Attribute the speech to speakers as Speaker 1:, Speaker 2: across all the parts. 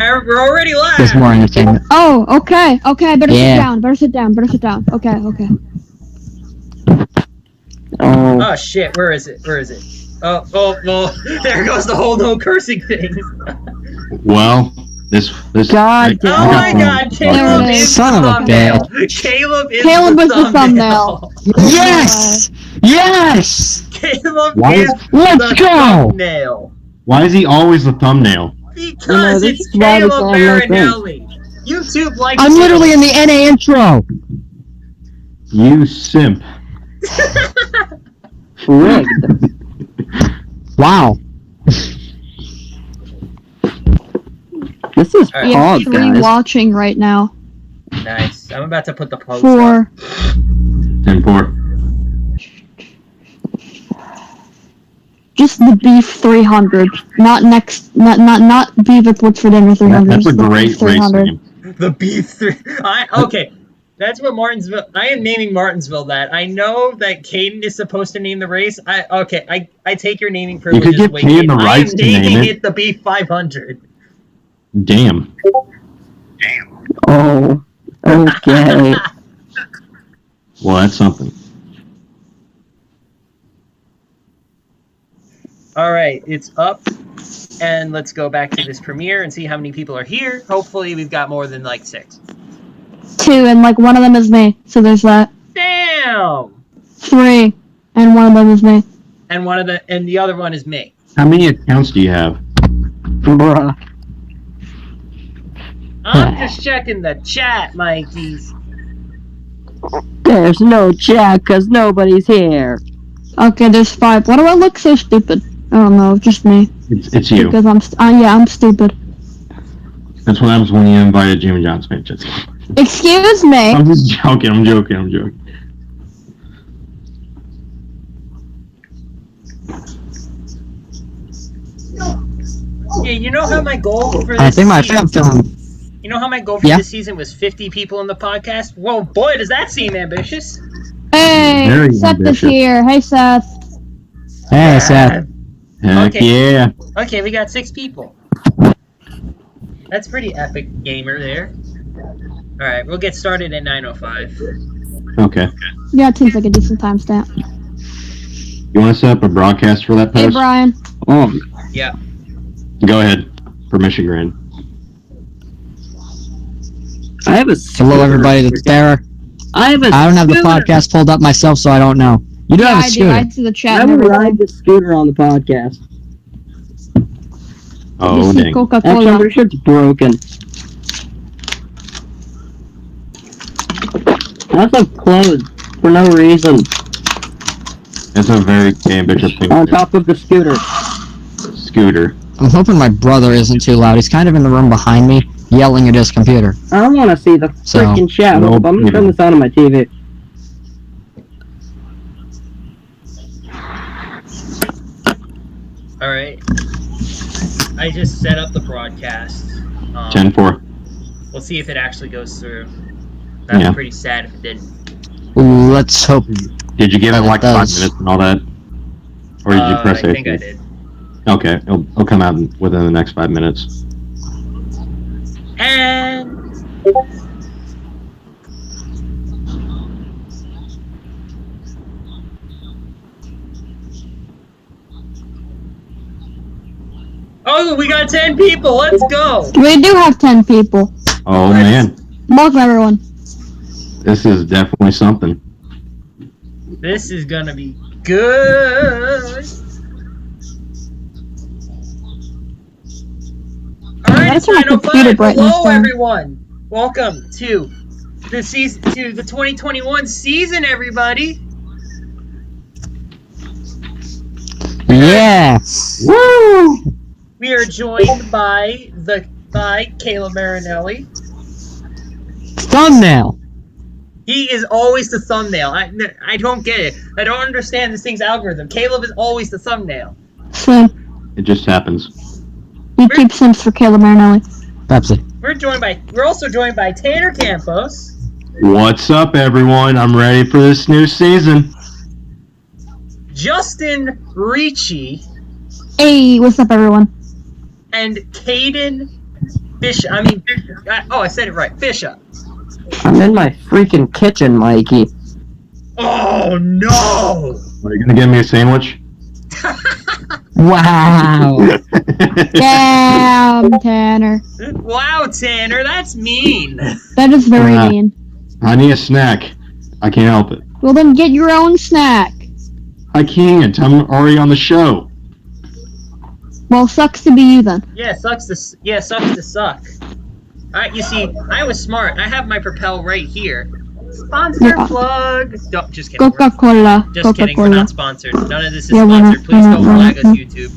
Speaker 1: We're already live.
Speaker 2: There's more entertainment.
Speaker 3: Oh, okay. Okay, better sit down. Better sit down. Okay.
Speaker 1: Oh shit, where is it? Oh, well, there goes the whole no cursing thing.
Speaker 4: Well, this.
Speaker 3: God
Speaker 1: Oh my god, Caleb is
Speaker 2: Son
Speaker 1: the
Speaker 2: of a
Speaker 1: thumbnail.
Speaker 2: bitch.
Speaker 1: Caleb is
Speaker 3: the thumbnail.
Speaker 2: Yes! Yes!
Speaker 1: Caleb
Speaker 4: Let's
Speaker 1: the
Speaker 2: go!
Speaker 1: thumbnail.
Speaker 4: Why is he always the thumbnail?
Speaker 1: Because it's Caleb Marinelli. YouTube likes
Speaker 2: I'm literally in the NA intro.
Speaker 4: You simp.
Speaker 2: Rigged. Wow. This is
Speaker 1: All right.
Speaker 2: hard,
Speaker 3: three
Speaker 2: guys.
Speaker 3: watching right now.
Speaker 1: Nice. I'm about to put the post
Speaker 3: 4.
Speaker 1: up.
Speaker 4: 10-4.
Speaker 3: Just the beef 300, not beef at what's for dinner 300.
Speaker 4: That's a
Speaker 3: just the
Speaker 4: great
Speaker 3: beef 300.
Speaker 4: race name.
Speaker 1: The beef 3. Okay. That's what Martinsville. I am naming Martinsville that. I know that Caden is supposed to name the race. I take your naming privileges.
Speaker 4: You could give Caden the rights to name
Speaker 1: naming
Speaker 4: it.
Speaker 1: it the Beef 500.
Speaker 4: Damn.
Speaker 2: Oh, okay.
Speaker 4: Well, that's something.
Speaker 1: All right, it's up, and let's go back to this premiere and see how many people are here. Hopefully, we've got more than like 6.
Speaker 3: 2, and like one of them is me, so there's that.
Speaker 1: Damn.
Speaker 3: 3, and one of them is me.
Speaker 1: And the other one is me.
Speaker 4: How many accounts do you have?
Speaker 2: Bruh.
Speaker 1: I'm just checking the chat, Mikeys.
Speaker 2: There's no chat because nobody's here.
Speaker 3: Okay, there's 5. Why do I look so stupid? I don't know, just me.
Speaker 4: It's you.
Speaker 3: Because I'm stupid.
Speaker 4: That's what happens when you invited Jimmy John Smith.
Speaker 3: Excuse me.
Speaker 4: I'm just joking. I'm joking.
Speaker 1: Yeah, you know how my goal for this
Speaker 2: I think my
Speaker 1: season...
Speaker 2: film.
Speaker 1: You know how my goal for this season was 50 people in the podcast? Well, boy, does that seem ambitious.
Speaker 3: Hey,
Speaker 4: Very
Speaker 3: Seth
Speaker 4: ambitious.
Speaker 3: is here. Hey, Seth.
Speaker 2: Hey, Seth.
Speaker 4: Heck
Speaker 1: Okay.
Speaker 4: yeah.
Speaker 1: Okay, we got 6 people. That's pretty epic, gamer there. Alright, we'll get started at 9:05.
Speaker 4: Okay.
Speaker 3: Yeah, it seems like a decent timestamp.
Speaker 4: You want to set up a broadcast for that post?
Speaker 3: Hey, Brian.
Speaker 2: Oh,
Speaker 1: Yeah.
Speaker 4: Go ahead. Permission granted.
Speaker 2: I have a scooter.
Speaker 5: Hello, everybody. It's Sarah.
Speaker 2: I don't
Speaker 5: have the podcast pulled up myself, so I don't know. You do have a
Speaker 3: I
Speaker 5: scooter.
Speaker 3: I see the chat.
Speaker 2: I
Speaker 3: and
Speaker 2: will
Speaker 3: everything.
Speaker 2: ride the scooter on the podcast.
Speaker 4: Oh,
Speaker 3: This is
Speaker 4: dang.
Speaker 2: Actually,
Speaker 3: Coca-Cola.
Speaker 2: I'm pretty sure it's broken. That's up closed for no reason.
Speaker 4: That's a very ambitious thing
Speaker 2: On
Speaker 4: to do.
Speaker 2: top of the scooter.
Speaker 4: Scooter.
Speaker 5: I'm hoping my brother isn't too loud. He's kind of in the room behind me, yelling at his computer.
Speaker 2: I don't want to see the
Speaker 5: So,
Speaker 2: freaking chat.
Speaker 4: no
Speaker 2: I'm gonna turn this on my TV.
Speaker 1: Alright. I just set up the broadcast.
Speaker 4: 10-4.
Speaker 1: We'll see if it actually goes through. That'd
Speaker 4: Yeah.
Speaker 1: be pretty sad if it didn't.
Speaker 5: Let's hope.
Speaker 4: Did you give it like 5
Speaker 5: Does.
Speaker 4: minutes and all that? Or did you press
Speaker 1: I think I
Speaker 4: it?
Speaker 1: did.
Speaker 4: Okay, it'll come out within the next 5 minutes.
Speaker 1: And... Oh, we got 10 people! Let's go!
Speaker 3: We do have 10 people.
Speaker 4: Oh man,
Speaker 3: Welcome, everyone.
Speaker 4: this is definitely something.
Speaker 1: This is gonna be good! Alright, it's
Speaker 3: That's my computer
Speaker 1: 9:05.
Speaker 3: brightness
Speaker 1: Hello,
Speaker 3: down.
Speaker 1: everyone! Welcome to the season, to the 2021 season, everybody!
Speaker 5: Yes.
Speaker 4: Woo!
Speaker 1: We are joined by Kale Marinelli.
Speaker 5: Thumbnail.
Speaker 1: He is always the thumbnail. I don't get it. I don't understand this thing's algorithm. Caleb is always the thumbnail.
Speaker 3: Sim.
Speaker 4: It just happens.
Speaker 3: YouTube Sims for Caleb Marinelli.
Speaker 5: Pepsi.
Speaker 1: We're also joined by Tanner Campos.
Speaker 4: What's up, everyone? I'm ready for this new season.
Speaker 1: Justin Ricci.
Speaker 3: Hey, what's up, everyone?
Speaker 1: And Caden I said it right. Bishop.
Speaker 2: I'm in my freaking kitchen, Mikey.
Speaker 1: Oh no!
Speaker 4: Are you gonna give me a sandwich?
Speaker 5: Wow.
Speaker 3: Damn, Tanner.
Speaker 1: Wow, Tanner, that's mean.
Speaker 3: That is very
Speaker 4: Yeah.
Speaker 3: mean.
Speaker 4: I need a snack. I can't help it.
Speaker 3: Well, then get your own snack.
Speaker 4: I can't. I'm already on the show.
Speaker 3: Well, sucks to be you then.
Speaker 1: Yeah, sucks to suck. Alright, you see, I was smart. I have my Propel right here. Sponsor
Speaker 3: Yeah.
Speaker 1: plug. No, just kidding.
Speaker 3: Coca-Cola.
Speaker 1: Just kidding. We're
Speaker 3: Coca-Cola.
Speaker 1: not sponsored. None of this is
Speaker 3: Yeah, we're not-
Speaker 1: sponsored. Please
Speaker 3: we're
Speaker 1: don't
Speaker 3: not-
Speaker 1: flag
Speaker 3: we're
Speaker 1: us,
Speaker 3: not.
Speaker 1: YouTube.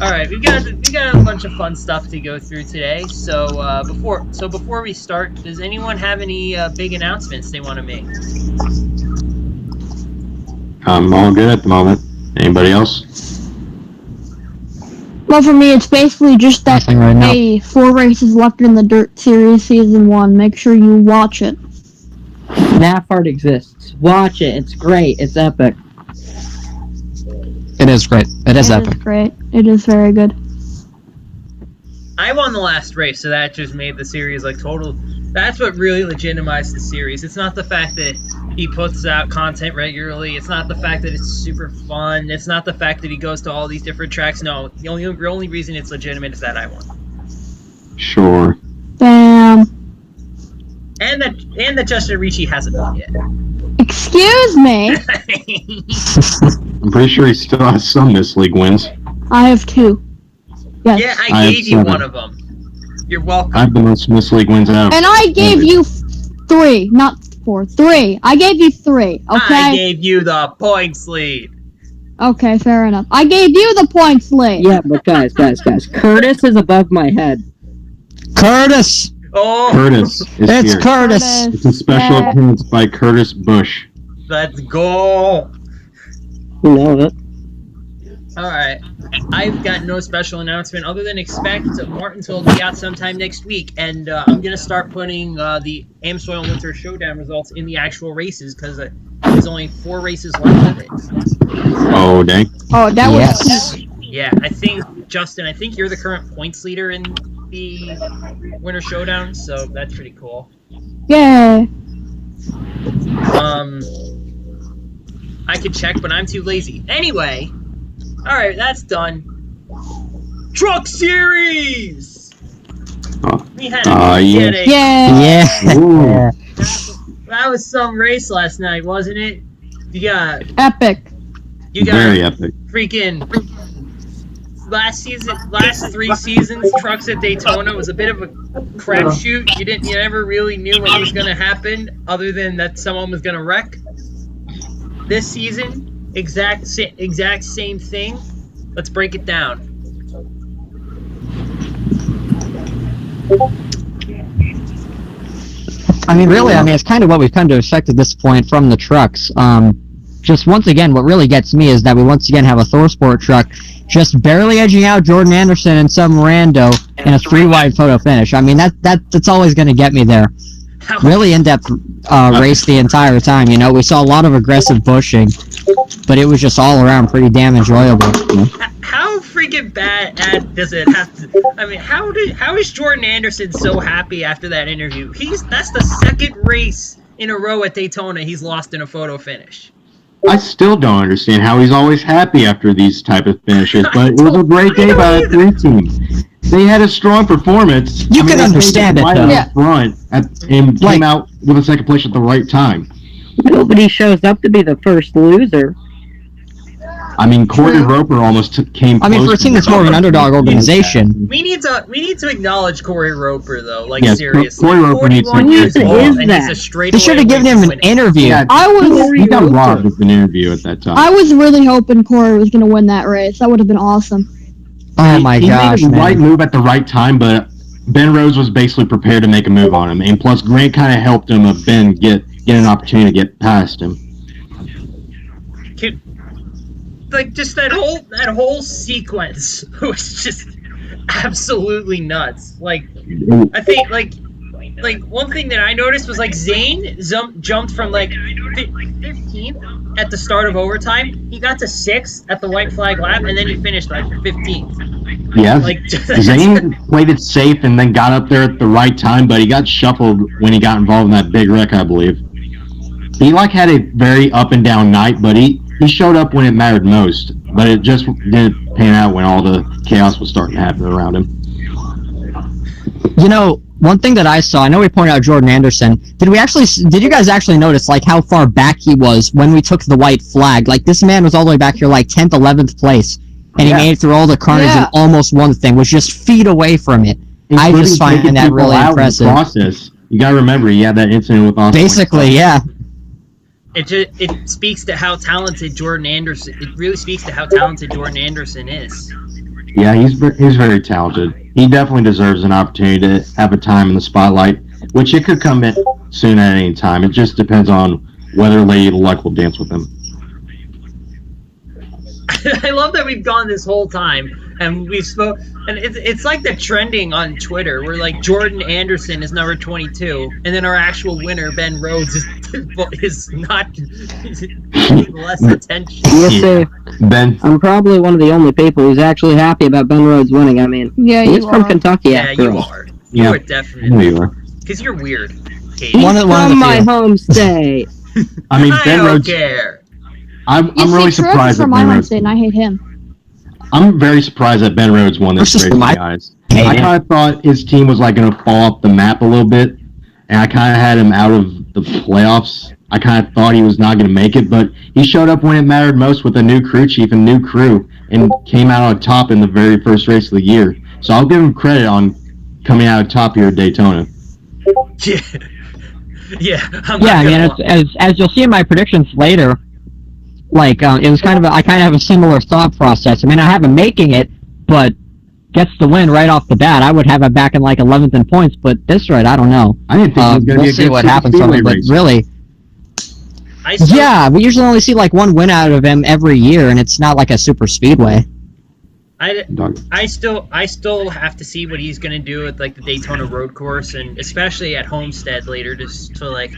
Speaker 1: All right, we got a bunch of fun stuff to go through today. So before we start, does anyone have any big announcements they want to make?
Speaker 4: I'm all good at the moment. Anybody else?
Speaker 3: Well, for me, it's basically just that,
Speaker 5: Nothing right now.
Speaker 3: hey, 4 races left in the Dirt Series Season 1. Make sure you watch it.
Speaker 2: NASCAR exists. Watch it. It's great. It's epic.
Speaker 5: It is great. It is
Speaker 3: It is
Speaker 5: epic.
Speaker 3: great. It is very good.
Speaker 1: I won the last race, so that just made the series like total. That's what really legitimized the series. It's not the fact that he puts out content regularly. It's not the fact that it's super fun. It's not the fact that he goes to all these different tracks. No, the only reason it's legitimate is that I won.
Speaker 4: Sure.
Speaker 3: Damn.
Speaker 1: And that Justin Ricci hasn't won yet.
Speaker 3: Excuse me.
Speaker 4: I'm pretty sure he still has some Miss League wins.
Speaker 3: I have 2. Yes.
Speaker 1: Yeah,
Speaker 4: I
Speaker 1: I
Speaker 4: have
Speaker 1: gave you
Speaker 4: 7.
Speaker 1: one of them. You're welcome.
Speaker 4: I have the most Miss League wins out.
Speaker 3: And I gave you 3, not 4. 3. I gave you 3.
Speaker 1: I
Speaker 3: Okay.
Speaker 1: gave you the points lead.
Speaker 3: Okay, fair enough. I gave you the points lead.
Speaker 2: Yeah, but guys. Curtis is above my head.
Speaker 5: Curtis!
Speaker 1: Oh,
Speaker 4: Curtis is
Speaker 5: It's
Speaker 4: here.
Speaker 5: Curtis!
Speaker 4: It's a special
Speaker 3: Yeah.
Speaker 4: appearance by Curtis Bush.
Speaker 1: let's go.
Speaker 2: You know it.
Speaker 1: Alright, I've got no special announcement other than expect Martinsville to be out sometime next week, and I'm going to start putting the Amsoil Winter Showdown results in the actual races, because there's only 4 races left of it.
Speaker 4: Oh, dang.
Speaker 3: Oh, that was
Speaker 5: Yes.
Speaker 1: Yeah, I think, Justin, you're the current points leader in the Winter Showdown, so that's pretty cool.
Speaker 3: yeah.
Speaker 1: I could check, but I'm too lazy. Anyway, alright, that's done. Truck Series! We had a
Speaker 4: yeah.
Speaker 3: Yeah.
Speaker 5: Yeah.
Speaker 4: Ooh.
Speaker 1: That was some race last night, wasn't it? You got
Speaker 3: Epic.
Speaker 4: Very epic.
Speaker 1: freaking last 3 seasons, trucks at Daytona was a bit of a crapshoot. You never really knew what was gonna happen, other than that someone was gonna wreck. This season, exact same thing. Let's break it down.
Speaker 5: I mean, really, it's kind of what we've come to expect at this point from the trucks. Just once again, what really gets me is that we once again have a Thor Sport truck just barely edging out Jordan Anderson and some rando in a 3-wide photo finish. I mean, that's always going to get me there. Really in-depth race the entire time, you know. We saw a lot of aggressive pushing, but it was just all around pretty damn enjoyable.
Speaker 1: How freaking bad does it have to? I mean, how is Jordan Anderson so happy after that interview? That's the 2nd race in a row at Daytona he's lost in a photo finish.
Speaker 4: I still don't understand how he's always happy after these type of finishes, but it was a great day by the 3 team. They had a strong performance.
Speaker 5: You can
Speaker 4: they
Speaker 5: understand it,
Speaker 4: right
Speaker 5: though.
Speaker 4: up front and came out with a 2nd place at the right time.
Speaker 2: Nobody shows up to be the first loser.
Speaker 4: I mean, Corey Roper almost came close.
Speaker 5: I mean, for a team that's more of an underdog organization,
Speaker 1: We need to acknowledge Corey Roper though, like
Speaker 4: Yes,
Speaker 1: seriously.
Speaker 4: Corey Roper needs
Speaker 1: 41
Speaker 4: to-
Speaker 1: years
Speaker 2: Who
Speaker 1: old,
Speaker 2: is
Speaker 1: and
Speaker 2: that?
Speaker 1: he's a straight.
Speaker 5: they should have given him an interview.
Speaker 4: Yeah,
Speaker 3: I was
Speaker 4: he got robbed with an interview at that time.
Speaker 3: I was really hoping Corey was gonna win that race. That would have been awesome.
Speaker 5: Oh my gosh,
Speaker 4: He made the right
Speaker 5: man.
Speaker 4: move at the right time, but Ben Rose was basically prepared to make a move on him, and plus Grant kind of helped him of Ben get an opportunity to get past him.
Speaker 1: Like just that whole sequence was just absolutely nuts. Like I think like one thing that I noticed was like Zane jumped from like 15th at the start of overtime. He got to 6th at the white flag lap, and then he finished like 15th.
Speaker 4: Yeah,
Speaker 1: Like,
Speaker 4: Zane played it safe and then got up there at the right time, but he got shuffled when he got involved in that big wreck, I believe. He had a very up and down night, but he showed up when it mattered most. But it just didn't pan out when all the chaos was starting to happen around him.
Speaker 5: You know, one thing that I saw, I know we pointed out Jordan Anderson. Did you guys actually notice like how far back he was when we took the white flag? Like this man was all the way back here, like 10th, 11th place, and he made it through all the carnage and almost won the thing. Was just feet away from it. I just find that really impressive.
Speaker 4: Process. You got to remember, he had that incident with Austin.
Speaker 5: Basically, yeah.
Speaker 1: It speaks to how talented Jordan Anderson. It really speaks to how talented Jordan Anderson is.
Speaker 4: Yeah, he's very talented. He definitely deserves an opportunity to have a time in the spotlight, which it could come in soon at any time. It just depends on whether Lady Luck will dance with him.
Speaker 1: I love that we've gone this whole time and we've spoke, and it's like the trending on Twitter where like Jordan Anderson is number 22, and then our actual winner Ben Rhodes is not getting less attention.
Speaker 2: Yes, sir.
Speaker 4: Ben,
Speaker 2: I'm probably one of the only people who's actually happy about Ben Rhodes winning. I mean, he's from Kentucky.
Speaker 1: Yeah,
Speaker 2: after
Speaker 1: you
Speaker 2: all.
Speaker 1: are.
Speaker 4: Yeah,
Speaker 1: You are definitely.
Speaker 4: you are.
Speaker 1: Because you're weird. Kate.
Speaker 2: He's
Speaker 5: One of the
Speaker 2: from my
Speaker 5: few.
Speaker 2: home state.
Speaker 4: I mean,
Speaker 1: I
Speaker 4: Ben
Speaker 1: don't
Speaker 4: Rhodes.
Speaker 1: care.
Speaker 4: I'm really surprised that
Speaker 3: from my
Speaker 4: Ben
Speaker 3: home
Speaker 4: Rhodes.
Speaker 3: state, and I hate him.
Speaker 4: I'm very surprised that Ben Rhodes won this
Speaker 5: Versus
Speaker 4: race,
Speaker 5: my-
Speaker 4: guys. I kind of thought his team was like going to fall off the map a little bit, and I kind of had him out of the playoffs. I kind of thought he was not going to make it, but he showed up when it mattered most with a new crew chief and new crew, and came out on top in the very first race of the year. So I'll give him credit on coming out on top here at Daytona.
Speaker 1: Yeah. Yeah.
Speaker 5: Yeah, I mean, as you'll see in my predictions later, like it was kind of I kind of have a similar thought process. I mean, I have him making it, but gets the win right off the bat. I would have him back in like 11th in points, but this right, I don't know.
Speaker 4: I didn't think it was going to be
Speaker 5: We'll
Speaker 4: a
Speaker 5: see
Speaker 4: good
Speaker 5: what
Speaker 4: Super
Speaker 5: happens
Speaker 4: Speedway
Speaker 5: from him, but
Speaker 4: race.
Speaker 5: really, yeah, we usually only see like one win out of him every year, and it's not like a super speedway.
Speaker 1: I still have to see what he's gonna do with like the Daytona road course, and especially at Homestead later, just to like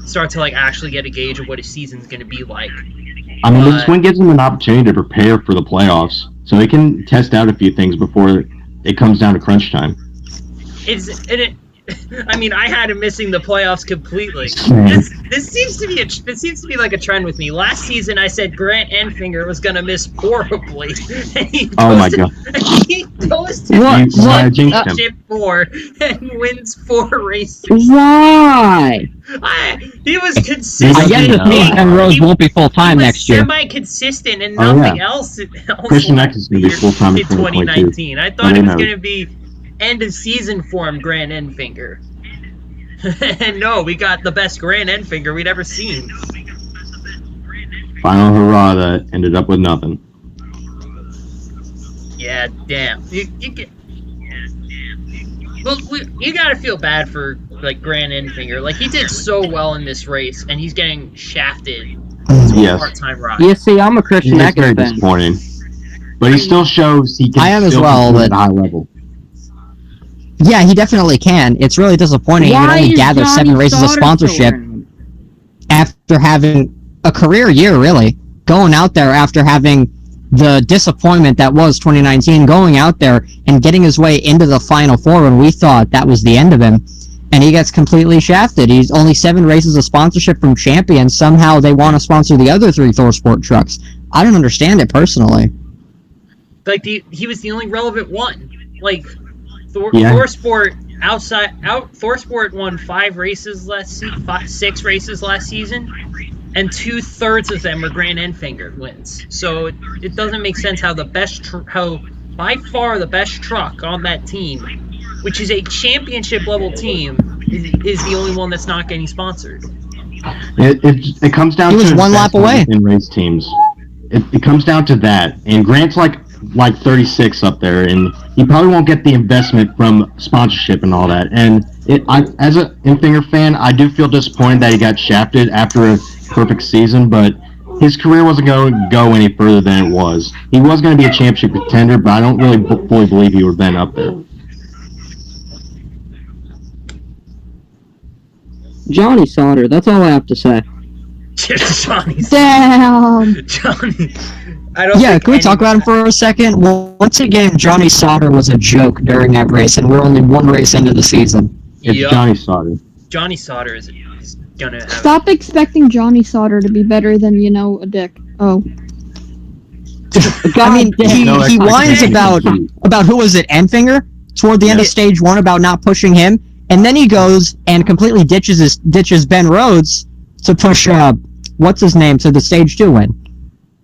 Speaker 1: start to like actually get a gauge of what his season's gonna be like.
Speaker 4: I mean, this win gives him an opportunity to prepare for the playoffs, so he can test out a few things before it comes down to crunch time.
Speaker 1: I mean, I had him missing the playoffs completely. This seems to be like a trend with me. Last season, I said Grant Enfinger was gonna miss horribly, and he goes to championship 4 and wins 4 races.
Speaker 2: Why?
Speaker 1: He was consistent.
Speaker 5: I guess this means Ben Rhodes won't be full time next year.
Speaker 1: Semi-consistent and nothing else.
Speaker 4: Christian X is going to be full time in
Speaker 1: 2019. I thought it was going to be end of season form Grant Enfinger. And no, we got the best Grant Enfinger we'd ever seen.
Speaker 4: Final hurrah that ended up with nothing.
Speaker 1: Yeah, damn. You get. Well, you gotta feel bad for like Grant Enfinger. Like he did so well in this race, and he's getting shafted to a part-time ride.
Speaker 2: You see, I'm a Christian
Speaker 4: It's
Speaker 2: Eckes
Speaker 4: very
Speaker 2: fan.
Speaker 4: disappointing, but he still shows he can.
Speaker 5: I am as
Speaker 4: still
Speaker 5: well,
Speaker 4: compete
Speaker 5: but-
Speaker 4: at a high level.
Speaker 5: Yeah, he definitely can. It's really disappointing. He can only gather 7 races of sponsorship after having a career year, really. Going out there after having the disappointment that was 2019, going out there and getting his way into the Final Four when we thought that was the end of him. And he gets completely shafted. He's only 7 races of sponsorship from Champion. Somehow they want to sponsor the other 3 Thorsport trucks. I don't understand it personally.
Speaker 1: Like he was the only relevant one. Like
Speaker 4: Yeah.
Speaker 1: Thorsport won 5 races last 6 races last season, and 2/3 of them were Grant Enfinger wins. So it doesn't make sense how by far the best truck on that team, which is a championship level team, is the only one that's not getting sponsored.
Speaker 4: It comes down
Speaker 5: He
Speaker 4: to
Speaker 5: was 1 lap away
Speaker 4: in race teams. It comes down to that, and Grant's like 36 up there, and he probably won't get the investment from sponsorship and all that. And as a Enfinger fan, I do feel disappointed that he got shafted after a perfect season, but his career wasn't going to go any further than it was. He was going to be a championship contender, but I don't really fully believe he would have been up there.
Speaker 2: Johnny Sauter, that's all I have to say.
Speaker 1: Johnny's.
Speaker 3: Damn.
Speaker 1: Johnny. I don't
Speaker 5: Yeah,
Speaker 1: think
Speaker 5: can we talk about him for a second? Well, once again, Johnny Sauter was a joke during that race, and we're only one race into the season.
Speaker 4: It's
Speaker 1: Yup.
Speaker 4: Johnny Sauter.
Speaker 1: Johnny Sauter is gonna have.
Speaker 3: Stop expecting Johnny Sauter to be better than, a dick. Oh.
Speaker 5: I mean,
Speaker 4: No,
Speaker 5: he whines
Speaker 4: expectation.
Speaker 5: about who was it, Enfinger? Toward the end of
Speaker 4: Yeah.
Speaker 5: stage 1 about not pushing him, and then he goes and completely ditches Ben Rhodes to push, what's his name, to the stage 2 win.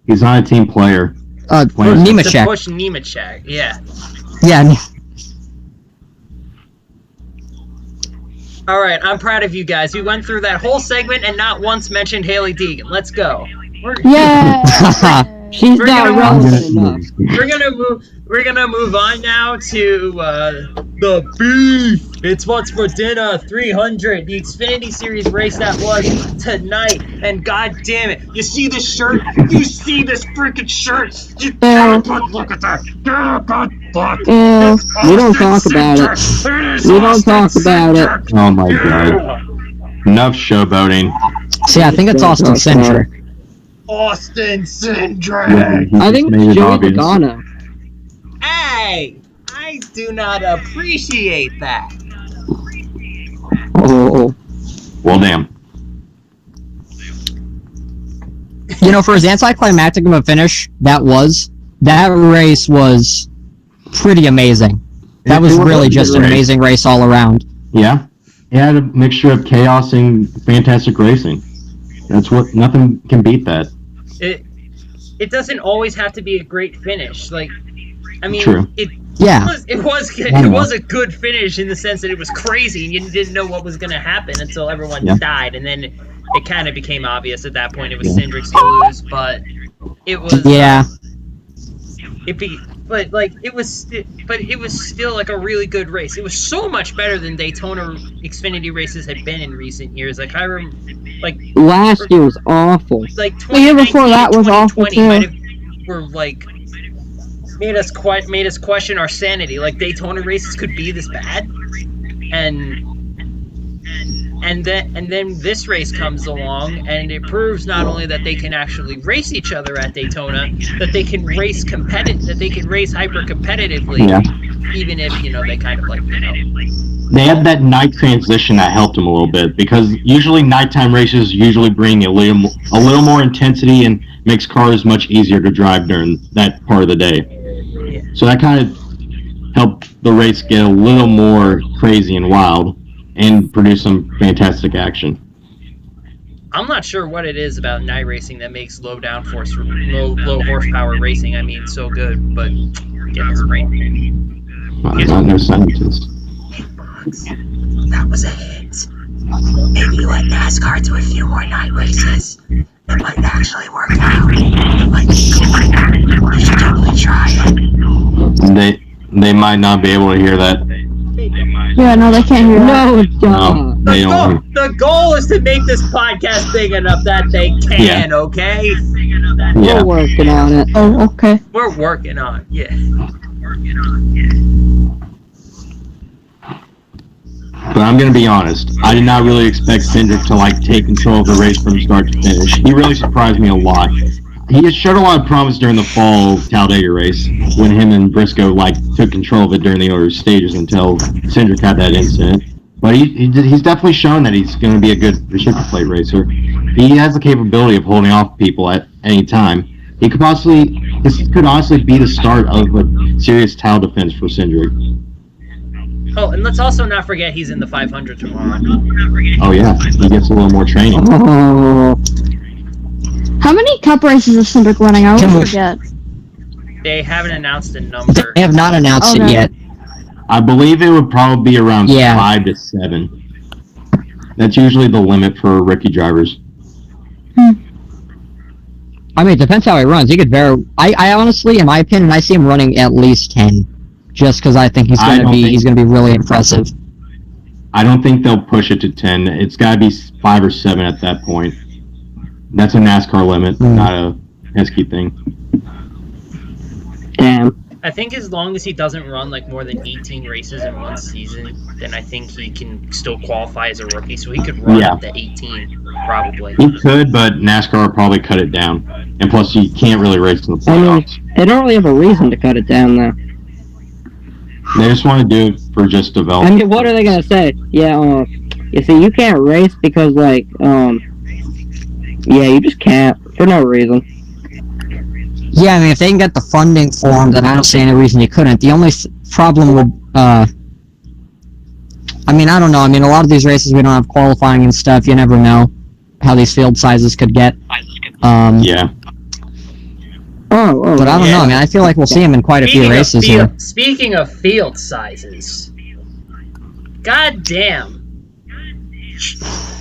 Speaker 4: He's not a team player.
Speaker 1: To
Speaker 5: Nemechek.
Speaker 1: push Nemechek, yeah.
Speaker 5: Yeah,
Speaker 1: All right, I'm proud of you guys. We went through that whole segment and not once mentioned Haley Deegan. Let's go.
Speaker 3: Yeah.
Speaker 2: She's
Speaker 1: We're
Speaker 2: not
Speaker 1: gonna-
Speaker 2: relevant enough.
Speaker 1: We're gonna move on now to the beef. It's what's for dinner 300, the Xfinity Series race that was tonight. And god damn it, you see this shirt? You see this freaking shirt? You look at that.
Speaker 3: Ew.
Speaker 2: We don't talk about it. We don't talk about it.
Speaker 4: Oh my god. Enough showboating.
Speaker 5: see, I think it's Austin Cindric.
Speaker 1: Austin Cindric.
Speaker 4: Yeah, he
Speaker 2: I
Speaker 4: just
Speaker 2: think
Speaker 4: made
Speaker 2: it's
Speaker 4: it
Speaker 2: Joey
Speaker 4: obvious.
Speaker 2: Logano.
Speaker 1: Hey, I do not appreciate that.
Speaker 2: Oh.
Speaker 4: Well, damn.
Speaker 5: For as anticlimactic of a finish that race was pretty amazing. That was really just an amazing race all around.
Speaker 4: Yeah. It had a mixture of chaos and fantastic racing. Nothing can beat that.
Speaker 1: It doesn't always have to be a great finish. Like, I mean,
Speaker 4: True.
Speaker 5: Yeah.
Speaker 1: It was a good finish in the sense that it was crazy and you didn't know what was going to happen until everyone died, and then it kind of became obvious at that point it was Cindric's to lose, but it was
Speaker 5: Yeah.
Speaker 1: it was still like a really good race. It was so much better than Daytona Xfinity races had been in recent years. Like I remember,
Speaker 2: Last year was awful.
Speaker 1: like
Speaker 3: The year before that was awful,
Speaker 1: 2020 were like made us question our sanity. Like Daytona races could be this bad, and then this race comes along and it proves not only that they can actually race each other at Daytona, that they can race hyper competitively, even if they kind of
Speaker 4: They had that night transition that helped them a little bit, because usually nighttime races usually bring a little more intensity and makes cars much easier to drive during that part of the day.
Speaker 1: Yeah.
Speaker 4: So that kind of helped the race get a little more crazy and wild and produce some fantastic action.
Speaker 1: I'm not sure what it is about night racing that makes low horsepower racing, so good, but get this right.
Speaker 4: I'm not no scientist.
Speaker 1: That was a hint. Maybe let NASCAR do a few more night races. It might actually work out. It might be cool. We should totally try it.
Speaker 4: They might not be able to hear that.
Speaker 3: Yeah, no, they can't hear that.
Speaker 2: No, it's
Speaker 4: No,
Speaker 2: not.
Speaker 4: they don't.
Speaker 1: The goal is to make this podcast big enough that they can, okay?
Speaker 4: Yeah.
Speaker 2: We're working on it.
Speaker 3: Oh, okay.
Speaker 1: We're working on it, yeah.
Speaker 4: But I'm going to be honest. I did not really expect Cindric to take control of the race from start to finish. He really surprised me a lot. He has showed a lot of promise during the fall Talladega race when him and Briscoe took control of it during the other stages until Cindric had that incident. But he's definitely shown that he's going to be a good reciprocal plate racer. He has the capability of holding off people at any time. This could honestly be the start of a serious title defense for Cindric.
Speaker 1: Oh, and let's also not forget he's in the 500 tomorrow.
Speaker 4: Oh yeah, he gets a little more training.
Speaker 2: Oh.
Speaker 3: How many cup races is Cindric running? I always forget.
Speaker 1: They haven't announced a number.
Speaker 5: They have not announced it
Speaker 3: Okay.
Speaker 5: yet.
Speaker 4: I believe it would probably be around
Speaker 5: Yeah.
Speaker 4: 5 to 7. That's usually the limit for rookie drivers.
Speaker 5: I mean, it depends how he runs. He could I honestly, in my opinion, I see him running at least 10. Just because I think he's gonna be really impressive.
Speaker 4: I don't think they'll push it to 10. It's got to be 5 or 7 at that point. That's a NASCAR limit, not a Heskey thing.
Speaker 2: Damn.
Speaker 1: I think as long as he doesn't run like more than 18 races in one season, then I think he can still qualify as a rookie. So he could run up to 18, probably.
Speaker 4: He could, but NASCAR would probably cut it down. And plus, you can't really race in the
Speaker 2: I mean,
Speaker 4: playoffs.
Speaker 2: they don't really have a reason to cut it down, though.
Speaker 4: They just want to do it for just
Speaker 2: I
Speaker 4: development.
Speaker 2: mean, what are they gonna say? Yeah, you see, you can't race because, like, yeah, you just can't for no reason.
Speaker 5: Yeah, I mean, if they can get the funding for him, then I don't see any reason you couldn't. The only problem would, I mean, I don't know. I mean, a lot of these races we don't have qualifying and stuff. You never know how these field sizes could get.
Speaker 4: Yeah.
Speaker 2: Oh,
Speaker 5: But I don't know. I mean, I feel like we'll see him in quite a few races here.
Speaker 1: Speaking of field sizes, god damn.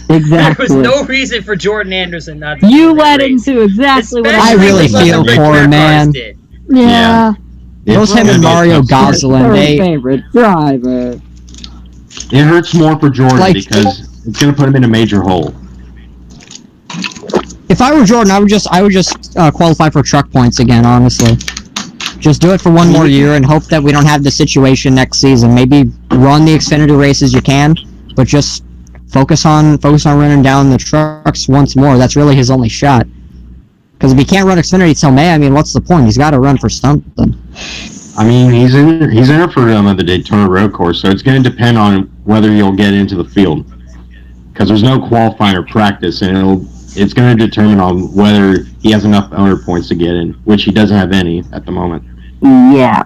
Speaker 2: exactly.
Speaker 1: There was no reason for Jordan Anderson not to
Speaker 2: You
Speaker 1: win that
Speaker 2: led
Speaker 1: race.
Speaker 2: into exactly what
Speaker 5: I
Speaker 1: Especially
Speaker 5: really
Speaker 1: with what
Speaker 5: feel
Speaker 1: the
Speaker 5: for
Speaker 1: Rick
Speaker 5: him, man.
Speaker 1: Cars did.
Speaker 3: Yeah.
Speaker 5: Both him and Mario Gosselin,
Speaker 2: Third
Speaker 5: they
Speaker 2: favorite driver.
Speaker 4: It hurts more for Jordan
Speaker 5: Like-
Speaker 4: because it's going to put him in a major hole.
Speaker 5: If I were Jordan, I would just qualify for truck points again. Honestly, just do it for one more year and hope that we don't have the situation next season. Maybe run the Xfinity races you can, but just focus on running down the trucks once more. That's really his only shot. Because if he can't run Xfinity till May, I mean, what's the point? He's got to run for something.
Speaker 4: I mean, he's in it for the Daytona Road Course, so it's going to depend on whether he'll get into the field. Because there's no qualifying or practice, and it's going to determine on whether he has enough owner points to get in, which he doesn't have any at the moment.
Speaker 2: Yeah,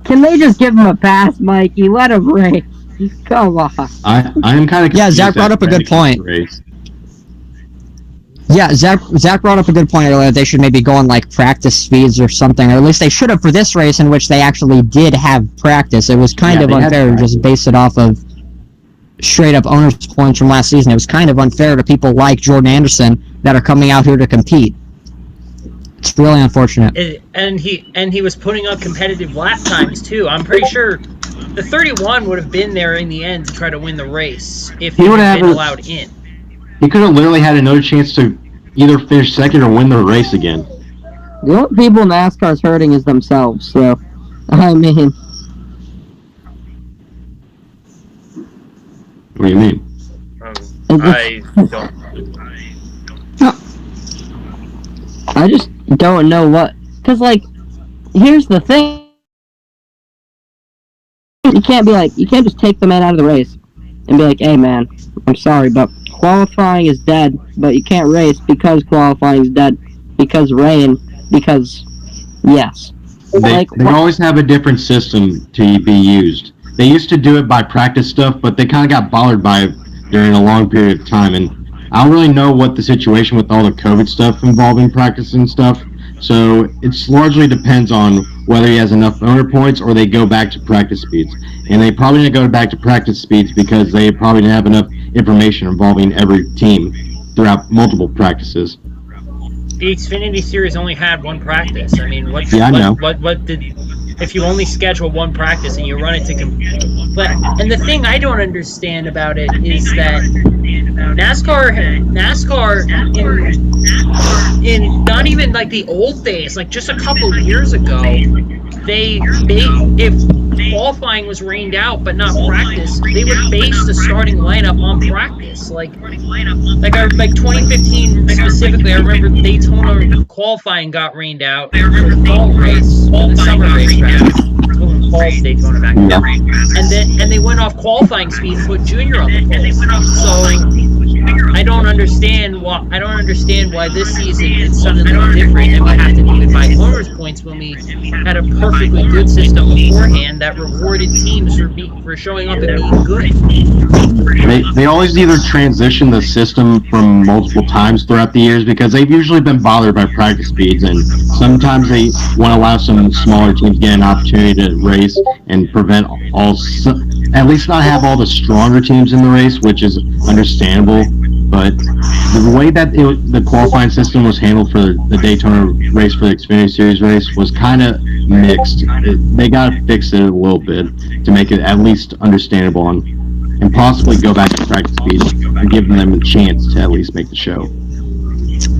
Speaker 2: can they just give him a pass, Mikey? Let him race. Come on.
Speaker 4: I am kind of
Speaker 5: Yeah, Zach brought up a good point. Yeah, Zach brought up a good point earlier. They should maybe go on like practice speeds or something, or at least they should have for this race in which they actually did have practice. It was kind of
Speaker 4: they had
Speaker 5: unfair to
Speaker 4: practice.
Speaker 5: just base it off of straight up owners' points from last season. It was kind of unfair to people like Jordan Anderson that are coming out here to compete. It's really unfortunate.
Speaker 1: And he was putting up competitive lap times too. I'm pretty sure the 31 would have been there in the end to try to win the race if he
Speaker 4: He
Speaker 1: would
Speaker 4: would
Speaker 1: have been
Speaker 4: have-
Speaker 1: allowed in.
Speaker 4: He could have literally had another chance to either finish second or win the race again.
Speaker 2: The only people NASCAR's hurting is themselves, so, I mean,
Speaker 4: What do you mean?
Speaker 1: I don't.
Speaker 2: I just don't know what, because, like, here's the thing. You can't just take the man out of the race and be like, hey, man, I'm sorry, but qualifying is dead, but you can't race because qualifying is dead, because rain, because, yes.
Speaker 4: They always have a different system to be used. They used to do it by practice stuff, but they kind of got bothered by it during a long period of time, and I don't really know what the situation with all the COVID stuff involving practice and stuff, so it largely depends on whether he has enough owner points or they go back to practice speeds. And they probably didn't go back to practice speeds because they probably didn't have enough information involving every team throughout multiple practices.
Speaker 1: The Xfinity Series only had one practice. I mean, what did if you only schedule one practice and you run it to but and the thing I don't understand about it is that NASCAR in not even like the old days, like just a couple years ago, they if qualifying was rained out but not practice, they would base the starting lineup on practice. Like 2015 specifically, I remember Daytona qualifying got rained out for the fall race, the summer race rather. Fall's Daytona back then. And they went off qualifying speed and put Junior on the pole. So I don't understand why this season it's suddenly different and we have to do it by owners' points when we had a perfectly good system beforehand that rewarded teams for showing up and being good.
Speaker 4: They always either transition the system from multiple times throughout the years because they've usually been bothered by practice speeds, and sometimes they want to allow some smaller teams to get an opportunity to race and prevent at least not have all the stronger teams in the race, which is understandable. But the way that the qualifying system was handled for the Daytona race, for the Xfinity Series race, was kind of mixed. They got to fix it a little bit to make it at least understandable and possibly go back to practice speed and give them a chance to at least make the show.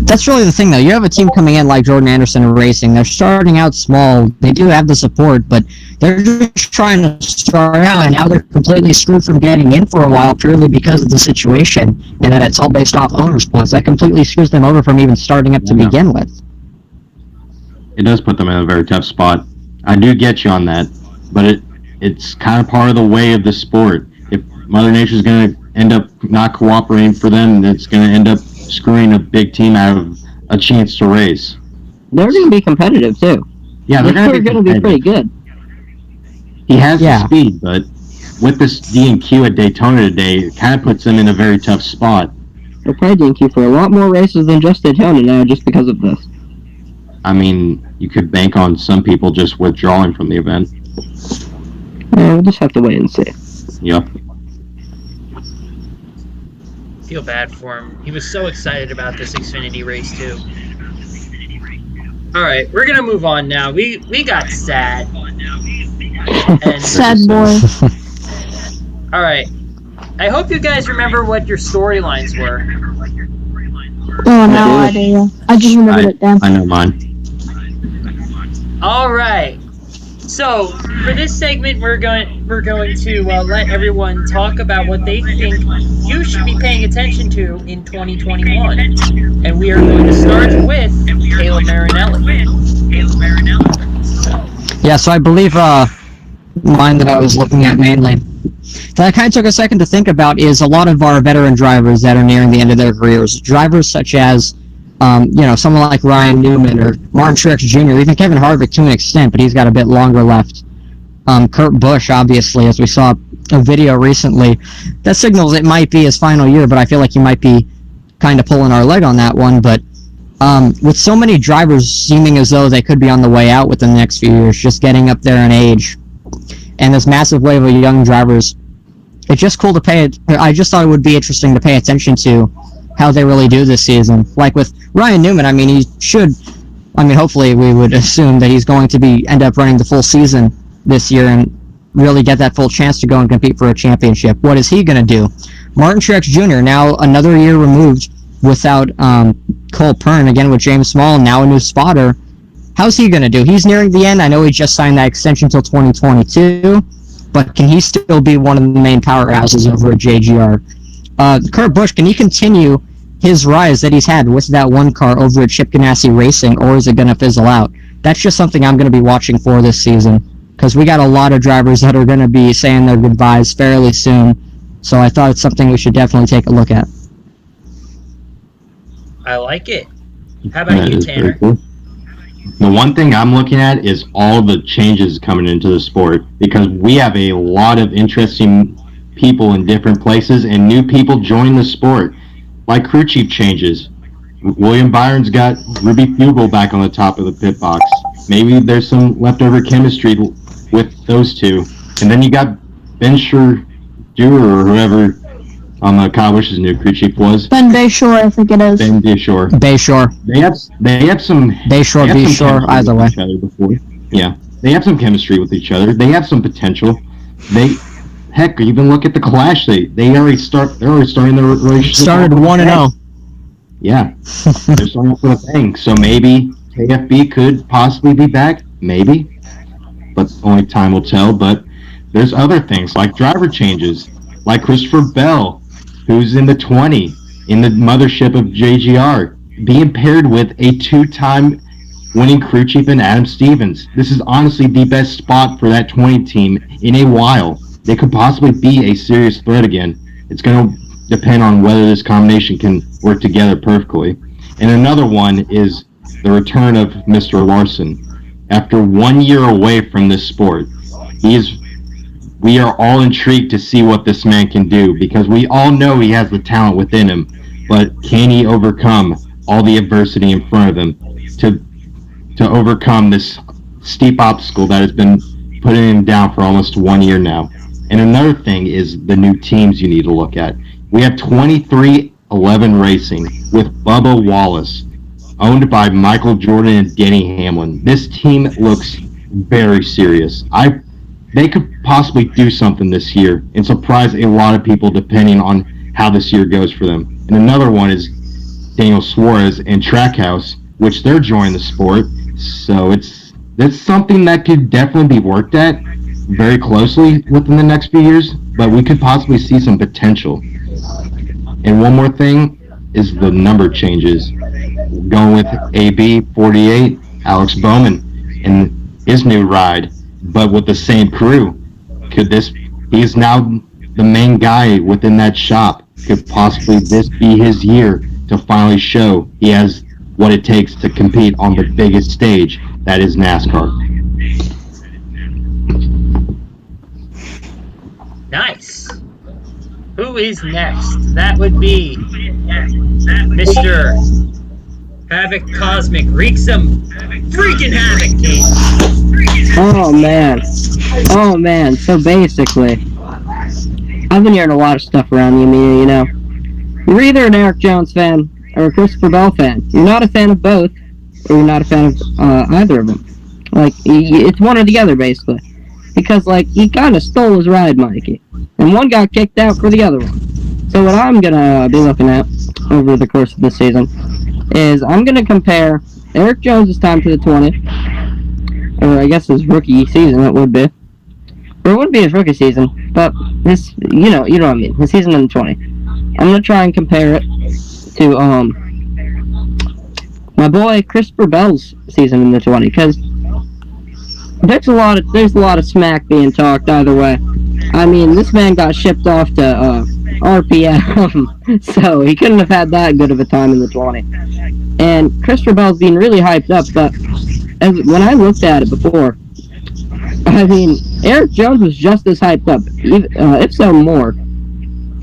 Speaker 5: That's really the thing, though. You have a team coming in like Jordan Anderson Racing. They're starting out small. They do have the support, but they're just trying to start out, and now they're completely screwed from getting in for a while purely because of the situation, and that it's all based off owners' points. That completely screws them over from even starting up to begin with.
Speaker 4: It does put them in a very tough spot. I do get you on that, but it's kind of part of the way of the sport. If Mother Nature's going to end up not cooperating for them, it's going to end up screwing a big team out of a chance to race.
Speaker 2: They're going to be competitive, too.
Speaker 4: Yeah, they're going to
Speaker 2: be pretty good.
Speaker 4: He has the speed, but with this D&Q at Daytona today, it kind of puts them in a very tough spot.
Speaker 2: They're probably D&Q for a lot more races than just Daytona now, just because of this.
Speaker 4: I mean, you could bank on some people just withdrawing from the event.
Speaker 2: Yeah, we'll just have to wait and see.
Speaker 4: Yep.
Speaker 1: Feel bad for him. He was so excited about this Xfinity race too. All right, we're gonna move on now. We got sad. And,
Speaker 3: Sad boy.
Speaker 1: all right, I hope you guys remember what your storylines were.
Speaker 3: Oh, no idea. I just remembered it, Dan.
Speaker 4: I know mine.
Speaker 1: All right. So for this segment, we're going to let everyone talk about what they think you should be paying attention to in 2021, and we are going to start with Kale Marinelli.
Speaker 5: Yeah, so I believe mine that I was looking at mainly that I kind of took a second to think about is a lot of our veteran drivers that are nearing the end of their careers. Drivers such as someone like Ryan Newman or Martin Truex Jr., even Kevin Harvick to an extent, but he's got a bit longer left. Kurt Busch, obviously, as we saw a video recently, that signals it might be his final year, but I feel like he might be kind of pulling our leg on that one. But with so many drivers seeming as though they could be on the way out within the next few years, just getting up there in age, and this massive wave of young drivers, it's just cool to pay it. I just thought it would be interesting to pay attention to how they really do this season. Like with Ryan Newman, hopefully we would assume that he's going to end up running the full season this year and really get that full chance to go and compete for a championship. What is he going to do? Martin Truex Jr., now another year removed without Cole Pearn, again with James Small, now a new spotter. How's he going to do? He's nearing the end. I know he just signed that extension until 2022, but can he still be one of the main powerhouses over at JGR? Kurt Busch, can he continue his rise that he's had with that one car over at Chip Ganassi Racing, or is it going to fizzle out? That's just something I'm going to be watching for this season, because we got a lot of drivers that are going to be saying their goodbyes fairly soon, so I thought it's something we should definitely take a look at.
Speaker 1: I like it. How about you, Tanner?
Speaker 4: Cool. The one thing I'm looking at is all the changes coming into the sport, because we have a lot of interesting people in different places and new people join the sport, like crew chief changes. William Byron's got Ruby Fugle back on the top of the pit box. Maybe there's some leftover chemistry with those two. And then you got Ben Shure or whoever Kyle Busch's new crew chief was.
Speaker 3: Ben Bayshore, I think it is.
Speaker 4: Ben Bayshore.
Speaker 5: Bayshore.
Speaker 4: They have some
Speaker 5: Bayshore, Bayshore, either way.
Speaker 4: Yeah, they have some chemistry with each other. They have some potential. Heck, even look at the Clash. They're already starting their relationship.
Speaker 5: Started 1-0.
Speaker 4: Yeah, they're starting off with a bang. So maybe KFB could possibly be back. Maybe, but only time will tell. But there's other things like driver changes, like Christopher Bell, who's in the 20 in the mothership of JGR, being paired with a two-time winning crew chief in Adam Stevens. This is honestly the best spot for that 20 team in a while. They could possibly be a serious threat again. It's going to depend on whether this combination can work together perfectly. And another one is the return of Mr. Larson. After 1 year away from this sport, we are all intrigued to see what this man can do, because we all know he has the talent within him, but can he overcome all the adversity in front of him to overcome this steep obstacle that has been putting him down for almost 1 year now? And another thing is the new teams you need to look at. We have 2311 Racing with Bubba Wallace, owned by Michael Jordan and Denny Hamlin. This team looks very serious. They could possibly do something this year and surprise a lot of people depending on how this year goes for them. And another one is Daniel Suarez and Trackhouse, which they're joining the sport. So that's something that could definitely be worked at very closely within the next few years, but we could possibly see some potential. And one more thing is the number changes. Going with AB 48, Alex Bowman, and his new ride, but with the same crew. Could this? He's now the main guy within that shop. Could possibly this be his year to finally show he has what it takes to compete on the biggest stage that is NASCAR?
Speaker 1: Nice. Who is next? That would be Mr. Havoc Cosmic. Wreak some freaking havoc, Kate.
Speaker 2: Oh man. So basically, I've been hearing a lot of stuff around the Amino, you know. You're either an Eric Jones fan or a Christopher Bell fan. You're not a fan of both, or you're not a fan of either of them. Like, it's one or the other, basically. Because, like, he kind of stole his ride, Mikey. And one got kicked out for the other one. So what I'm going to be looking at over the course of this season is I'm going to compare Eric Jones' time to the 20, or I guess his rookie season, it would be. Or it wouldn't be his rookie season, but his, you know what I mean, his season in the 20. I'm going to try and compare it to, my boy Christopher Bell's season in the 20, because there's a lot of smack being talked either way. I mean, this man got shipped off to RPM, so he couldn't have had that good of a time in the 20. And Christopher Bell's being really hyped up, but when I looked at it before, I mean, Eric Jones was just as hyped up, if so more.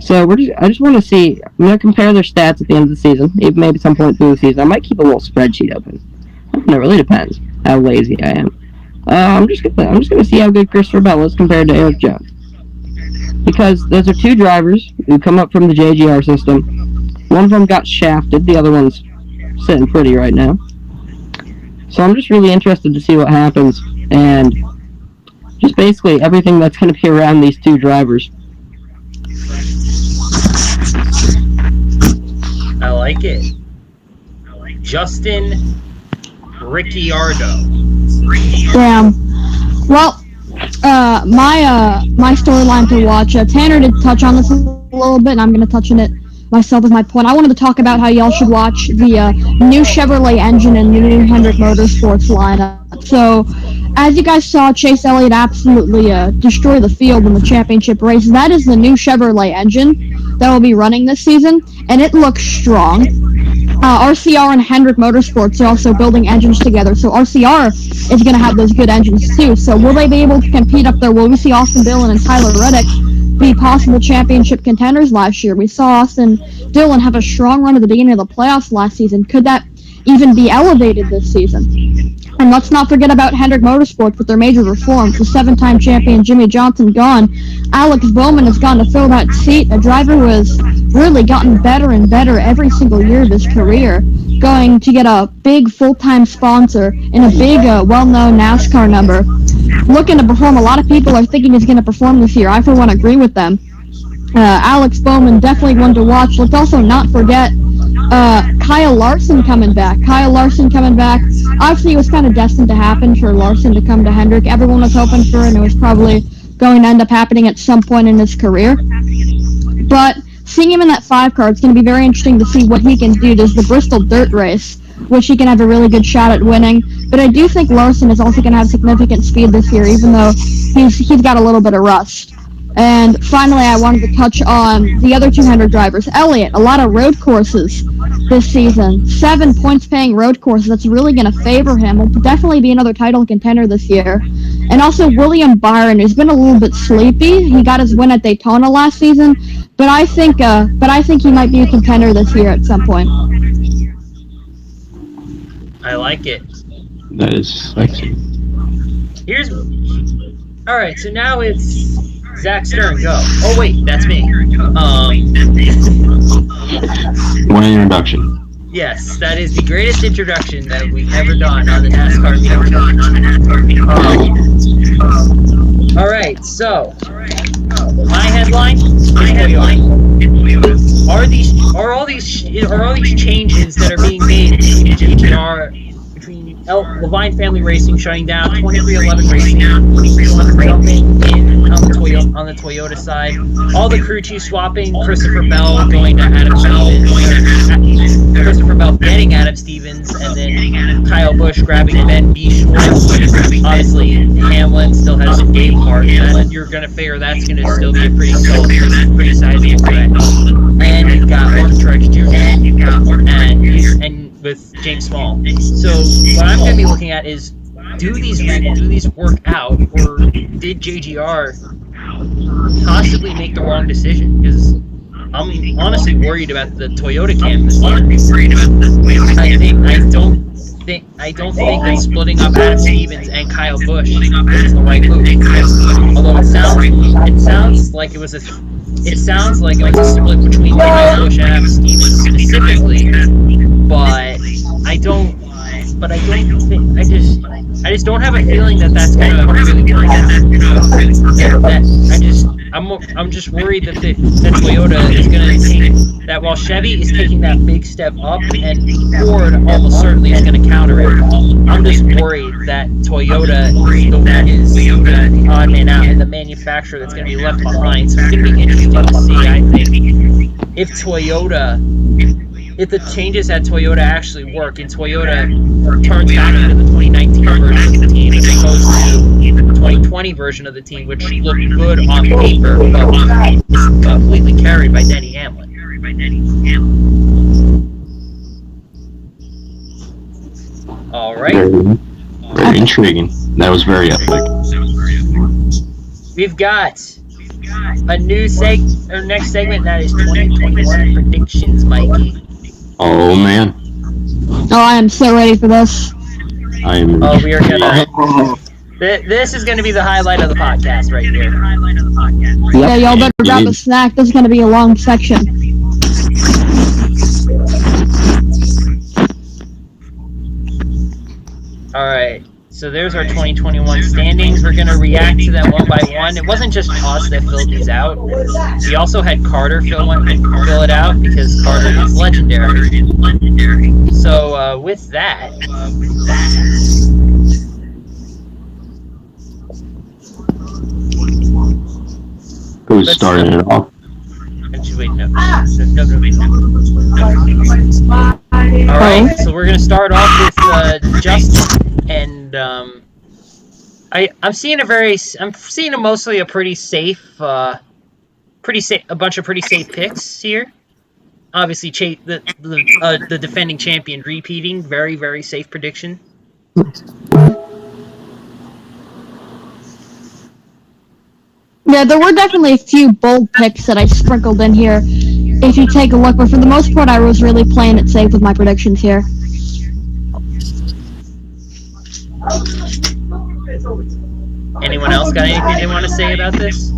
Speaker 2: So I just want to see. I'm going to compare their stats at the end of the season, even maybe some point through the season. I might keep a little spreadsheet open. It really depends how lazy I am. I'm just gonna see how good Christopher Bell is compared to Eric Jones, because those are two drivers who come up from the JGR system. One of them got shafted, the other one's sitting pretty right now. So I'm just really interested to see what happens, and just basically everything that's going to be around these two drivers.
Speaker 1: I like it. Justin Ricciardo.
Speaker 3: Damn. Well, my storyline to watch. Tanner did touch on this a little bit, and I'm going to touch on it myself as my point. I wanted to talk about how y'all should watch the new Chevrolet engine and new Hendrick Motorsports lineup. So, as you guys saw, Chase Elliott absolutely destroy the field in the championship race. That is the new Chevrolet engine that will be running this season, and it looks strong. RCR and Hendrick Motorsports are also building engines together, so RCR is going to have those good engines too. So will they be able to compete up there? Will we see Austin Dillon and Tyler Reddick be possible championship contenders last year? We saw Austin Dillon have a strong run at the beginning of the playoffs last season. Could that even be elevated this season? And let's not forget about Hendrick Motorsports with their major reforms. The 7-time champion Jimmy Johnson gone. Alex Bowman has gone to fill that seat. A driver who has really gotten better and better every single year of his career. Going to get a big full-time sponsor and a big well-known NASCAR number. Looking to perform. A lot of people are thinking he's going to perform this year. I, for one, agree with them. Alex Bowman, definitely one to watch. Let's also not forget Kyle Larson coming back. Obviously, it was kind of destined to happen for Larson to come to Hendrick. Everyone was hoping for it, and it was probably going to end up happening at some point in his career. But seeing him in that 5 car, it's going to be very interesting to see what he can do. There's the Bristol Dirt Race, which he can have a really good shot at winning. But I do think Larson is also going to have significant speed this year, even though he's got a little bit of rust. And finally, I wanted to touch on the other 200 drivers. Elliot, a lot of road courses this season. 7 points-paying road courses. That's really going to favor him. Will definitely be another title contender this year. And also William Byron, who's been a little bit sleepy. He got his win at Daytona last season, but I think he might be a contender this year at some point.
Speaker 1: I like it.
Speaker 4: That is sexy.
Speaker 1: All right, so now it's Zach Stern, go. Oh, wait, that's me.
Speaker 4: One introduction.
Speaker 1: Yes, that is the greatest introduction that we've ever done on the NASCAR Amino. All right, so my headline. Are all these are all these changes that are being made between JGR, between Levine Family Racing shutting down, 2311 Racing jumping in on the Toyota side, all the crew chiefs swapping, Christopher Bell going to Adam Stevens, Christopher Bell getting Adam Stevens, and then Kyle Busch grabbing Ben B. Short. Obviously, Hamlin still has Dave Martin, and you're going to figure that's going to still be a pretty solid, pretty sizable threat. And you've got Martin Truex Jr. and with James Small. So what I'm going to be looking at is, do these work out, or did JGR possibly make the wrong decision? Because I'm honestly worried about the Toyota camp this year. I don't think that splitting up Adam Stevens and Kyle Busch is the right move. Although it sounds like it was a split between Kyle Busch and Adam Stevens specifically, but I just don't have a feeling that that's gonna really work out. I'm just worried that Toyota is gonna take that, while Chevy is taking that big step up and Ford almost certainly is gonna counter it. I'm just worried that Toyota is the odd man out and the manufacturer that's gonna be left behind. So it's gonna be interesting to see, I think, if the changes at Toyota actually work and Toyota turns back into the 2019 version of the team as opposed to the 2020 version of the team, which looked good on paper, but was completely carried by Denny Hamlin. All right.
Speaker 4: Very intriguing. That was very epic.
Speaker 1: We've got a new next segment, that is 2021 predictions, Mikey.
Speaker 4: Oh man.
Speaker 3: Oh, I am so ready for this.
Speaker 1: We are gonna. This is gonna be the highlight of the podcast right here.
Speaker 3: Yeah, y'all better grab a snack. This is gonna be a long section.
Speaker 1: All right. So there's our 2021 standings. We're going to react to them one by one. It wasn't just us that filled these out. We also had Carter fill it out because Carter is legendary. So with that...
Speaker 4: Who's starting it off?
Speaker 1: Actually, wait, no. All right, so we're going to start off with Justin. And I'm seeing mostly a pretty safe, a bunch of pretty safe picks here. Obviously, the defending champion repeating, very, very safe prediction.
Speaker 3: Yeah, there were definitely a few bold picks that I sprinkled in here. If you take a look, but for the most part, I was really playing it safe with my predictions here.
Speaker 1: Anyone else got anything they want to say about this?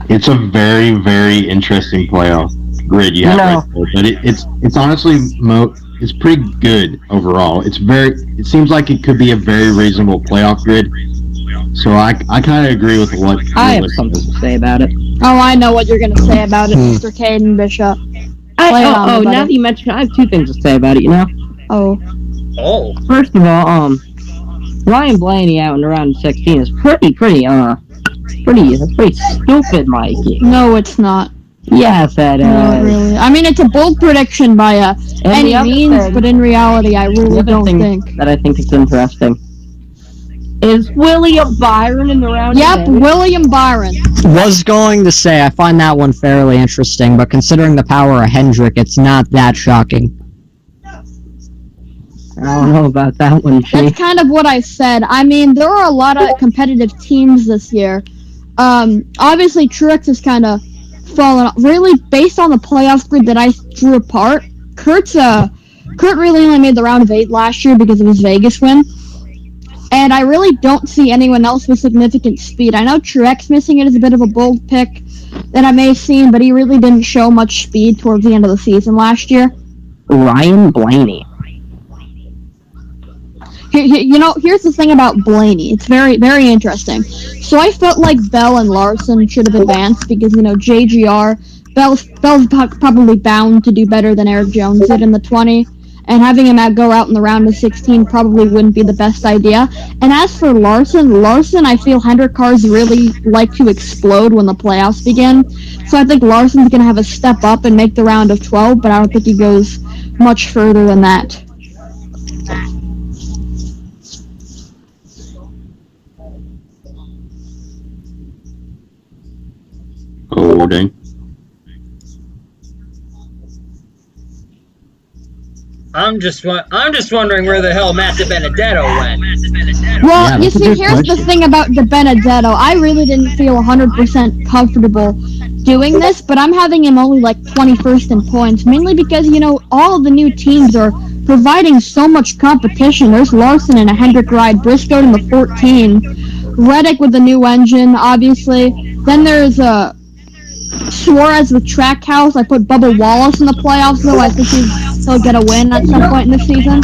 Speaker 4: It's a very, very interesting playoff grid you have right there, but it's honestly it's pretty good overall. It seems like it could be a very reasonable playoff grid. So I kind of agree with what
Speaker 2: I have something to say about it.
Speaker 3: Oh, I know what you're gonna say about it, Mr. Caden Bishop.
Speaker 2: Now that you mention it, I have two things to say about it.
Speaker 3: Oh.
Speaker 2: First of all, Ryan Blaney out in round 16 is pretty stupid, Mikey.
Speaker 3: No, it's not.
Speaker 2: Yes, it is.
Speaker 3: Not really. I mean, it's a bold prediction by any means, but in reality, I really don't think.
Speaker 2: That I think is interesting is William Byron in the round.
Speaker 3: Yep, William Byron.
Speaker 5: Was going to say, I find that one fairly interesting, but considering the power of Hendrick, it's not that shocking.
Speaker 2: I don't know about that one, Chief.
Speaker 3: That's kind of what I said. I mean, there are a lot of competitive teams this year. Obviously, Truex has kind of fallen off. Really, based on the playoff grid that I drew apart, Kurt really only made the round of 8 last year because of his Vegas win. And I really don't see anyone else with significant speed. I know Truex missing it is a bit of a bold pick that I may have seen, but he really didn't show much speed towards the end of the season last year.
Speaker 2: Ryan Blaney.
Speaker 3: Here's the thing about Blaney. It's very, very interesting. So I felt like Bell and Larson should have advanced because, JGR Bell's probably bound to do better than Eric Jones did in the 20. And having him go out in the round of 16 probably wouldn't be the best idea. And as for Larson, I feel Hendrick cars really like to explode when the playoffs begin. So I think Larson's going to have a step up and make the round of 12, but I don't think he goes much further than that.
Speaker 4: Oh, dang.
Speaker 1: I'm just wondering where the hell Matt DiBenedetto went.
Speaker 3: Well,
Speaker 4: Yeah,
Speaker 3: you
Speaker 4: that's a
Speaker 3: see,
Speaker 4: good
Speaker 3: here's the
Speaker 4: question.
Speaker 3: thing about DiBenedetto. I really didn't feel 100% comfortable doing this, but I'm having him only like 21st in points, mainly because, all of the new teams are providing so much competition. There's Larson in a Hendrick ride, Briscoe in the 14, Reddick with the new engine, obviously. Then there's Suarez with Trackhouse. I put Bubba Wallace in the playoffs, though. I think he'll get a win at some point in the season.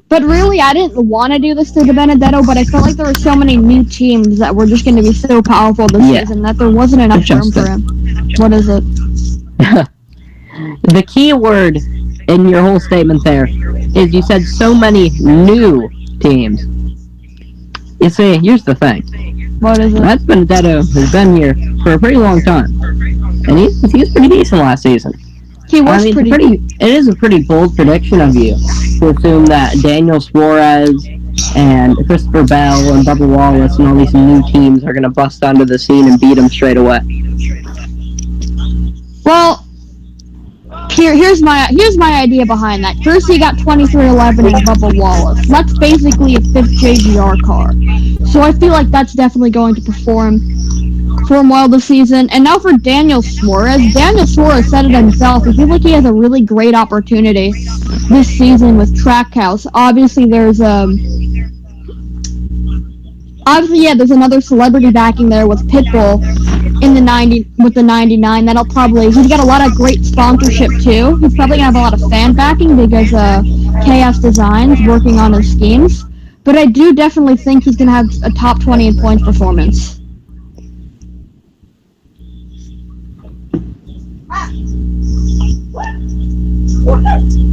Speaker 3: But really, I didn't want to do this to DiBenedetto, but I felt like there were so many new teams that were just going to be so powerful this season that there wasn't enough room for him. What is it?
Speaker 2: The key word in your whole statement there is you said so many new teams. You see, here's the thing.
Speaker 3: What is it?
Speaker 2: Matt Benedetto has been here for a pretty long time, and he was pretty decent last season.
Speaker 3: He was
Speaker 2: It is a pretty bold prediction of you to assume that Daniel Suarez and Christopher Bell and Bubba Wallace and all these new teams are going to bust onto the scene and beat him straight away.
Speaker 3: Well, here's my idea behind that. First, he got 2311 in Bubba Wallace. That's basically a 5th JGR car. So I feel like that's definitely going to perform well this season. And now for Daniel Suarez. Daniel Suarez said it himself. I feel like he has a really great opportunity this season with Trackhouse. Obviously, there's another celebrity backing there with Pitbull in the 99. He's got a lot of great sponsorship too. He's probably gonna have a lot of fan backing because Chaos Designs working on his schemes. But I do definitely think he's gonna have a top 20 in points performance.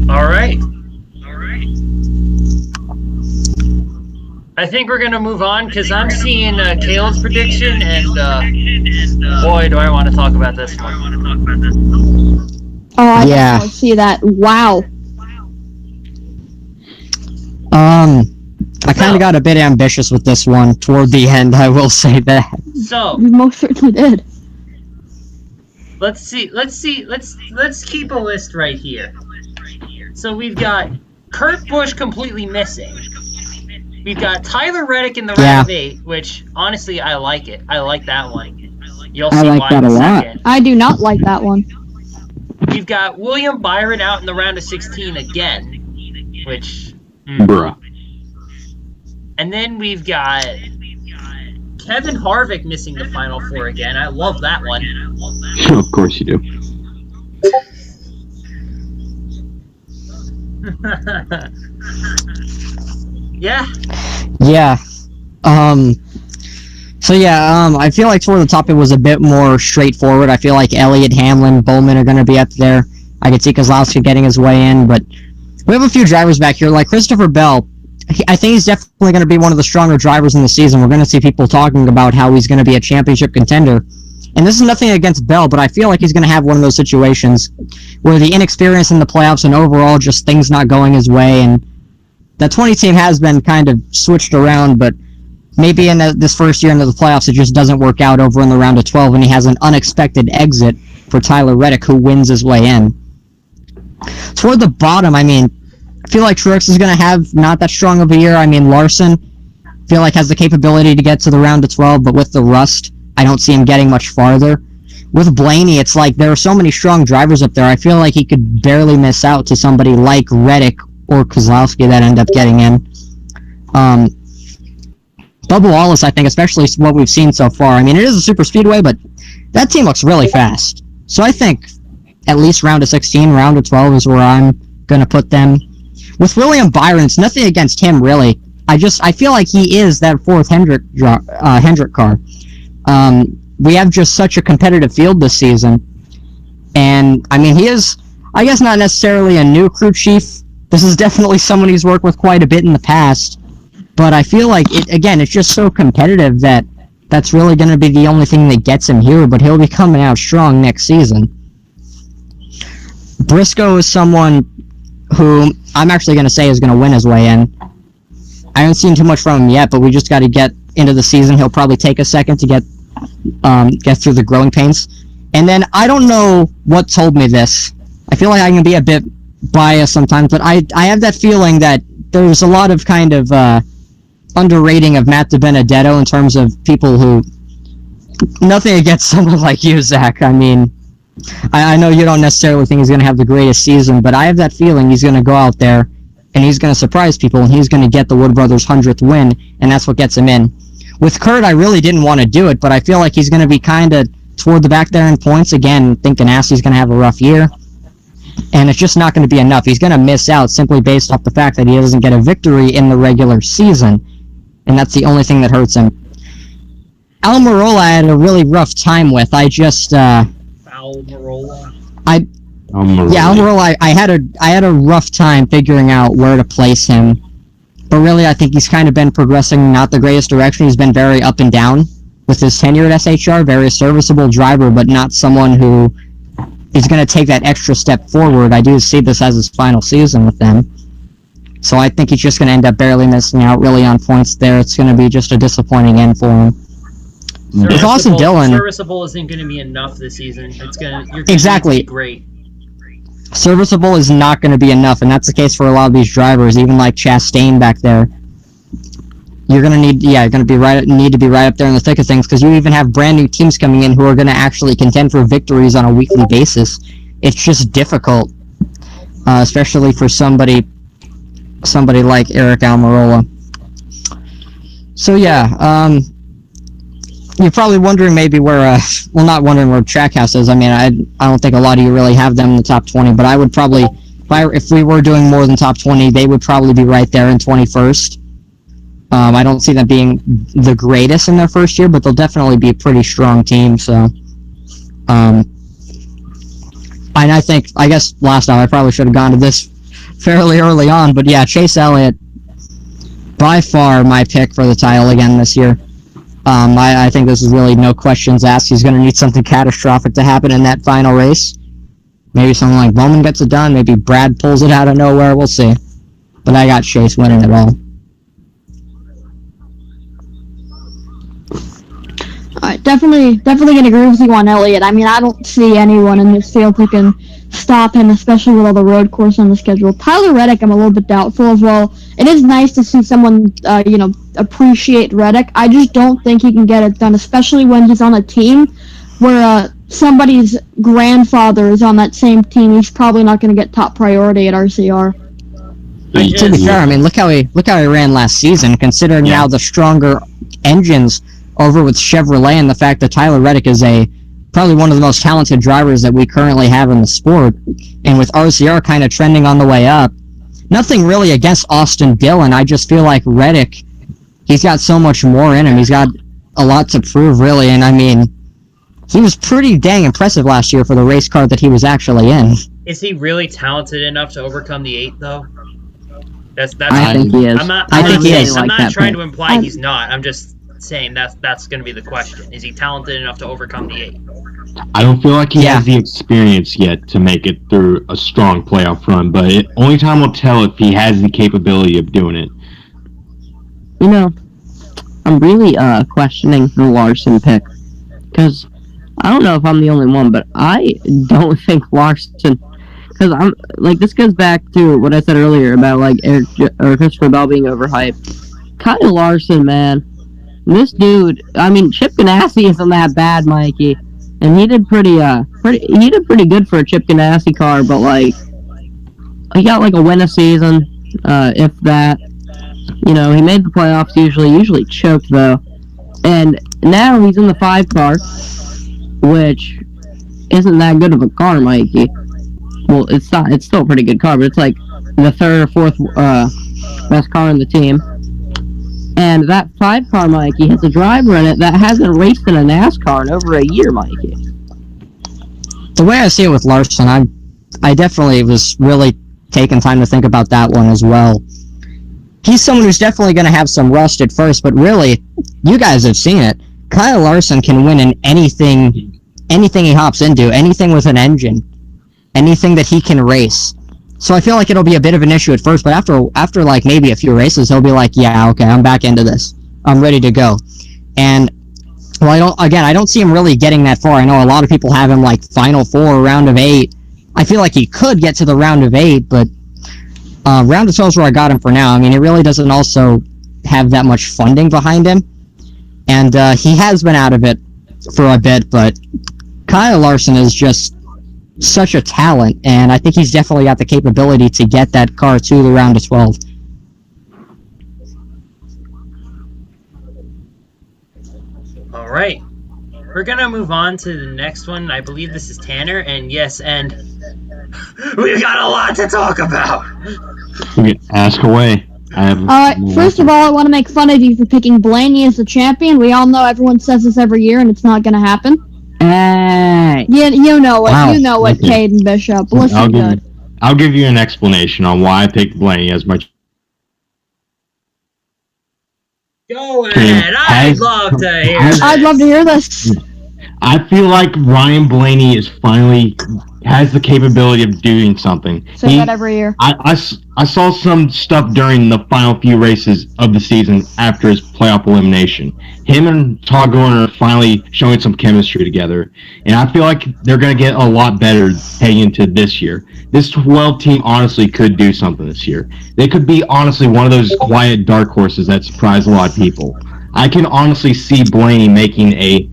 Speaker 1: All right. I think we're gonna move on because I'm seeing Kale's prediction, and boy, do I want to talk about this one.
Speaker 3: Oh, I
Speaker 5: Yeah.
Speaker 3: definitely see that. Wow.
Speaker 5: I kind of got a bit ambitious with this one toward the end, I will say that.
Speaker 1: So
Speaker 3: You most certainly did.
Speaker 1: let's keep a list right here. So we've got Kurt Busch completely missing. We've got Tyler Reddick in the round of 8, which honestly I like it. I like that one. You'll see
Speaker 2: like
Speaker 1: why
Speaker 2: that
Speaker 1: in a
Speaker 2: a lot.
Speaker 1: second.
Speaker 3: I do not like that one.
Speaker 1: We've got William Byron out in the round of 16 again, which.
Speaker 4: Bruh.
Speaker 1: And then we've got Kevin Harvick missing the Final 4 again. I love that one.
Speaker 4: Of course you do.
Speaker 1: Yeah.
Speaker 5: Yeah. I feel like toward the top it was a bit more straightforward. I feel like Elliot, Hamlin, Bowman are going to be up there. I could see Kozlowski getting his way in, but we have a few drivers back here, like Christopher Bell. I think he's definitely going to be one of the stronger drivers in the season. We're going to see people talking about how he's going to be a championship contender. And this is nothing against Bell, but I feel like he's going to have one of those situations where the inexperience in the playoffs and overall just things not going his way, and the 20 team has been kind of switched around, but maybe in this first year into the playoffs it just doesn't work out over in the round of 12, and he has an unexpected exit for Tyler Reddick, who wins his way in. Toward the bottom, I feel like Truex is going to have not that strong of a year. Larson, I feel like has the capability to get to the round of 12, but with the rust, I don't see him getting much farther. With Blaney, it's like there are so many strong drivers up there. I feel like he could barely miss out to somebody like Reddick or Kozlowski that end up getting in. Bubba Wallace, I think, especially what we've seen so far. It is a super speedway, but that team looks really fast. So I think at least round of 16, round of 12 is where I'm going to put them. With William Byron, it's nothing against him, really. I feel like he is that fourth Hendrick car. We have just such a competitive field this season. And, I mean, he is, I guess, not necessarily a new crew chief. This is definitely someone he's worked with quite a bit in the past. But I feel like, it's just so competitive that that's really going to be the only thing that gets him here, but he'll be coming out strong next season. Briscoe is someone who I'm actually going to say is going to win his way in. I haven't seen too much from him yet, but we just got to get into the season. He'll probably take a second to get through the growing pains. And then, I don't know what told me this. I feel like I can be a bit biased sometimes, but I have that feeling that there's a lot of kind of underrating of Matt DiBenedetto in terms of people who... Nothing against someone like you, Zach. I mean, I know you don't necessarily think he's going to have the greatest season, but I have that feeling he's going to go out there and he's going to surprise people and he's going to get the Wood Brothers' 100th win, and that's what gets him in. With Kurt, I really didn't want to do it, but I feel like he's going to be kind of toward the back there in points. Again, thinking Assie's going to have a rough year, and it's just not going to be enough. He's going to miss out simply based off the fact that he doesn't get a victory in the regular season, and that's the only thing that hurts him. Almirola I had a really rough time with.
Speaker 1: Almirola.
Speaker 5: Almirola, I had a rough time figuring out where to place him. But really, I think he's kind of been progressing not the greatest direction. He's been very up and down with his tenure at SHR. Very serviceable driver, but not someone who is going to take that extra step forward. I do see this as his final season with them. So I think he's just going to end up barely missing out really on points there. It's going to be just a disappointing end for him. With Austin Dillon,
Speaker 1: serviceable isn't going to be enough this season. You're going to
Speaker 5: exactly
Speaker 1: be great.
Speaker 5: Serviceable is not going to be enough, and that's the case for a lot of these drivers, even like Chastain back there. You're going to need to be right up there in the thick of things, because you even have brand new teams coming in who are going to actually contend for victories on a weekly basis. It's just difficult, especially for somebody like Eric Almirola. So yeah, you're probably wondering maybe where, not wondering where Trackhouse is. I mean, I don't think a lot of you really have them in the top 20, but I would probably, if we were doing more than top 20, they would probably be right there in 21st. I don't see them being the greatest in their first year, but they'll definitely be a pretty strong team, so. And I guess last time I probably should have gone to this fairly early on, but yeah, Chase Elliott, by far my pick for the title again this year. I think this is really no questions asked. He's going to need something catastrophic to happen in that final race. Maybe something like Bowman gets it done. Maybe Brad pulls it out of nowhere. We'll see. But I got Chase winning it all.
Speaker 3: Alright, definitely gonna agree with you on Elliot. I mean, I don't see anyone in this field who can stop him, especially with all the road course on the schedule. Tyler Reddick, I'm a little bit doubtful as well. It is nice to see someone, appreciate Reddick. I just don't think he can get it done, especially when he's on a team where somebody's grandfather is on that same team. He's probably not going to get top priority at RCR.
Speaker 5: To be fair, I mean, look how he ran last season, considering now the stronger engines over with Chevrolet and the fact that Tyler Reddick is probably one of the most talented drivers that we currently have in the sport, and with RCR kind of trending on the way up. Nothing really against Austin Dillon. I just feel like Reddick, he's got so much more in him. He's got a lot to prove, really, and I mean, he was pretty dang impressive last year for the race car that he was actually in.
Speaker 1: Is he really talented enough to overcome the 8, though?
Speaker 2: I think he is.
Speaker 1: I think he is. I'm
Speaker 2: like
Speaker 1: not trying to imply he's not. I'm just saying that's going to be the question. Is he talented enough to overcome the 8?
Speaker 4: I don't feel like he has the experience yet to make it through a strong playoff run, but only time will tell if he has the capability of doing it.
Speaker 2: You know, I'm really questioning the Larson pick, because I don't know if I'm the only one, but I don't think Larson, because I'm like, this goes back to what I said earlier about like Christopher Bell being overhyped. Kyle Larson, man, this dude. I mean, Chip Ganassi isn't that bad, Mikey. And he did pretty good for a Chip Ganassi car, but like he got like a win a season, if that. You know, he made the playoffs usually choked though. And now he's in the 5 car, which isn't that good of a car, Mikey. Well, it's still a pretty good car, but it's like the 3rd or 4th best car in the team. And that 5 car, Mikey, has a driver in it that hasn't raced in a NASCAR in over a year, Mikey.
Speaker 5: The way I see it with Larson, I definitely was really taking time to think about that one as well. He's someone who's definitely going to have some rust at first, but really, you guys have seen it. Kyle Larson can win in anything he hops into, anything with an engine, anything that he can race. So I feel like it'll be a bit of an issue at first, but after like maybe a few races, he'll be like, yeah, okay, I'm back into this. I'm ready to go. And well, I don't see him really getting that far. I know a lot of people have him like Final 4, round of 8. I feel like he could get to the round of 8, but round of 12 is where I got him for now. I mean, he really doesn't also have that much funding behind him, and he has been out of it for a bit, but Kyle Larson is just such a talent, and I think he's definitely got the capability to get that car to the round of 12.
Speaker 1: All right. We're going to move on to the next one. I believe this is Tanner, and yes, and we've got a lot to talk about.
Speaker 4: Ask away.
Speaker 3: Alright, first of all, I want to make fun of you for picking Blaney as the champion. We all know everyone says this every year, and it's not going to happen.
Speaker 2: Hey!
Speaker 3: You know it.
Speaker 5: Wow.
Speaker 3: You know it, Caden Bishop. Listen good.
Speaker 4: I'll give you an explanation on why I picked Blaney as my...
Speaker 1: Go ahead. I'd love to hear this.
Speaker 3: I'd love to hear this.
Speaker 4: I feel like Ryan Blaney has the capability of doing something.
Speaker 3: Say that every year.
Speaker 4: I saw some stuff during the final few races of the season after his playoff elimination. Him and Todd Gordon are finally showing some chemistry together, and I feel like they're going to get a lot better heading into this year. This 12 team honestly could do something this year. They could be honestly one of those quiet dark horses that surprise a lot of people. I can honestly see Blaney making a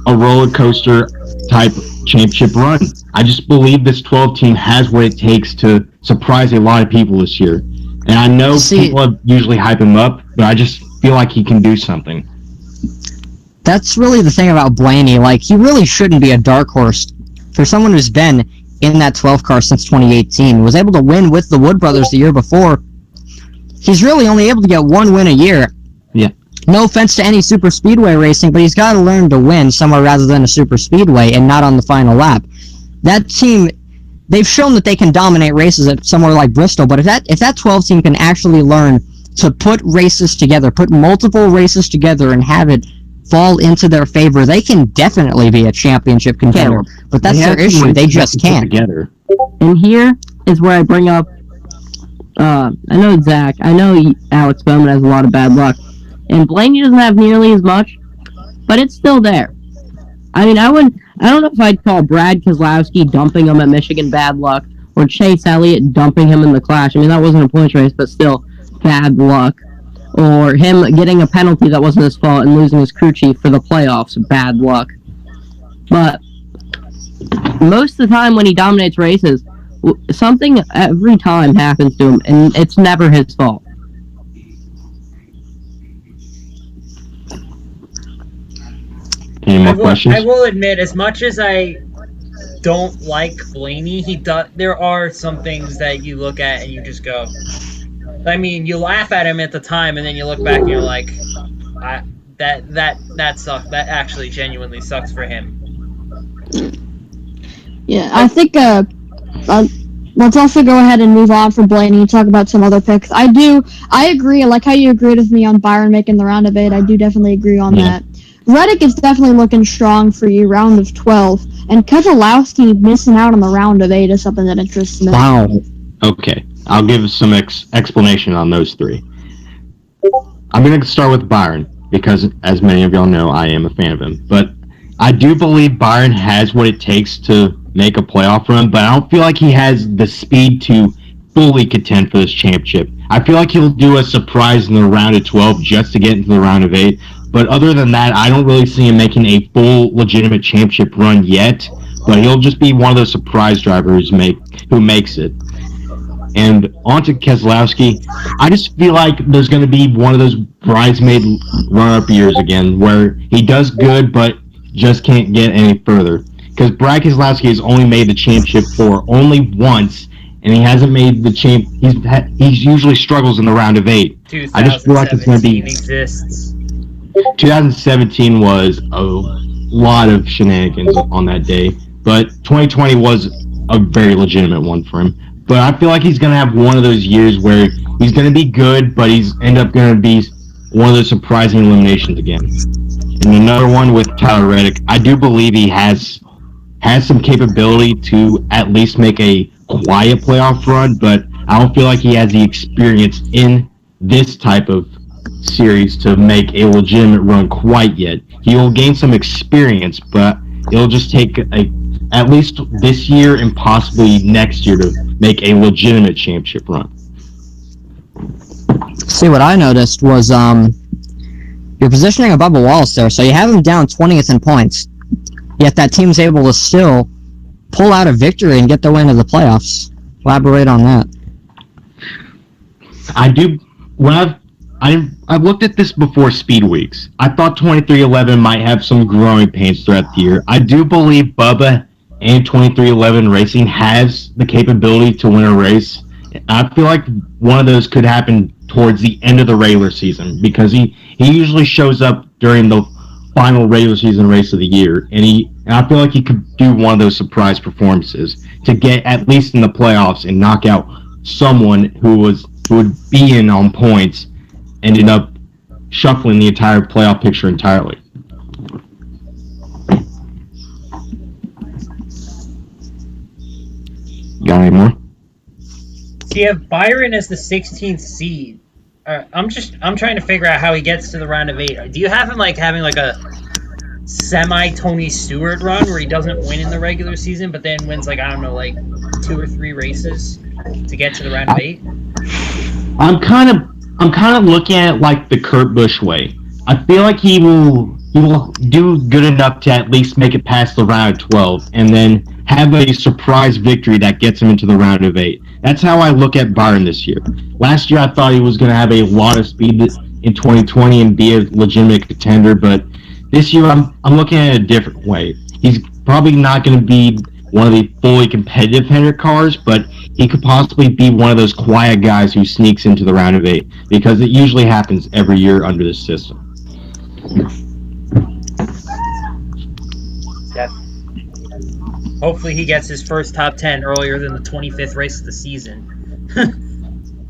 Speaker 4: roller coaster type championship run. I just believe this 12 team has what it takes to surprise a lot of people this year. And I know people have usually hype him up, but I just feel like he can do something.
Speaker 5: That's really the thing about Blaney. Like, he really shouldn't be a dark horse. For someone who's been in that 12 car since 2018, was able to win with the Wood Brothers the year before, he's really only able to get one win a year.
Speaker 4: Yeah.
Speaker 5: No offense to any super speedway racing, but he's got to learn to win somewhere rather than a super speedway and not on the final lap. That team, they've shown that they can dominate races at somewhere like Bristol, but if that 12 team can actually learn to put races together, put multiple races together and have it fall into their favor, they can definitely be a championship contender. But that's their issue. They just can't.
Speaker 4: Together.
Speaker 2: And here is where I bring up, I know Zach, I know Alex Bowman has a lot of bad luck, and Blaney doesn't have nearly as much, but it's still there. I mean, I don't know if I'd call Brad Keselowski dumping him at Michigan bad luck, or Chase Elliott dumping him in the Clash. I mean, that wasn't a points race, but still bad luck. Or him getting a penalty that wasn't his fault and losing his crew chief for the playoffs, bad luck. But most of the time when he dominates races, something every time happens to him, and it's never his fault.
Speaker 4: Any more questions?
Speaker 1: I will admit, as much as I don't like Blaney, there are some things that you look at and you just go, I mean, you laugh at him at the time, and then you look back and you're like, that sucks. That actually genuinely sucks for him.
Speaker 3: Yeah, I think, let's also go ahead and move on from Blaney and talk about some other picks. I agree, I like how you agreed with me on Byron making the round of 8. I do definitely agree on that. Reddick is definitely looking strong for you, round of 12. And Keselowski missing out on the round of 8 is something that interests me.
Speaker 4: Wow. Okay, I'll give some explanation on those three. I'm going to start with Byron, because as many of y'all know, I am a fan of him. But I do believe Byron has what it takes to make a playoff run, but I don't feel like he has the speed to fully contend for this championship. I feel like he'll do a surprise in the round of 12 just to get into the round of 8. But other than that, I don't really see him making a full, legitimate championship run yet. But he'll just be one of those surprise drivers who makes it. And on to Keselowski, I just feel like there's going to be one of those bridesmaid run-up years again, where he does good, but just can't get any further. Because Brad Keselowski has only made the championship for only once, and he hasn't made the champ. He's usually struggles in the round of 8. I just feel like it's going to be. 2017 was a lot of shenanigans on that day. but 2020 was a very legitimate one for him. But I feel like he's going to have one of those years where he's going to be good, but he's end up going to be one of those surprising eliminations again. And another one with Tyler Reddick, I do believe he has some capability to at least make a quiet playoff run, but I don't feel like he has the experience in this type of series to make a legitimate run quite yet. He will gain some experience, but it'll just take at least this year and possibly next year to make a legitimate championship run.
Speaker 5: See, what I noticed was you're positioning above Wallace there, so you have him down 20th in points, yet that team's able to still pull out a victory and get their way into the playoffs. Elaborate on that.
Speaker 4: I do. When I've looked at this before Speedweeks. I thought 2311 might have some growing pains throughout the year. I do believe Bubba and 2311 Racing has the capability to win a race. I feel like one of those could happen towards the end of the regular season because he usually shows up during the final regular season race of the year, and I feel like he could do one of those surprise performances to get at least in the playoffs and knock out someone who would be in on points, ended up shuffling the entire playoff picture entirely. Got any more?
Speaker 1: So you have Byron as the 16th seed. I'm trying to figure out how he gets to the round of 8. Do you have him having a semi Tony Stewart run where he doesn't win in the regular season, but then wins 2 or 3 races to get to the round of 8?
Speaker 4: I'm kind of looking at it the Kurt Busch way. I feel like he will do good enough to at least make it past the round of 12, and then have a surprise victory that gets him into the round of 8. That's how I look at Byron this year. Last year, I thought he was going to have a lot of speed in 2020 and be a legitimate contender, but this year I'm looking at it a different way. He's probably not going to be one of the fully competitive Hendrick cars, but he could possibly be one of those quiet guys who sneaks into the round of 8, because it usually happens every year under this system.
Speaker 1: Yeah. Hopefully he gets his first top 10 earlier than the 25th race of the season.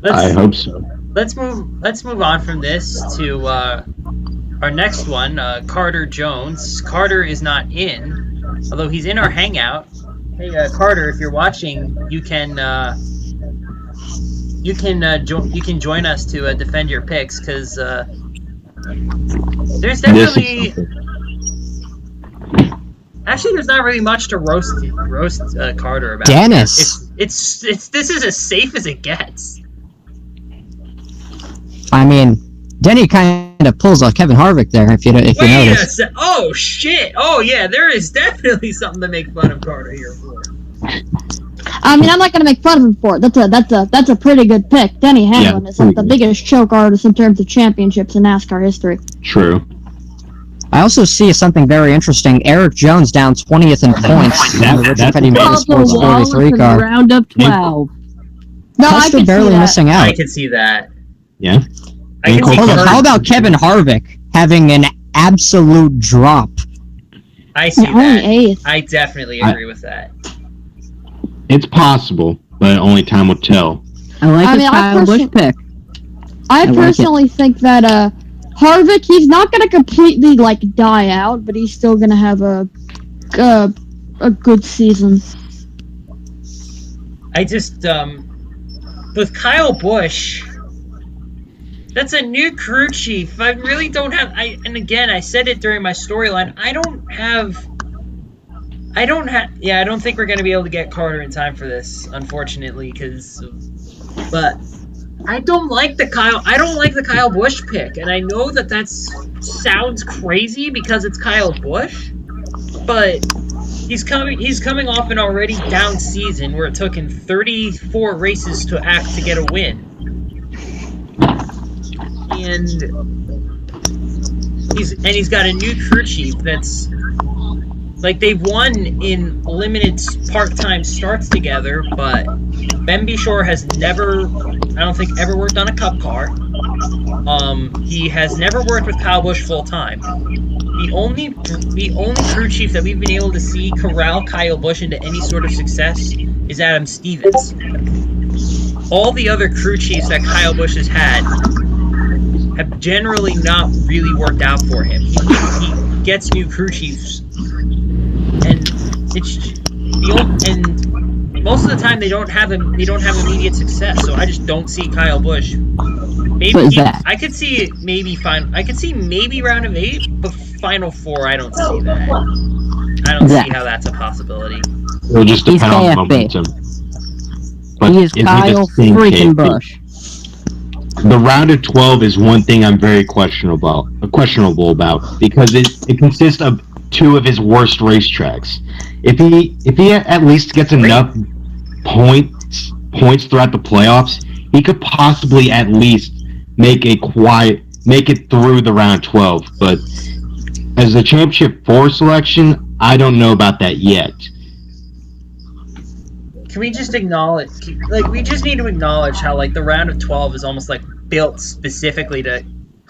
Speaker 4: I hope so.
Speaker 1: Let's move on from this to our next one, Carter Jones. Carter is not in, although he's in our hangout. Hey, Carter, if you're watching, you can join us to defend your picks, because there's definitely. Actually, there's not really much to roast Carter about.
Speaker 5: Dennis,
Speaker 1: it's this is as safe as it gets.
Speaker 5: I mean, Denny kind of pulls off Kevin Harvick there, if you notice.
Speaker 1: Oh shit! Oh yeah, there is definitely something to make fun of Carter here for.
Speaker 3: I mean, I'm not gonna make fun of him for it. That's a pretty good pick. Denny Hamlin is the biggest choke artist in terms of championships in NASCAR history.
Speaker 4: True.
Speaker 5: I also see something very interesting. Eric Jones down 20th in points. That's Petty Motorsports 43 car.
Speaker 2: Round of 12.
Speaker 3: No,
Speaker 5: Custer barely missing out.
Speaker 1: I can see that.
Speaker 4: Yeah.
Speaker 5: How about Kevin Harvick having an absolute drop?
Speaker 1: I see
Speaker 3: only
Speaker 1: that.
Speaker 3: 8th.
Speaker 1: I definitely agree with that.
Speaker 4: It's possible, but only time will tell.
Speaker 2: I like the Kyle Busch pick.
Speaker 3: I personally think that Harvick, he's not going to completely die out, but he's still going to have a good season.
Speaker 1: I just with Kyle Busch, that's a new crew chief. I really don't have. And again, I said it during my storyline. I don't think we're going to be able to get Carter in time for this, unfortunately, but I don't like the Kyle Busch pick, and I know that sounds crazy because it's Kyle Busch, but he's coming off an already down season where it took him 34 races to get a win, and he's got a new crew chief that's. They've won in limited part-time starts together, but Ben Bishore has never, I don't think, ever worked on a Cup car. He has never worked with Kyle Busch full time. The only crew chief that we've been able to see corral Kyle Busch into any sort of success is Adam Stevens. All the other crew chiefs that Kyle Busch has had have generally not really worked out for him. He gets new crew chiefs, and most of the time they don't have immediate success. So I just don't see Kyle Busch. Maybe I could see maybe round of 8, but Final 4 I don't see that. I don't see how that's a possibility.
Speaker 4: It'll just depend on momentum. But
Speaker 2: he is Kyle freaking Busch.
Speaker 4: The round of 12 is one thing I'm very questionable about because it consists of 2 of his worst racetracks. If he at least gets enough points throughout the playoffs, he could possibly at least make it through the round 12. But as the championship 4 selection, I don't know about that yet.
Speaker 1: Can we just acknowledge, we just need to acknowledge how, the round of 12 is almost, built specifically to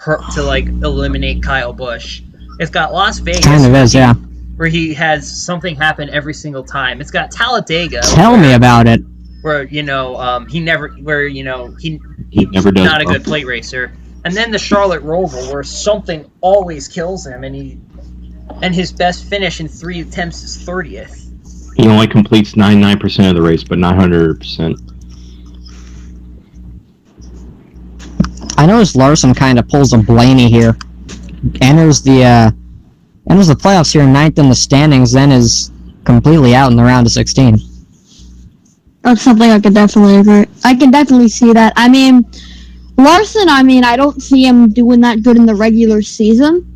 Speaker 1: eliminate Kyle Busch. It's got Las Vegas.
Speaker 5: Kind of is, yeah.
Speaker 1: Where he has something happen every single time. It's got Talladega.
Speaker 5: Tell me about it.
Speaker 1: Where, he never does not a good plate racer. And then the Charlotte Roval, where something always kills him, and his best finish in 3 attempts is 30th.
Speaker 4: He only completes 99% of the race, but not 100%.
Speaker 5: I noticed Larson kind of pulls a Blaney here. Enters the playoffs here 9th in the standings, then is completely out in the round of 16.
Speaker 3: That's something I could definitely agree. I can definitely see that. I mean, Larson, I don't see him doing that good in the regular season.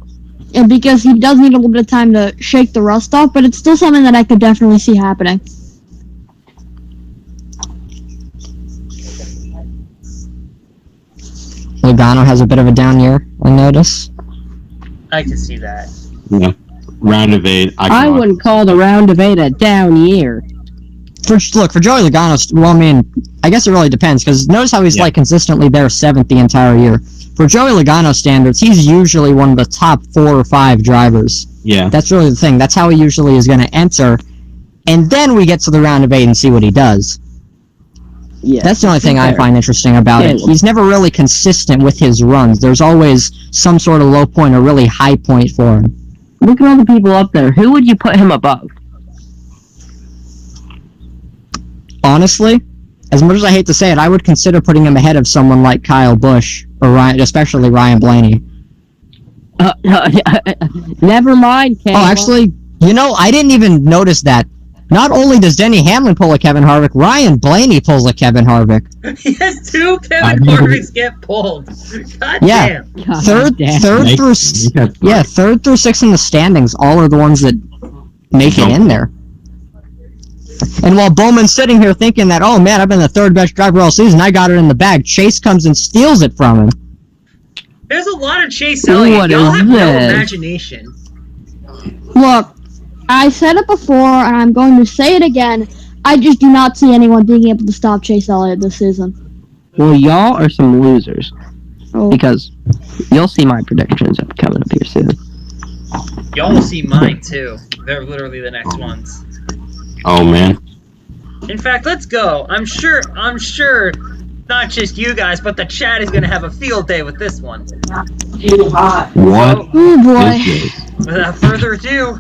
Speaker 3: Because he does need a little bit of time to shake the rust off, but it's still something that I could definitely see happening.
Speaker 5: Logano has a bit of a down year, I notice.
Speaker 1: I can see that.
Speaker 4: Yeah. Round of 8.
Speaker 2: I wouldn't call the round of 8 a down year.
Speaker 5: For Joey Logano, I guess it really depends, because notice how he's consistently there 7th the entire year. For Joey Logano standards, he's usually one of the top 4 or 5 drivers.
Speaker 4: Yeah.
Speaker 5: That's really the thing. That's how he usually is going to enter. And then we get to the round of 8 and see what he does.
Speaker 2: Yeah.
Speaker 5: That's the only thing I find interesting about it. He's never really consistent with his runs. There's always some sort of low point or really high point for him.
Speaker 2: Look at all the people up there. Who would you put him above?
Speaker 5: Honestly, as much as I hate to say it, I would consider putting him ahead of someone like Kyle Busch or especially Ryan Blaney.
Speaker 2: Never mind, Kale.
Speaker 5: Oh, actually, I didn't even notice that. Not only does Denny Hamlin pull a Kevin Harvick, Ryan Blaney pulls a Kevin Harvick.
Speaker 1: He has 2 Kevin Harvicks get pulled. God
Speaker 5: yeah,
Speaker 1: damn.
Speaker 5: third through 6 in the standings. All are the ones that make it in there. And while Bowman's sitting here thinking that, oh man, I've been the 3rd best driver all season, I got it in the bag, Chase comes and steals it from him.
Speaker 1: There's a lot of Chase Elliott. Y'all have no imagination.
Speaker 3: Look, I said it before, and I'm going to say it again. I just do not see anyone being able to stop Chase Elliott this season.
Speaker 2: Well, y'all are some losers.
Speaker 3: Oh.
Speaker 2: Because you'll see my predictions coming up here soon.
Speaker 1: Y'all will see mine, too. They're literally the next ones.
Speaker 4: Oh, man.
Speaker 1: In fact, let's go. I'm sure, not just you guys, but the chat is going to have a field day with this one.
Speaker 4: What?
Speaker 3: Oh, boy.
Speaker 1: Without further ado.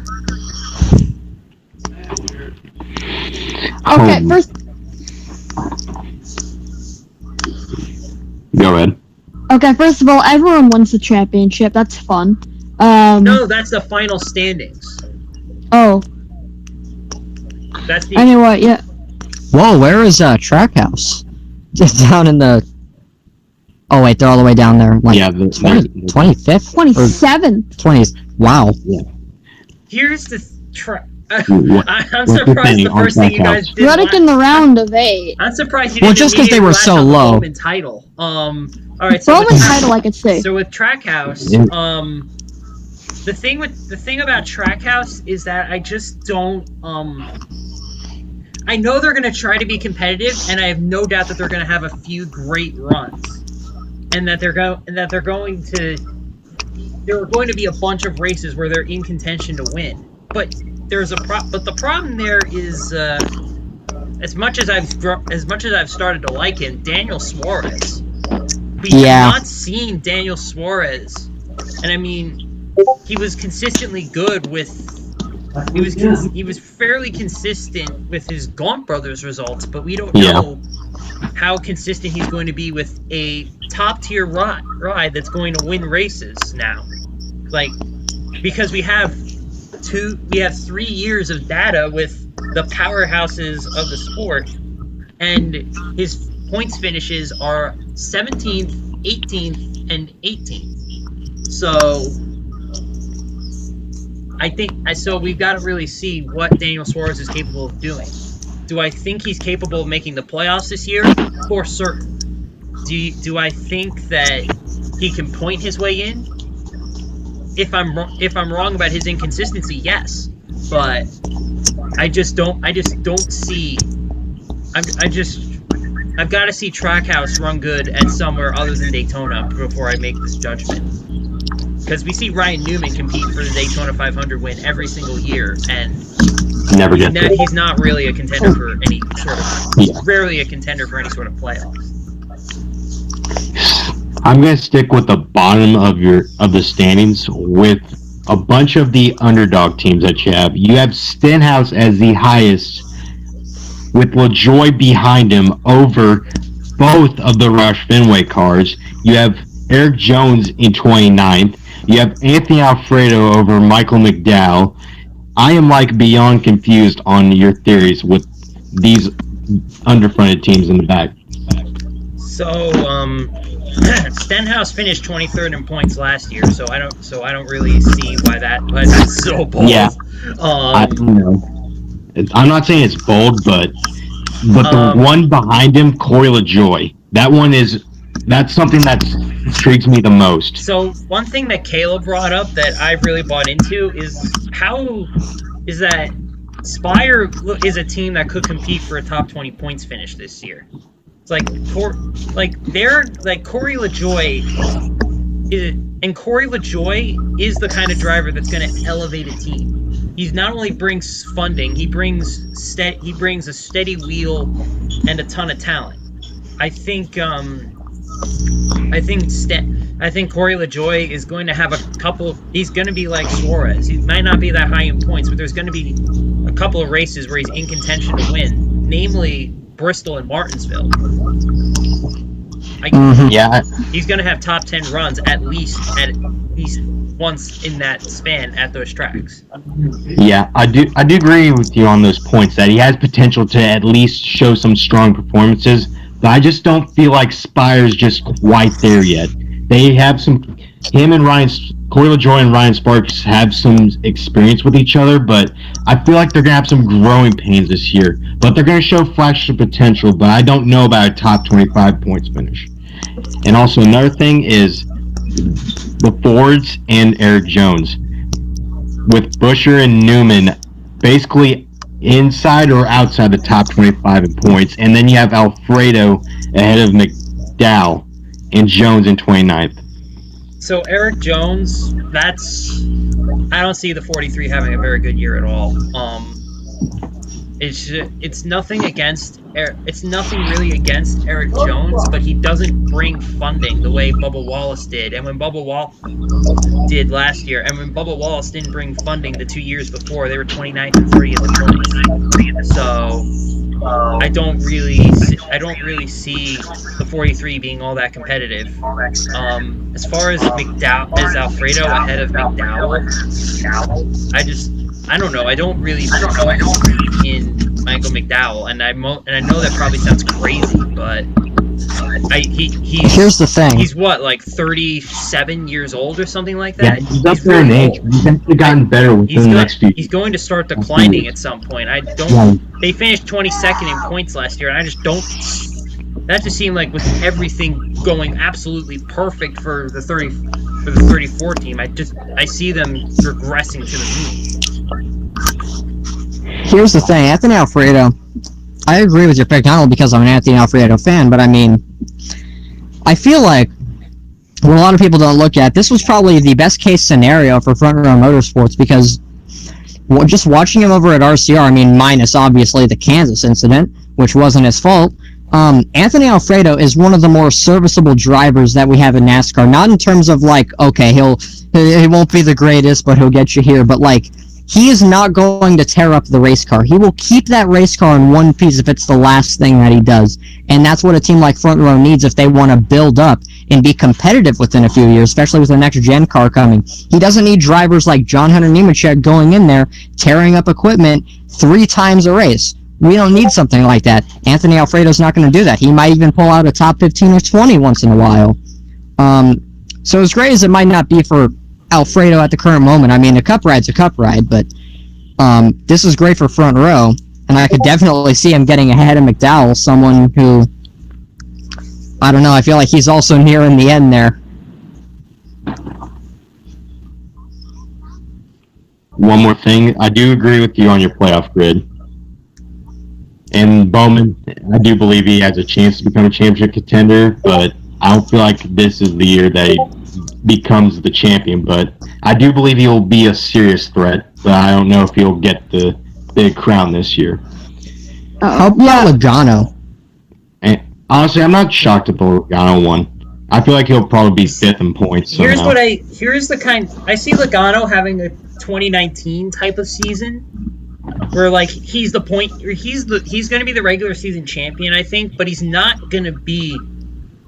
Speaker 3: Okay, first...
Speaker 4: Go ahead.
Speaker 3: Okay, first of all, everyone wins the championship. That's fun.
Speaker 1: No, that's the final standings.
Speaker 3: Oh.
Speaker 1: That's the...
Speaker 3: Anyway, yeah.
Speaker 5: Whoa, where is Trackhouse? Just down in the... Oh, wait, they're all the way down there. 25th?
Speaker 3: 27th.
Speaker 5: 20th. Wow.
Speaker 4: Yeah.
Speaker 1: Here's the... I'm surprised the first thing you guys did...
Speaker 3: Reddick in the round of 8.
Speaker 1: I'm surprised you didn't...
Speaker 5: Well, just because they were so low.
Speaker 1: Bowman title. Alright, so...
Speaker 3: Bowman title, I could say.
Speaker 1: So with Trackhouse, the thing about Trackhouse is that I just don't, I know they're going to try to be competitive, and I have no doubt that they're going to have a few great runs. and that there are going to be a bunch of races where they're in contention to win. But the problem there is as much as I've started to like him, Daniel Suarez. We have not seen Daniel Suarez, and I mean, he was consistently good with. He was fairly consistent with his Gaunt Brothers results, but we don't know how consistent he's going to be with a top-tier ride that's going to win races now. Like, because we have 3 years of data with the powerhouses of the sport, and his points finishes are 17th, 18th, and 18th. So we've got to really see what Daniel Suarez is capable of doing. Do I think he's capable of making the playoffs this year? For certain. Do I think that he can point his way in? If I'm wrong about his inconsistency, yes. But I just don't see. I've got to see Trackhouse run good at somewhere other than Daytona before I make this judgment. Because we see Ryan Newman compete for the Daytona 500 win every single year, and he's not really a contender for any sort of. He's rarely a contender for any sort of playoffs.
Speaker 4: I'm gonna stick with the bottom of the standings with a bunch of the underdog teams that you have. You have Stenhouse as the highest, with LaJoy behind him over both of the Roush Fenway cars. You have Eric Jones in 29th. You have Anthony Alfredo over Michael McDowell. I am beyond confused on your theories with these underfunded teams in the back.
Speaker 1: So, Stenhouse finished 23rd in points last year, so I don't really see why that's so bold. Yeah,
Speaker 4: I don't know. I'm not saying it's bold, but the one behind him, Corey LaJoy, that's something that intrigues me the most.
Speaker 1: So one thing that Kale brought up that I've really bought into is that Spire is a team that could compete for a top 20 points finish this year. It's Corey LaJoy Corey LaJoy is the kind of driver that's going to elevate a team. He not only brings funding, he brings a steady wheel and a ton of talent. I think Corey LaJoy is going to have a couple. He's going to be like Suarez. He might not be that high in points, but there's going to be a couple of races where he's in contention to win, namely Bristol and Martinsville. He's going to have top 10 runs at least once in that span at those tracks.
Speaker 4: Yeah, I do agree with you on those points that he has potential to at least show some strong performances. But I just don't feel like Spire's just quite there yet. They have Corey LaJoy and Ryan Sparks have some experience with each other, but I feel like they're going to have some growing pains this year. But they're going to show flashes of potential, but I don't know about a top 25 points finish. And also another thing is the Fords and Eric Jones. With Buescher and Newman basically inside or outside the top 25 in points, and then you have Alfredo ahead of McDowell and Jones in 29th.
Speaker 1: So Eric Jones, I don't see the 43 having a very good year at all. It's nothing really against Eric Jones, but he doesn't bring funding the way Bubba Wallace did, and when Bubba Wallace did last year, and when Bubba Wallace didn't bring funding the 2 years before, they were 29th and 30th in points. So I don't really see the 43 being all that competitive. As far as Alfredo ahead of McDowell, I don't know. I don't really believe in Michael McDowell, and I know that probably sounds crazy, but
Speaker 5: here's the thing.
Speaker 1: He's what, 37 years old or something like that?
Speaker 4: Yeah, he's up there in age. He's actually gotten better within the next few years.
Speaker 1: He's going to start declining at some point. They finished 22nd in points last year, and I just don't. That just seemed like with everything going absolutely perfect for the 34 team, I see them regressing to the mean.
Speaker 5: Here's the thing, Anthony Alfredo, I agree with your pick, not only because I'm an Anthony Alfredo fan, but I mean, I feel like what a lot of people don't look at, this was probably the best case scenario for Front Row Motorsports because just watching him over at RCR, I mean, minus obviously the Kansas incident, which wasn't his fault, Anthony Alfredo is one of the more serviceable drivers that we have in NASCAR. Not in terms of like, okay, he won't be the greatest, but he'll get you here. But like, he is not going to tear up the race car. He will keep that race car in one piece if it's the last thing that he does. And that's what a team like Front Row needs if they want to build up and be competitive within a few years, especially with the next gen car coming. He doesn't need drivers like John Hunter Nemechek going in there, tearing up equipment 3 times a race. We don't need something like that. Anthony Alfredo's not going to do that. He might even pull out a top 15 or 20 once in a while. So as great as it might not be for Alfredo at the current moment, I mean, a cup ride's a cup ride, but this is great for Front Row, and I could definitely see him getting ahead of McDowell, someone who, I don't know, I feel like he's also nearing the end there.
Speaker 4: One more thing, I do agree with you on your playoff grid. And Bowman, I do believe he has a chance to become a championship contender, but I don't feel like this is the year that he becomes the champion. But I do believe he'll be a serious threat, but I don't know if he'll get the big crown this year.
Speaker 5: How about Logano?
Speaker 4: And honestly, I'm not shocked if Logano won. I feel like he'll probably be 5th in points.
Speaker 1: Here's the kind I see Logano having a 2019 type of season. Where like he's going to be the regular season champion, I think, but he's not going to be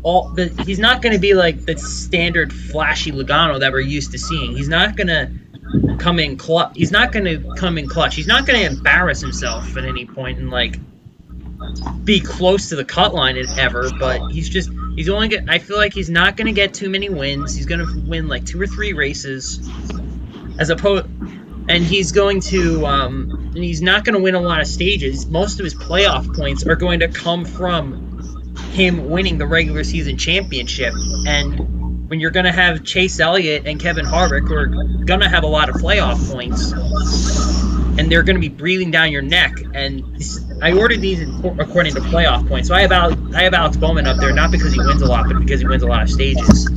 Speaker 1: like the standard flashy Logano that we're used to seeing. He's not going to come in clutch. He's not going to come in clutch. He's not going to embarrass himself at any point and like be close to the cut line ever. But I feel like he's not going to get too many wins. He's going to win like 2 or 3 races, and he's going to, and he's not going to win a lot of stages. Most of his playoff points are going to come from him winning the regular season championship. And when you're going to have Chase Elliott and Kevin Harvick, who are going to have a lot of playoff points, and they're going to be breathing down your neck. And I ordered these according to playoff points. So I have Alex Bowman up there, not because he wins a lot, but because he wins a lot of stages.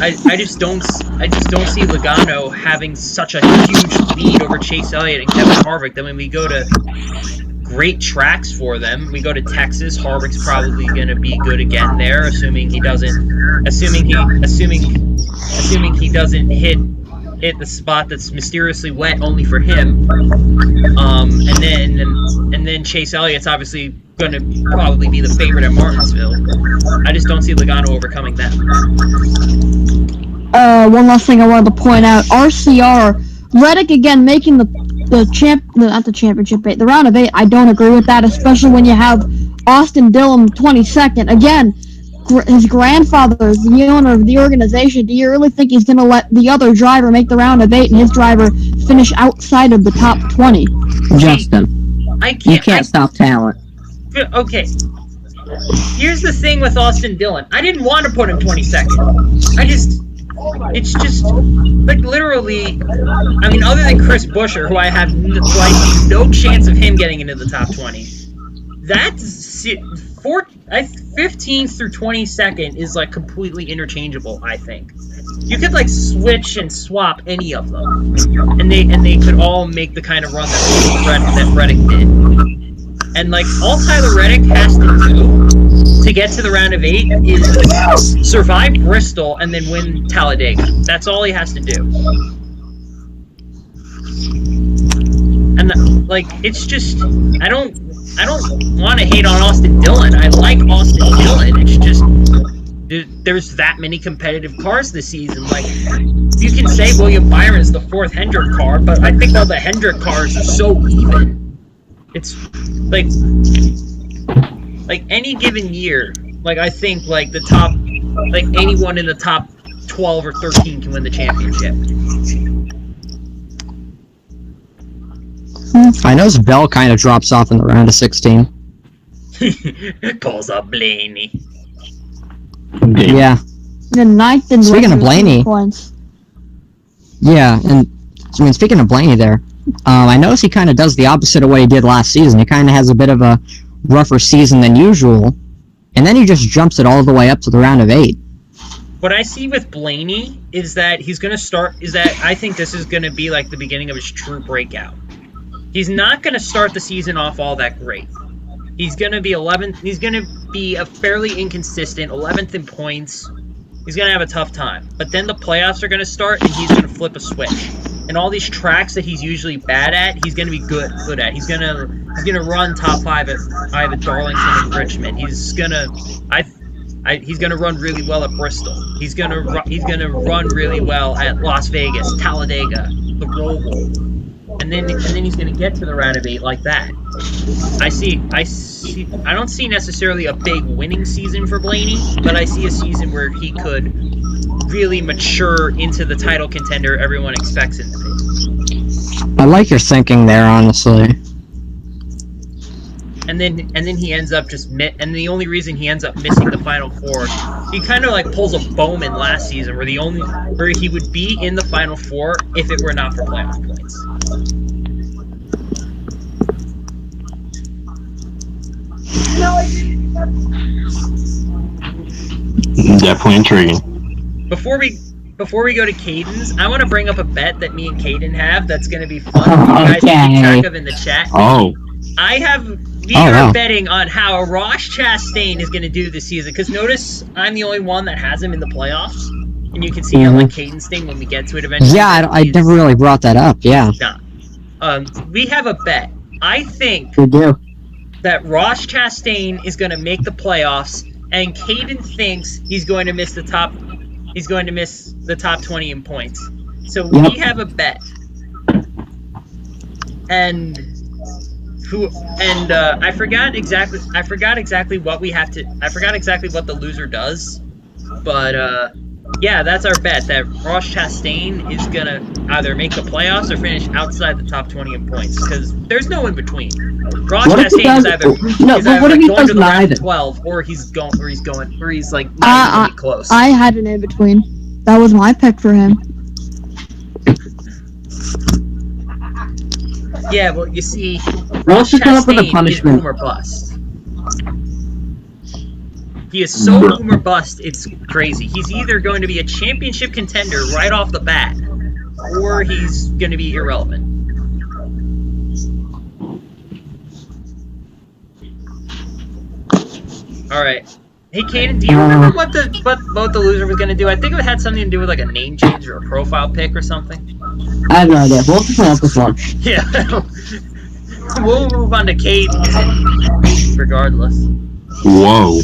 Speaker 1: I just don't see Logano having such a huge lead over Chase Elliott and Kevin Harvick. Then when we go to great tracks for them, we go to Texas, Harvick's probably going to be good again there, assuming he doesn't hit the spot that's mysteriously wet only for him. And then Chase Elliott's obviously going to probably be the favorite at Martinsville. I just don't see Logano overcoming that.
Speaker 3: One last thing I wanted to point out: RCR, Reddick again making the round of 8. I don't agree with that, especially when you have Austin Dillon 22nd. Again, his grandfather is the owner of the organization. Do you really think he's going to let the other driver make the round of 8 and his driver finish outside of the top 20?
Speaker 2: Justin, you can't stop talent.
Speaker 1: Okay. Here's the thing with Austin Dillon. I didn't want to put him 22nd. It's just, like, literally, I mean, other than Chris Buescher, who I see no chance of him getting into the top 20, that's 15th through 22nd is, like, completely interchangeable, I think. You could, like, switch and swap any of them, and they could all make the kind of run that Reddick did. And, like, all Tyler Reddick has to do to get to the round of 8 is survive Bristol and then win Talladega. That's all he has to do. And, like, it's just, I don't want to hate on Austin Dillon. I like Austin Dillon. It's just, there's that many competitive cars this season. Like, you can say William Byron's the 4th Hendrick car, but I think all the Hendrick cars are so even. It's like any given year, like I think like the top, like anyone in the top 12 or 13 can win the championship.
Speaker 5: I know Bell kind of drops off in the round of 16.
Speaker 1: Calls up Blaney.
Speaker 5: Yeah.
Speaker 3: The 9th and
Speaker 5: speaking of Blaney,
Speaker 3: points.
Speaker 5: Yeah, and I mean speaking of Blaney there, I notice he kind of does the opposite of what he did last season. He kind of has a bit of a rougher season than usual, and then he just jumps it all the way up to the round of 8.
Speaker 1: What I see with Blaney is that he's going to start, I think this is going to be like the beginning of his true breakout. He's not going to start the season off all that great. He's going to be 11th, he's going to be a fairly inconsistent, 11th in points. He's going to have a tough time. But then the playoffs are going to start, and he's going to flip a switch. And all these tracks that he's usually bad at, he's going to be good at. He's going to run top 5 at either Darlington and Richmond. He's going to run really well at Bristol. He's gonna run really well at Las Vegas, Talladega, the Roval, and then he's gonna get to the round of 8 like that. I don't see necessarily a big winning season for Blaney, but I see a season where he could really mature into the title contender everyone expects him to be.
Speaker 5: I like your thinking there, honestly.
Speaker 1: And then he ends up and the only reason he ends up missing the Final Four, he kind of like pulls a Bowman last season, where he would be in the Final Four if it were not for playoff points.
Speaker 4: Definitely intriguing.
Speaker 1: Before we go to Caden's, I want to bring up a bet that me and Caden have that's going to be fun for you guys to keep track of in the chat.
Speaker 4: Oh.
Speaker 1: We are betting on how Ross Chastain is going to do this season, because notice I'm the only one that has him in the playoffs, and you can see on like Caden's thing when we get to it eventually.
Speaker 5: Yeah, I never really brought that up, yeah.
Speaker 1: Nah. We have a bet. I think
Speaker 2: We do.
Speaker 1: that Ross Chastain is going to make the playoffs, and Caden thinks he's going to miss the top 20 in points. So we have a bet. And I forgot exactly what the loser does, but yeah, that's our bet, that Ross Chastain is gonna either make the playoffs or finish outside the top 20 in points, because there's no in between. Ross Chastain is either going to the round of 12, or he's like not even close.
Speaker 3: I had an in between. That was my pick for him.
Speaker 1: Yeah, well, you see,
Speaker 2: Ross should come up with a
Speaker 1: Chastain is
Speaker 2: punishment.
Speaker 1: boom or bust. He is so boom or bust, it's crazy. He's either going to be a championship contender right off the bat, or he's going to be irrelevant. Alright. Hey, Caden, do you remember what the loser was going to do? I think it had something to do with like a name change or a profile pic or something.
Speaker 2: I have no idea. We'll just come up with one.
Speaker 1: Yeah. We'll move on to Caden regardless.
Speaker 4: Whoa.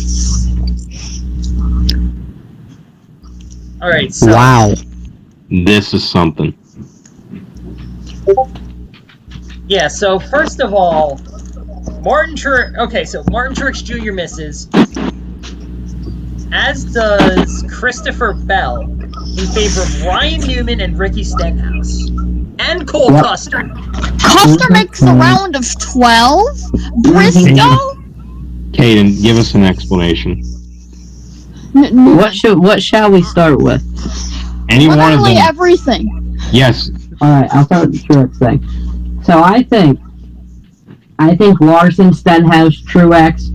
Speaker 1: Alright, so...
Speaker 5: Wow.
Speaker 4: This is something.
Speaker 1: Yeah, so first of all, Martin Truex Jr. misses, as does Christopher Bell, in favor of Ryan Newman and Ricky Stenhouse. And Cole Custer.
Speaker 3: Custer makes the round of 12? Briscoe?
Speaker 4: Caden, give us an explanation.
Speaker 2: What shall we start with?
Speaker 4: Any one of
Speaker 3: Literally
Speaker 4: them.
Speaker 3: everything.
Speaker 4: Yes.
Speaker 2: Alright, I'll start with the Truex thing. So I think Larson, Stenhouse, Truex,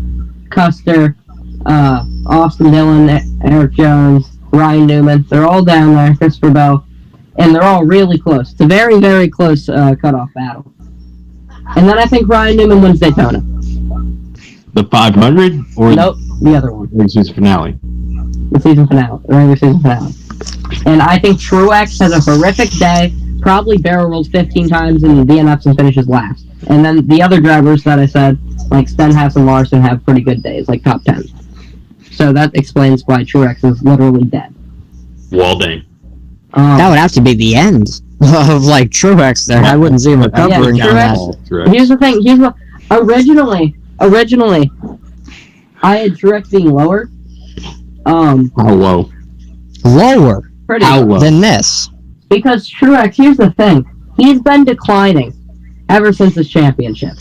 Speaker 2: Custer, Austin Dillon, Eric Jones, Ryan Newman, they're all down there, Christopher Bell, and they're all really close. It's a very, very close cutoff battle. And then I think Ryan Newman wins Daytona.
Speaker 4: The 500? Or
Speaker 2: Nope, the other one.
Speaker 4: the season finale?
Speaker 2: The season finale, the regular season finale. And I think Truex has a horrific day, probably barrel rolls 15 times in the DNFs and finishes last. And then the other drivers that I said, like Stenhouse and Larson, have pretty good days, like top 10. So that explains why Truex is literally dead.
Speaker 4: Well dang.
Speaker 5: That would have to be the end of, like, Truex there. I wouldn't see him recovering from that.
Speaker 4: Truex.
Speaker 2: Here's the thing, originally, I had Truex being lower.
Speaker 4: How low?
Speaker 5: Lower
Speaker 2: Pretty
Speaker 4: How
Speaker 2: low.
Speaker 4: low?
Speaker 5: than this.
Speaker 2: Because Truex, here's the thing, he's been declining ever since his championship.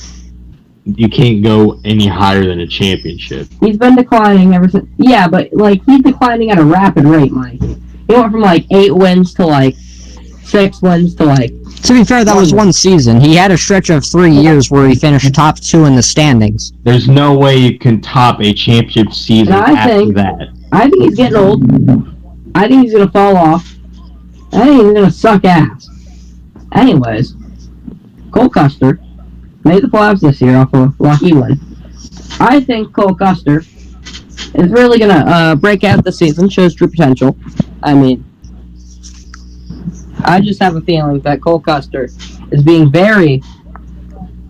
Speaker 4: You can't go any higher than a championship.
Speaker 2: He's been declining ever since. Yeah, but like he's declining at a rapid rate, Mike. He went from like 8 wins to like 6 wins to like
Speaker 5: To be fair, that was one season. He had a stretch of 3 years where he finished top 2 in the standings.
Speaker 4: There's no way you can top a championship season after that.
Speaker 2: I think he's getting old. I think he's going to fall off. I think he's going to suck ass. Anyways, Cole Custer made the playoffs this year off a lucky win. I think Cole Custer is really going to break out this season, shows true potential. I mean, I just have a feeling that Cole Custer is being very,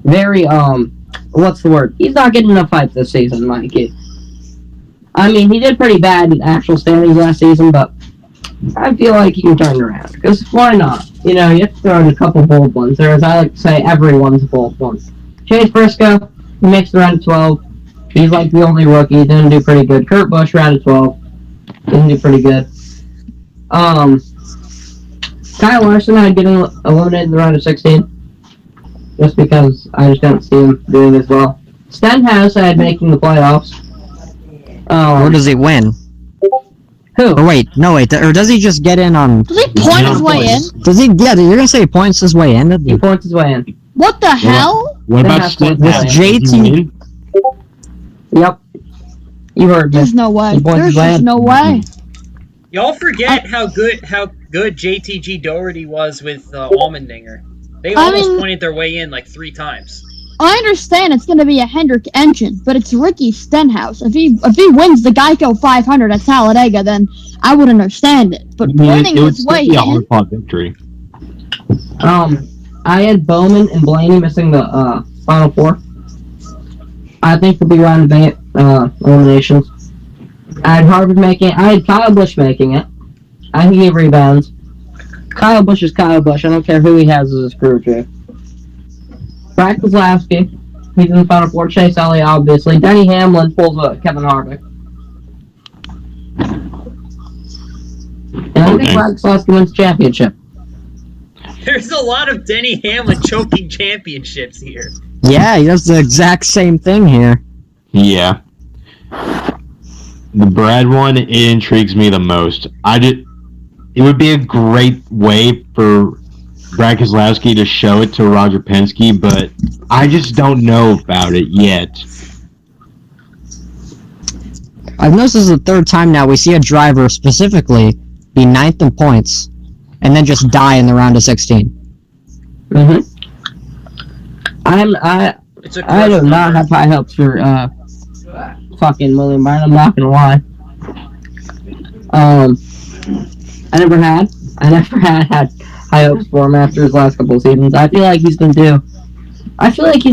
Speaker 2: what's the word? He's not getting enough hype this season, Mikey. I mean, he did pretty bad in actual standings last season, but I feel like he can turn it around. Because why not? You know, you have to throw in a couple bold ones. Or as I like to say, everyone's a bold one. Chase Briscoe, he makes the round of 12. He's like the only rookie. He didn't do pretty good. Kurt Busch, round of 12. Didn't do pretty good. Kyle Larson, I'd get eliminated in the round of 16. Just because I just don't see him doing as well. Stenhouse, I had making the playoffs.
Speaker 5: Or does he win?
Speaker 2: Who?
Speaker 5: Or wait, or does he just get in on...
Speaker 3: Does he point his way in?
Speaker 5: Does he, yeah, you're gonna say he points his way in?
Speaker 2: He points his way in.
Speaker 3: What the hell?
Speaker 4: What about
Speaker 2: Stenhouse?
Speaker 5: JT?
Speaker 2: Yep. You heard me.
Speaker 3: There's no way.
Speaker 2: He points
Speaker 3: There's
Speaker 2: his way
Speaker 3: just
Speaker 2: in.
Speaker 3: no way.
Speaker 1: Y'all forget how good JTG Doherty was with Allmendinger. They almost pointed their way in like 3 times.
Speaker 3: I understand it's going to be a Hendrick engine, but it's Ricky Stenhouse. If he wins the Geico 500 at Talladega, then I would understand it. But winning his way
Speaker 4: a
Speaker 3: in...
Speaker 4: hard-fought victory.
Speaker 2: I had Bowman and Blaney missing the Final Four. I think they'll be round of eliminations. I had Harvard making it. I had Kyle Busch making it. I think he rebounds. Kyle Busch is Kyle Busch. I don't care who he has as his crew chief. Brad Keselowski, he's in the Final Four. Chase Elliott, obviously. Denny Hamlin pulls Kevin Harvick. And I think Brad Keselowski wins the championship.
Speaker 1: There's a lot of Denny Hamlin choking championships here.
Speaker 5: Yeah, he does the exact same thing here.
Speaker 4: Yeah. The Brad one, it intrigues me the most. It would be a great way for Brad Keselowski to show it to Roger Penske, but I just don't know about it yet.
Speaker 5: I've noticed this is the 3rd time now we see a driver specifically be 9th in points and then just die in the round of 16.
Speaker 2: Mm-hmm. I do not have high hopes for fucking William Byron. I'm not gonna lie. I never had high hopes for him after his last couple of seasons. I feel like he's gonna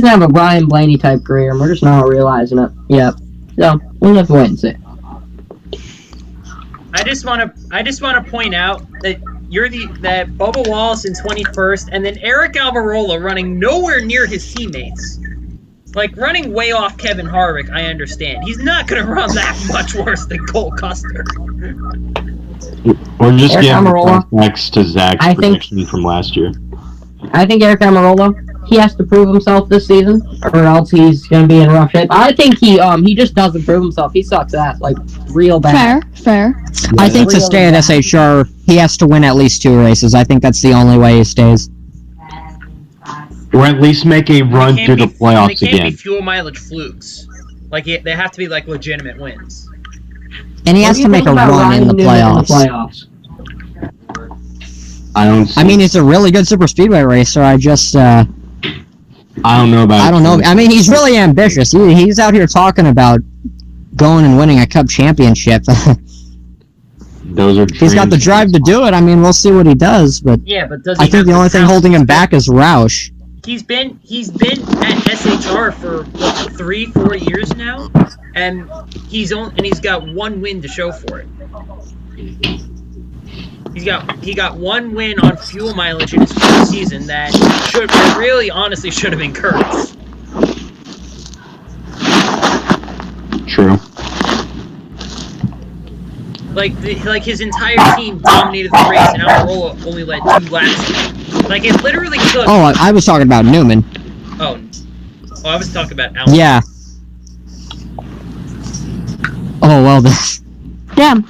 Speaker 2: have a Brian Blaney type career, and we're just not realizing it yet. So we'll have to wait and see.
Speaker 1: I just want to point out that that Bubba Wallace in 21st, and then Eric Almirola running nowhere near his teammates. Like, running way off Kevin Harvick, I understand. He's not going to run that much worse than Cole Custer.
Speaker 4: Or just
Speaker 2: Eric
Speaker 4: give
Speaker 2: Almirola,
Speaker 4: next to Zach's prediction from last year.
Speaker 2: I think Eric Almirola, he has to prove himself this season, or else he's going to be in rough shape. I think he just doesn't prove himself. He sucks ass, like, real bad.
Speaker 3: Fair.
Speaker 5: Yeah, I think to stay at SHR, he has to win at least 2 races. I think that's the only way he stays.
Speaker 4: Or at least make a run through the playoffs
Speaker 1: again. They can't be
Speaker 4: again.
Speaker 1: fuel mileage flukes. Like, they have to be, like, legitimate wins.
Speaker 5: And he has to make a run in the playoffs. I mean, he's a really good super speedway racer. I don't know. I mean, he's really ambitious. He's out here talking about going and winning a Cup championship.
Speaker 4: Those are
Speaker 5: He's got the drive to do it. I mean, we'll see what he does, but
Speaker 1: yeah, but does he
Speaker 5: I think the only thing holding him back is Roush.
Speaker 1: He's been at SHR for what, 3-4 years now, and he's got 1 win to show for it. He got 1 win on fuel mileage in his first season that really honestly should have been Kurt's.
Speaker 4: True.
Speaker 1: Like his entire team dominated the race, and Almirola only led 2 laps. Like, it literally took...
Speaker 5: Oh, I was talking about Newman.
Speaker 1: Oh, I was talking about Almirola.
Speaker 5: Yeah. Oh, well, this...
Speaker 3: Damn.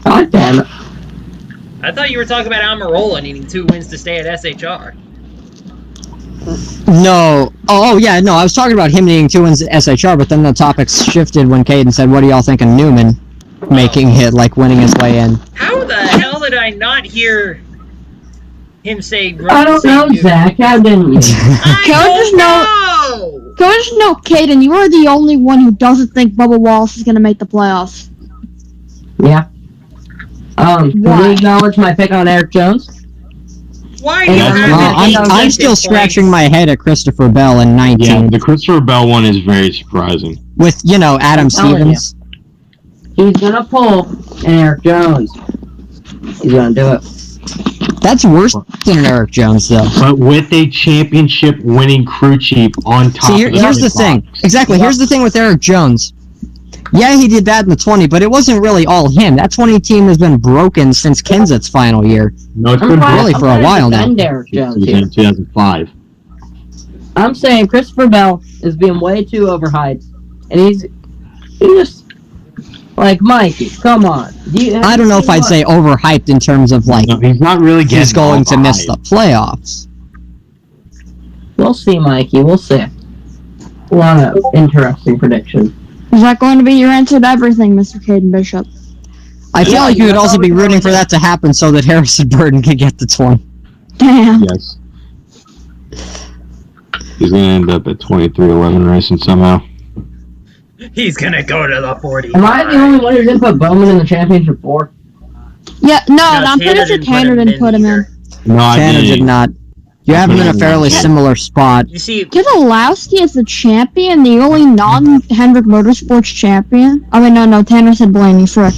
Speaker 2: God damn it.
Speaker 1: I thought you were talking about Almirola needing 2 wins to stay at SHR.
Speaker 5: No. Oh, yeah, no, I was talking about him needing 2 wins at SHR, but then the topics shifted when Caden said, what do y'all think of Newman making it, like, winning his way in?
Speaker 1: How the hell did I not hear him say...
Speaker 2: I don't know, Zach. How didn't you?
Speaker 3: Go just know, Caden, you are the only one who doesn't think Bubba Wallace is going to make the playoffs.
Speaker 2: Yeah. Can we acknowledge my pick on Eric Jones?
Speaker 1: Why do you have
Speaker 5: I'm still scratching my head at Christopher Bell in 19.
Speaker 4: Yeah, the Christopher Bell one is very surprising.
Speaker 5: With, you know, Adam Stevens.
Speaker 2: He's gonna pull Eric Jones. He's gonna do it.
Speaker 5: That's worse than Eric Jones, though.
Speaker 4: But with a championship-winning crew chief on top of the
Speaker 5: here's the thing. Exactly, here's the thing with Eric Jones. Yeah, he did bad in the 20, but it wasn't really all him. That 20 team has been broken since Kenseth's final year.
Speaker 4: No, it's been
Speaker 5: really for a while now.
Speaker 2: Eric Jones
Speaker 4: in 2005.
Speaker 2: I'm saying Christopher Bell is being way too overhyped, and he's just like Mikey. Come on,
Speaker 5: I don't know if I'd say overhyped in terms of like
Speaker 4: no, he's not really getting.
Speaker 5: He's going to miss the playoffs.
Speaker 2: We'll see, Mikey. We'll see. A lot of interesting predictions.
Speaker 3: Is that going to be your answer to everything, Mr. Caden Bishop?
Speaker 5: I feel like you would also be rooting for that to happen so that Harrison Burton could get the 20.
Speaker 3: Damn.
Speaker 4: Yes. He's going to end up at 23-11 racing somehow.
Speaker 1: He's going to go to the 40.
Speaker 2: Am I the only one who didn't put Bowman in the championship 4?
Speaker 3: Yeah, no, I'm pretty sure Tanner didn't put him in.
Speaker 4: No,
Speaker 5: Tanner did not. You have him in a fairly similar spot.
Speaker 1: You see,
Speaker 3: Keselowski is the champion, the only non-Hendrick Motorsports champion. I mean, no, Tanner said Blaney, frick.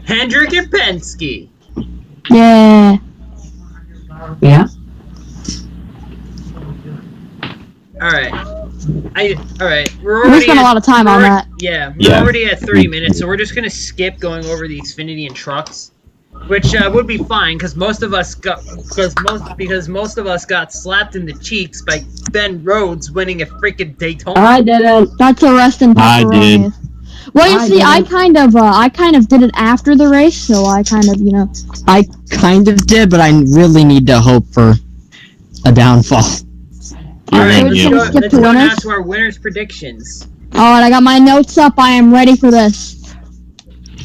Speaker 1: Hendrick and Penske.
Speaker 3: Yeah.
Speaker 2: Yeah?
Speaker 1: Alright. Alright,
Speaker 3: We spent a lot of time on that.
Speaker 1: Yeah, we're already at 30 minutes, so we're just gonna skip going over the Xfinity and trucks. Which would be fine, because most of us got slapped in the cheeks by Ben Rhodes winning a freaking Daytona.
Speaker 2: I didn't.
Speaker 3: That's a rest in
Speaker 4: I did.
Speaker 3: Well, you see, I kind of did it after the race, so I kind of,
Speaker 5: I kind of did, but I really need to hope for a downfall.
Speaker 1: Alright,
Speaker 3: let's
Speaker 1: let's
Speaker 3: skip to
Speaker 1: go now
Speaker 3: winners.
Speaker 1: to our winners' predictions.
Speaker 3: Alright, I got my notes up. I am ready for this.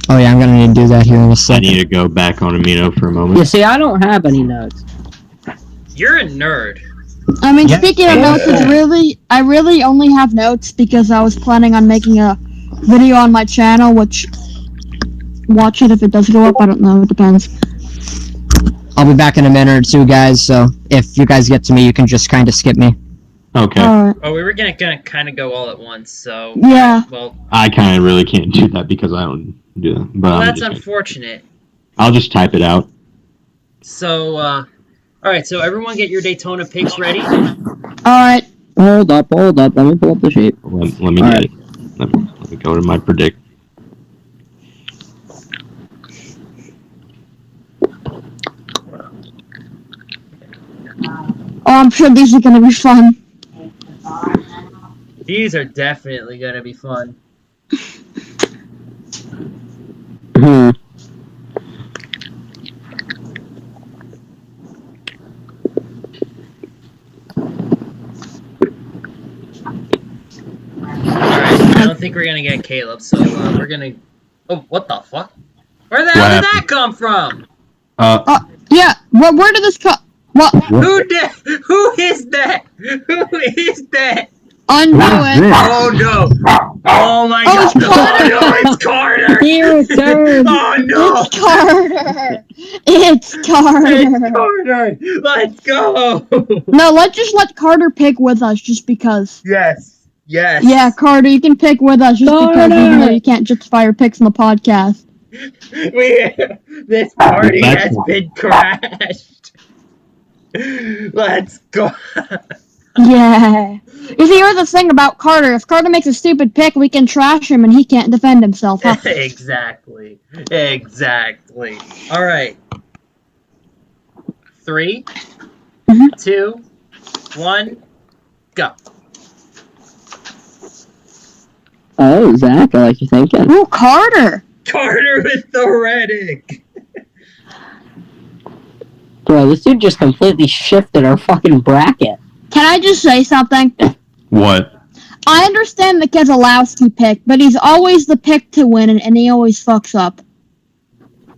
Speaker 5: Oh yeah, I'm gonna need to do that here in a
Speaker 4: I
Speaker 5: second.
Speaker 4: need to go back on Amino for a moment.
Speaker 2: You see, I don't have any notes.
Speaker 1: You're a nerd.
Speaker 3: I mean,
Speaker 4: Yeah.
Speaker 3: speaking of notes, I really only have notes because I was planning on making a video on my channel, which, watch it if it does go up, I don't know, it depends.
Speaker 5: I'll be back in a minute or two, guys, so if you guys get to me, you can just kind of skip me.
Speaker 4: Okay.
Speaker 3: Alright.
Speaker 1: Oh, we were gonna kind of go all at once, so...
Speaker 3: Yeah.
Speaker 1: Well,
Speaker 4: I kind of really can't do that because I don't do that. But
Speaker 1: that's unfortunate.
Speaker 4: I'll just type it out.
Speaker 1: So, alright, so everyone get your Daytona picks ready.
Speaker 2: Alright. Hold up. Let me pull up the sheet.
Speaker 4: Let me
Speaker 2: All
Speaker 4: get
Speaker 2: right.
Speaker 4: it. Let me go to my predict.
Speaker 3: Oh, I'm sure these are gonna be fun.
Speaker 1: These are definitely gonna be fun. Alright, I don't think we're gonna get Caleb, so we're gonna... Oh, what the fuck? Where the hell did that come from?
Speaker 3: Yeah, where did this come? What?
Speaker 1: Who is that? Who is that?
Speaker 3: Undo it.
Speaker 1: Oh no! Oh my god!
Speaker 3: it's Carter.
Speaker 1: Oh no, it's Carter!
Speaker 2: Here it goes.
Speaker 1: Oh no!
Speaker 3: It's Carter. It's Carter.
Speaker 1: It's Carter! Let's go!
Speaker 3: No, let's just let Carter pick with us, just because.
Speaker 1: Yes. Yes.
Speaker 3: Yeah, Carter, you can pick with us, just because,
Speaker 2: Carter!
Speaker 3: even though you can't justify your picks on the podcast.
Speaker 1: This party has been crashed. Let's go.
Speaker 3: Yeah. You see, here's the thing about Carter. If Carter makes a stupid pick, we can trash him and he can't defend himself. Huh?
Speaker 1: Exactly. Exactly. All right. 3, 2, 1, go.
Speaker 2: Oh, Zach, I like your thinking.
Speaker 3: Ooh, Carter.
Speaker 1: Carter with the Reddick.
Speaker 2: Bro, this dude just completely shifted our fucking bracket.
Speaker 3: Can I just say something?
Speaker 4: What?
Speaker 3: I understand the Keselowski pick, but he's always the pick to win, and he always fucks up.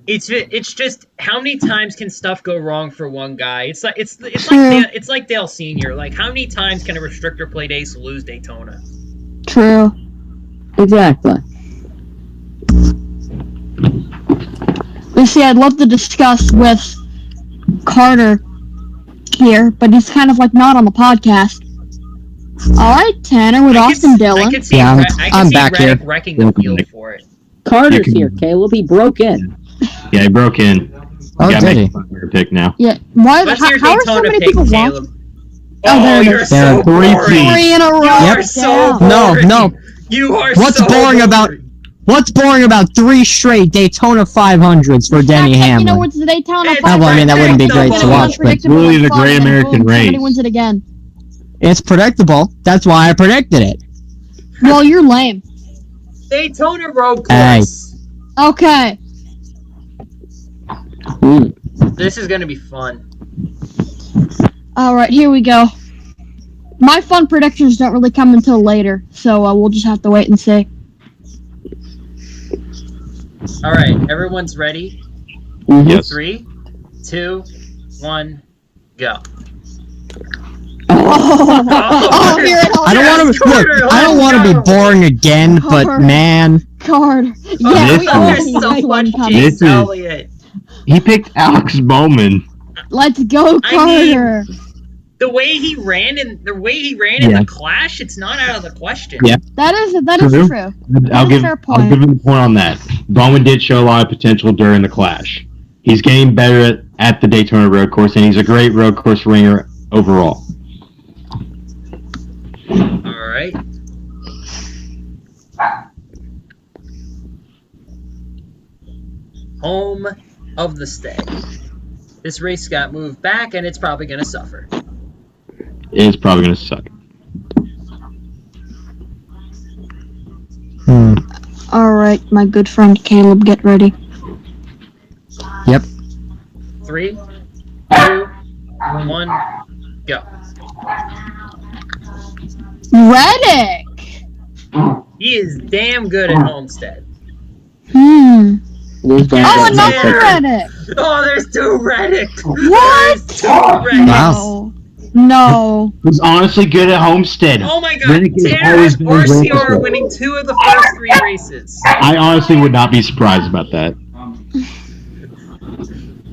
Speaker 1: It's just how many times can stuff go wrong for one guy? It's
Speaker 3: True.
Speaker 1: like Dale Senior. Like how many times can a restrictor plate ace lose Daytona?
Speaker 3: True.
Speaker 2: Exactly.
Speaker 3: You see, I'd love to discuss with Carter here, but he's kind of like not on the podcast. Alright, Tanner with Austin Dillon.
Speaker 1: I could see,
Speaker 5: Yeah,
Speaker 1: I'm
Speaker 5: back here.
Speaker 1: wrecking the field for it.
Speaker 2: Carter's here, Caleb. He broke in.
Speaker 4: Yeah, he broke in.
Speaker 5: Oh,
Speaker 4: You gotta
Speaker 5: did
Speaker 4: make
Speaker 5: he?
Speaker 4: a fun pick now.
Speaker 3: Yeah, why?
Speaker 1: What's
Speaker 3: How
Speaker 1: your
Speaker 3: are so
Speaker 1: Daytona
Speaker 3: many
Speaker 1: pick,
Speaker 3: people
Speaker 1: Caleb?
Speaker 3: watching?
Speaker 1: Oh,
Speaker 3: there it
Speaker 1: you're
Speaker 3: is.
Speaker 1: so
Speaker 5: There are
Speaker 1: boring.
Speaker 3: 3 in a row.
Speaker 1: You are
Speaker 5: Yep.
Speaker 1: so
Speaker 5: No,
Speaker 1: boring.
Speaker 5: no.
Speaker 1: You are
Speaker 5: What's
Speaker 1: so
Speaker 5: boring about-
Speaker 1: boring.
Speaker 5: What's boring about 3 straight Daytona 500s for Denny
Speaker 3: You know,
Speaker 5: Hamlin?
Speaker 3: it's the Daytona
Speaker 1: It's
Speaker 3: 500.
Speaker 5: Well, I mean, that wouldn't be great
Speaker 1: to
Speaker 3: It's
Speaker 1: watch,
Speaker 5: but
Speaker 3: unpredictable
Speaker 4: really
Speaker 3: and
Speaker 4: the
Speaker 3: fun,
Speaker 4: Great
Speaker 3: and
Speaker 4: American
Speaker 3: boom, somebody
Speaker 4: race.
Speaker 3: wins it again.
Speaker 5: It's predictable. That's why I predicted it.
Speaker 3: Well, you're lame.
Speaker 1: Daytona road
Speaker 5: Hey.
Speaker 1: course.
Speaker 3: Okay.
Speaker 1: This is gonna be fun.
Speaker 3: Alright, here we go. My fun predictions don't really come until later, so we'll just have to wait and see.
Speaker 1: All right, everyone's ready.
Speaker 4: Yes.
Speaker 1: 3, 2, 1, go.
Speaker 3: Oh, here it
Speaker 5: I don't want to look. I don't want to be boring again, but
Speaker 3: Carter.
Speaker 5: man,
Speaker 3: Carter.
Speaker 4: This
Speaker 3: Yeah, we all
Speaker 1: There's
Speaker 3: see
Speaker 1: so
Speaker 3: this one
Speaker 1: much
Speaker 3: coming.
Speaker 4: This
Speaker 1: Chase
Speaker 4: is-
Speaker 1: Elliott.
Speaker 4: He picked Alex Bowman.
Speaker 3: Let's go,
Speaker 1: I mean,
Speaker 3: Carter.
Speaker 1: The way he ran in
Speaker 4: Yeah.
Speaker 1: the clash, it's not out of the question.
Speaker 4: Yeah.
Speaker 3: That is
Speaker 4: True.
Speaker 3: true.
Speaker 4: I'll
Speaker 3: That's a
Speaker 4: give
Speaker 3: fair
Speaker 4: I'll
Speaker 3: point.
Speaker 4: give him a point on that. Bowman did show a lot of potential during the clash. He's getting better at the Daytona road course, and he's a great road course ringer overall.
Speaker 1: All right. Home of the Stag. This race got moved back, and it's probably going to suffer.
Speaker 4: It's probably going to suck.
Speaker 3: Alright, my good friend Caleb, get ready.
Speaker 5: yep.
Speaker 1: 3, 2, 1, go.
Speaker 3: Reddick!
Speaker 1: He is damn good at Homestead.
Speaker 2: This guy
Speaker 3: Oh,
Speaker 2: got
Speaker 3: another
Speaker 1: Yeah.
Speaker 3: Reddick!
Speaker 1: Oh, there's 2 Reddick.
Speaker 3: What?
Speaker 1: There's 2 Reddick.
Speaker 5: Wow.
Speaker 3: No.
Speaker 4: He's honestly good at Homestead.
Speaker 1: Oh my God!
Speaker 4: Reddick has
Speaker 1: Tanner
Speaker 4: always
Speaker 1: has
Speaker 4: been a great
Speaker 1: RCR
Speaker 4: racer.
Speaker 1: winning 2 of the first 3 races.
Speaker 4: I honestly would not be surprised about that.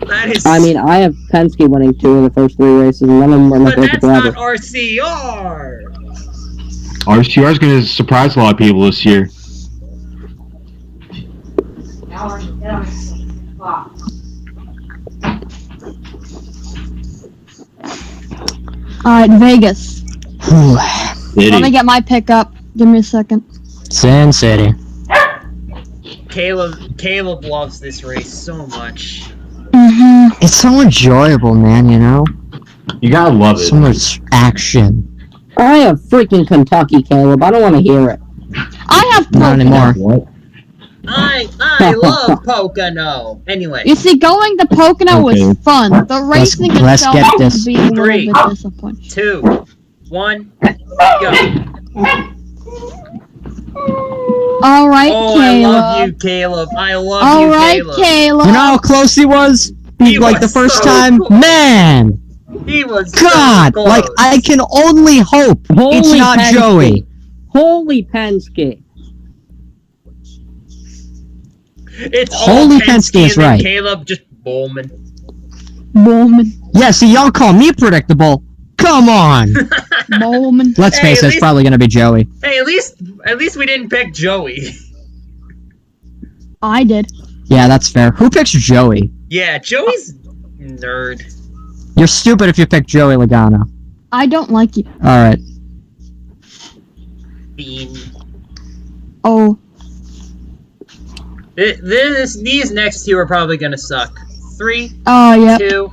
Speaker 1: That is.
Speaker 2: I mean, I have Penske winning 2 of the first 3 races, and none of them are
Speaker 1: but
Speaker 2: like
Speaker 1: that's
Speaker 2: driver.
Speaker 1: not RCR.
Speaker 4: RCR is going to surprise a lot of people this year.
Speaker 3: Alright, Vegas.
Speaker 4: Did
Speaker 3: Let me
Speaker 4: he?
Speaker 3: get my pick up. Give me a second.
Speaker 5: Sin City.
Speaker 1: Caleb loves this race so much.
Speaker 5: It's so enjoyable, man. You know,
Speaker 4: You gotta love
Speaker 5: so
Speaker 4: it.
Speaker 5: much action.
Speaker 2: I have freaking Kentucky, Caleb. I don't want to hear it.
Speaker 3: I have
Speaker 5: Not
Speaker 3: Pocono.
Speaker 5: anymore.
Speaker 4: What?
Speaker 1: I love Pocono. Anyway,
Speaker 3: You see, going to Pocono was
Speaker 4: Okay.
Speaker 3: fun. The racing
Speaker 5: let's
Speaker 3: itself
Speaker 5: get
Speaker 3: would
Speaker 5: this.
Speaker 3: be a little
Speaker 1: 3.
Speaker 3: bit disappointing.
Speaker 1: 2, 1, go.
Speaker 3: Alright,
Speaker 1: Oh, I
Speaker 3: Caleb.
Speaker 1: love you, Caleb. I love
Speaker 3: Alright,
Speaker 1: you, Caleb.
Speaker 3: Caleb.
Speaker 5: You know how close he was?
Speaker 1: He
Speaker 5: Like the
Speaker 1: was
Speaker 5: first
Speaker 1: so
Speaker 5: time?
Speaker 1: close.
Speaker 5: Man!
Speaker 1: He was
Speaker 5: God!
Speaker 1: so
Speaker 5: Like,
Speaker 1: close.
Speaker 5: I can only hope it's
Speaker 2: Holy
Speaker 5: not
Speaker 2: Penske.
Speaker 5: Joey.
Speaker 2: Holy Penske.
Speaker 1: It's
Speaker 5: Holy
Speaker 1: all
Speaker 5: Penske is
Speaker 1: and then
Speaker 5: right.
Speaker 1: Caleb just Bowman.
Speaker 3: Bowman.
Speaker 5: Yeah, see, y'all call me predictable. Come on!
Speaker 3: Bowman.
Speaker 5: Let's
Speaker 1: Hey,
Speaker 5: face
Speaker 1: at
Speaker 5: it, it's
Speaker 1: least-
Speaker 5: probably gonna be Joey.
Speaker 1: Hey, at least we didn't pick Joey.
Speaker 3: I did.
Speaker 5: Yeah, that's fair. Who picks Joey?
Speaker 1: Yeah, Joey's nerd.
Speaker 5: You're stupid if you pick Joey Logano.
Speaker 3: I don't like you.
Speaker 5: Alright.
Speaker 1: Bean.
Speaker 3: Oh.
Speaker 1: These next 2 are probably gonna suck. 3,
Speaker 3: Oh, yeah.
Speaker 1: 2,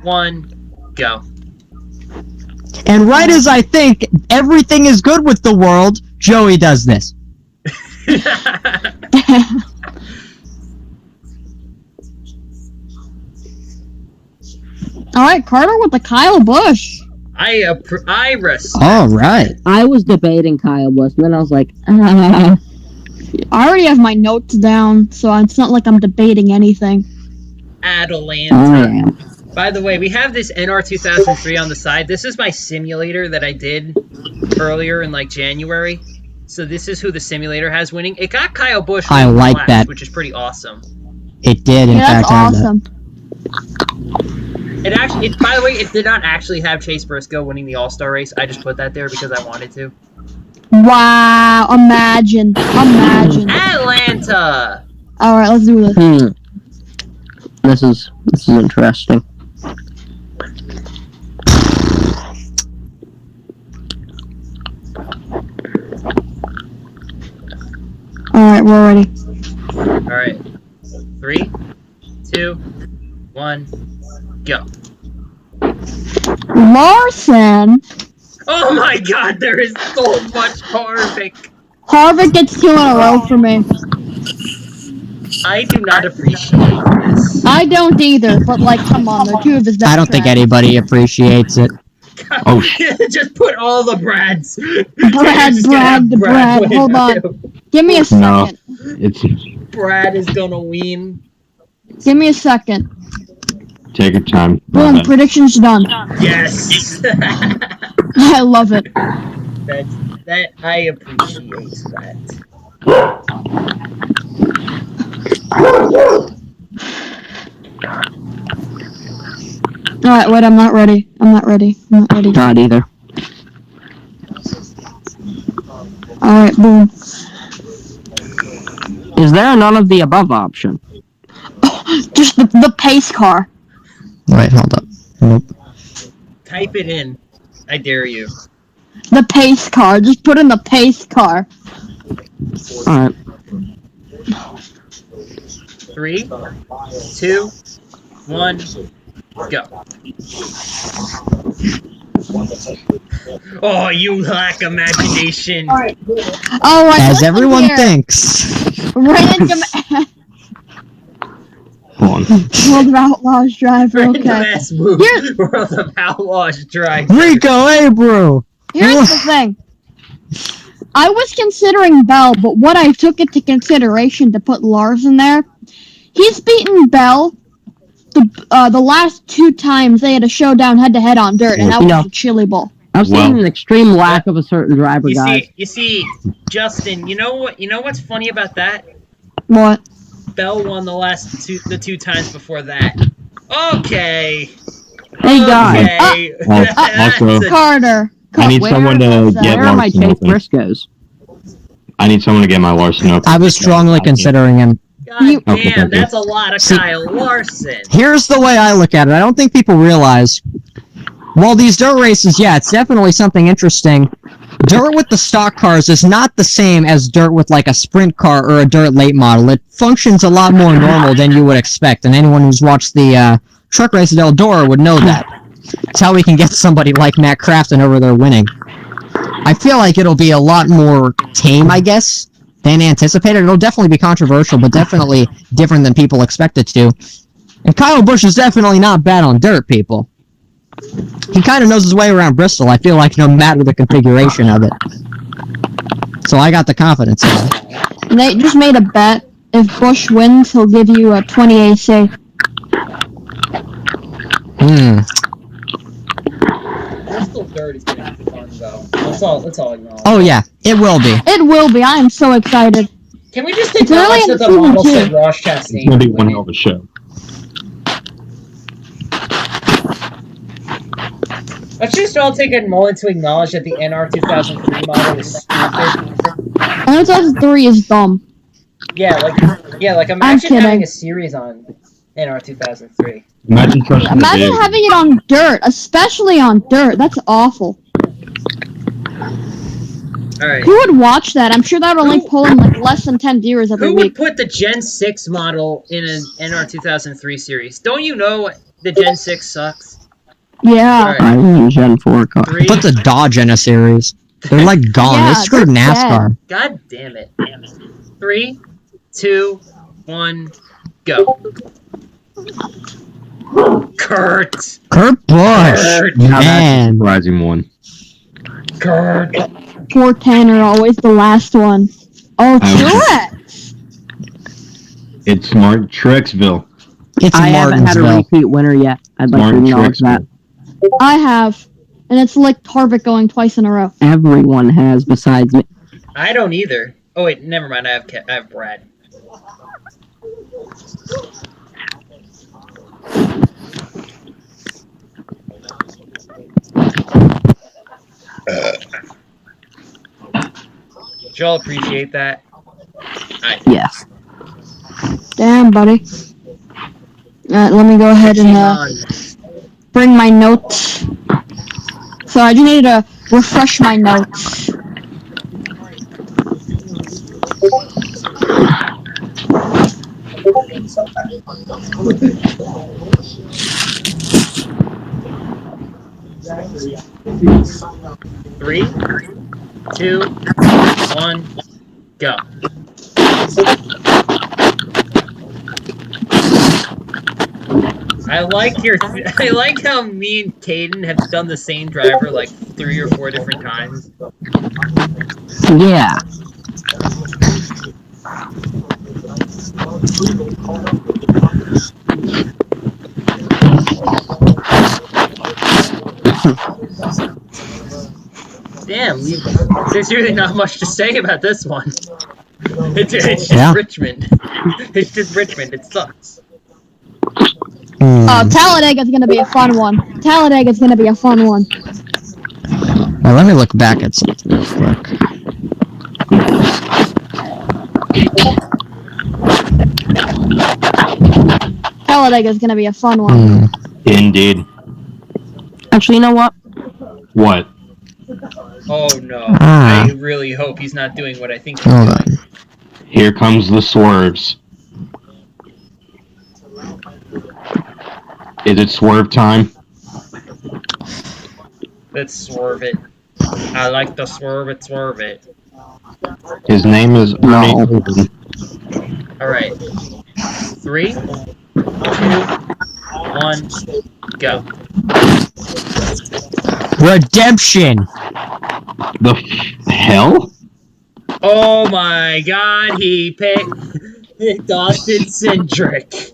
Speaker 1: 1, go.
Speaker 5: And right as I think everything is good with the world, Joey does this.
Speaker 3: Alright, Carter with the Kyle Busch.
Speaker 1: I respect.
Speaker 5: All right.
Speaker 2: I was debating Kyle Busch, and then I was like,
Speaker 3: I already have my notes down, so it's not like I'm debating anything.
Speaker 1: Atlanta.
Speaker 2: I am.
Speaker 1: By the way, we have this NR 2003 on the side. This is my simulator that I did earlier in like January. So this is who the simulator has winning. It got Kyle Busch.
Speaker 5: I
Speaker 1: winning
Speaker 5: like
Speaker 1: last,
Speaker 5: that.
Speaker 1: which is pretty awesome.
Speaker 5: It did, in
Speaker 3: Yeah,
Speaker 5: fact,
Speaker 3: that's
Speaker 5: have that.
Speaker 3: awesome.
Speaker 1: It actually, by the way, it did not actually have Chase Briscoe winning the All-Star race. I just put that there because I wanted to.
Speaker 3: Wow, imagine.
Speaker 1: Atlanta.
Speaker 3: Alright, let's do this.
Speaker 2: This is interesting.
Speaker 3: Alright, we're ready.
Speaker 1: All right. 3, 2, 1, go.
Speaker 3: Larson.
Speaker 1: Oh my God! There is so much Harvick.
Speaker 3: Harvick gets 2 in a row for me.
Speaker 1: I do not appreciate this.
Speaker 3: I don't either, but like, come on, they're 2 of his best
Speaker 5: I don't think
Speaker 3: tracks.
Speaker 5: anybody appreciates it.
Speaker 4: Oh,
Speaker 1: Just put all the Brads.
Speaker 3: Brad,
Speaker 1: win.
Speaker 3: hold on. Give me a
Speaker 4: No.
Speaker 3: second.
Speaker 4: it's
Speaker 1: Brad is gonna win.
Speaker 3: Give me a second.
Speaker 4: take your time.
Speaker 3: Boom, predictions done.
Speaker 1: Yes.
Speaker 3: I love it.
Speaker 1: that I appreciate that.
Speaker 3: Alright, wait, I'm not ready.
Speaker 2: Not either.
Speaker 3: Alright, boom.
Speaker 2: Is there a none of the above option?
Speaker 3: Just the pace car.
Speaker 5: Wait, hold up. Nope.
Speaker 1: Type it in. I dare you.
Speaker 3: The pace car. Just put in the pace car.
Speaker 2: Alright.
Speaker 1: 3, 2, 1, go. Oh, you lack imagination.
Speaker 3: Oh,
Speaker 5: As everyone thinks.
Speaker 3: Random
Speaker 4: Hold on.
Speaker 3: World of Outlaws driver,
Speaker 1: Random
Speaker 3: okay.
Speaker 1: ass move.
Speaker 3: Here-
Speaker 1: World of Outlaws drive.
Speaker 5: Rico Abreu!
Speaker 3: Here's the thing. I was considering Bell, but what I took into consideration to put Larson there, he's beaten Bell the last 2 times they had a showdown head-to-head on dirt, and that was a Chili Bowl.
Speaker 2: I've seen an extreme lack of a certain driver, guys.
Speaker 1: You see, Justin. You know what? You know what's funny about that?
Speaker 3: What?
Speaker 1: Bell won the two times before that. Okay.
Speaker 2: Hey, guys.
Speaker 1: Okay.
Speaker 4: Also,
Speaker 3: Carter.
Speaker 4: I need
Speaker 2: Where
Speaker 4: someone to
Speaker 3: was that?
Speaker 4: get
Speaker 2: Where are my
Speaker 4: Larson
Speaker 2: Chase
Speaker 4: open.
Speaker 2: Briscoes?
Speaker 4: I need someone to get my Larson open.
Speaker 5: I was strongly considering him.
Speaker 1: God
Speaker 3: You-
Speaker 1: damn,
Speaker 4: Okay, thank you.
Speaker 1: that's a lot of
Speaker 5: See-
Speaker 1: Kyle Larson.
Speaker 5: Here's the way I look at it. I don't think people realize. While these dirt races, yeah, it's definitely something interesting. Dirt with the stock cars is not the same as dirt with like a sprint car or a dirt late model. It functions a lot more normal than you would expect, and anyone who's watched the truck race at Eldora would know that. It's how we can get somebody like Matt Crafton over there winning. I feel like it'll be a lot more tame, I guess, than anticipated. It'll definitely be controversial, but definitely different than people expect it to. And Kyle Busch is definitely not bad on dirt, people. He kind of knows his way around Bristol, I feel like, no matter the configuration of it. So I got the confidence in it.
Speaker 3: They just made a bet. If Bush wins, he'll give you a 20 AC.
Speaker 1: Bristol dirt is gonna be fun though. Let's all acknowledge.
Speaker 5: Oh yeah, it will be.
Speaker 3: It will be. I am so excited.
Speaker 1: Can we just
Speaker 3: It's early
Speaker 1: acknowledge
Speaker 3: in
Speaker 1: that the
Speaker 3: season
Speaker 1: model
Speaker 3: 2.
Speaker 1: said Ross Chastain?
Speaker 4: It's gonna be one hell of a show.
Speaker 1: Let's just all take a moment to acknowledge that the NR 2003 model is stupid.
Speaker 3: 2003 is dumb.
Speaker 1: Yeah, like imagine
Speaker 3: kidding.
Speaker 1: having a series on NR 2003.
Speaker 4: Imagine trusting
Speaker 3: Imagine
Speaker 4: the
Speaker 3: having it on dirt, especially on dirt. That's awful.
Speaker 1: Alright.
Speaker 3: Who would watch that? I'm sure that would only pull in like less than 10 viewers every
Speaker 1: Who would
Speaker 3: week.
Speaker 1: put the Gen 6 model in an NR 2003 series? Don't you know the Gen 6 sucks?
Speaker 3: Yeah.
Speaker 1: Alright.
Speaker 2: I mean, Gen 4 car.
Speaker 1: 3.
Speaker 5: Put the Dodge in a series. They're like gone.
Speaker 3: Yeah,
Speaker 5: They screwed
Speaker 3: they're
Speaker 5: NASCAR.
Speaker 1: God damn it. 3, 2, 1, go. Kurt.
Speaker 5: Kurt Busch.
Speaker 1: Kurt.
Speaker 4: Now that's a
Speaker 5: Man.
Speaker 4: surprising one.
Speaker 1: Kurt.
Speaker 3: Poor Tanner, always the last one. Oh,
Speaker 4: I
Speaker 3: Truex!
Speaker 4: It's Mark Truexville.
Speaker 5: It's
Speaker 2: I haven't had a
Speaker 5: Martinsville.
Speaker 2: repeat winner yet. I'd like to
Speaker 4: Martin
Speaker 2: acknowledge that.
Speaker 4: Truexville.
Speaker 3: I have. And it's like Harvick going twice in a row.
Speaker 2: Everyone has besides me.
Speaker 1: I don't either. Oh wait, never mind. I have Brad. Did y'all appreciate that?
Speaker 2: Yes.
Speaker 3: Damn, buddy. Alright, let me go ahead and bring my notes. So I just needed to refresh my notes.
Speaker 1: Three, 2, 1, go. I like how me and Caden have done the same driver like 3 or 4 different times.
Speaker 2: Yeah.
Speaker 1: Damn, there's really not much to say about this one. It's just
Speaker 5: Yeah.
Speaker 1: Richmond. It's just Richmond. It sucks.
Speaker 3: Talladega's gonna be a fun one. Talladega's gonna be a fun one.
Speaker 5: Now, let me look back at something real quick.
Speaker 3: Talladega's gonna be a fun one.
Speaker 4: Indeed.
Speaker 2: Actually, you know what?
Speaker 4: What?
Speaker 1: Oh no.
Speaker 5: Ah.
Speaker 1: I really hope he's not doing what I think he's
Speaker 5: Hold
Speaker 1: doing.
Speaker 5: on.
Speaker 4: Here comes the swerves. Is it swerve time?
Speaker 1: Let's swerve it. I like to swerve it.
Speaker 4: His name is Ernie.
Speaker 1: Alright. 3, 2, 1, go.
Speaker 5: Redemption.
Speaker 4: The hell?
Speaker 1: Oh my god, he picked Austin Cindric.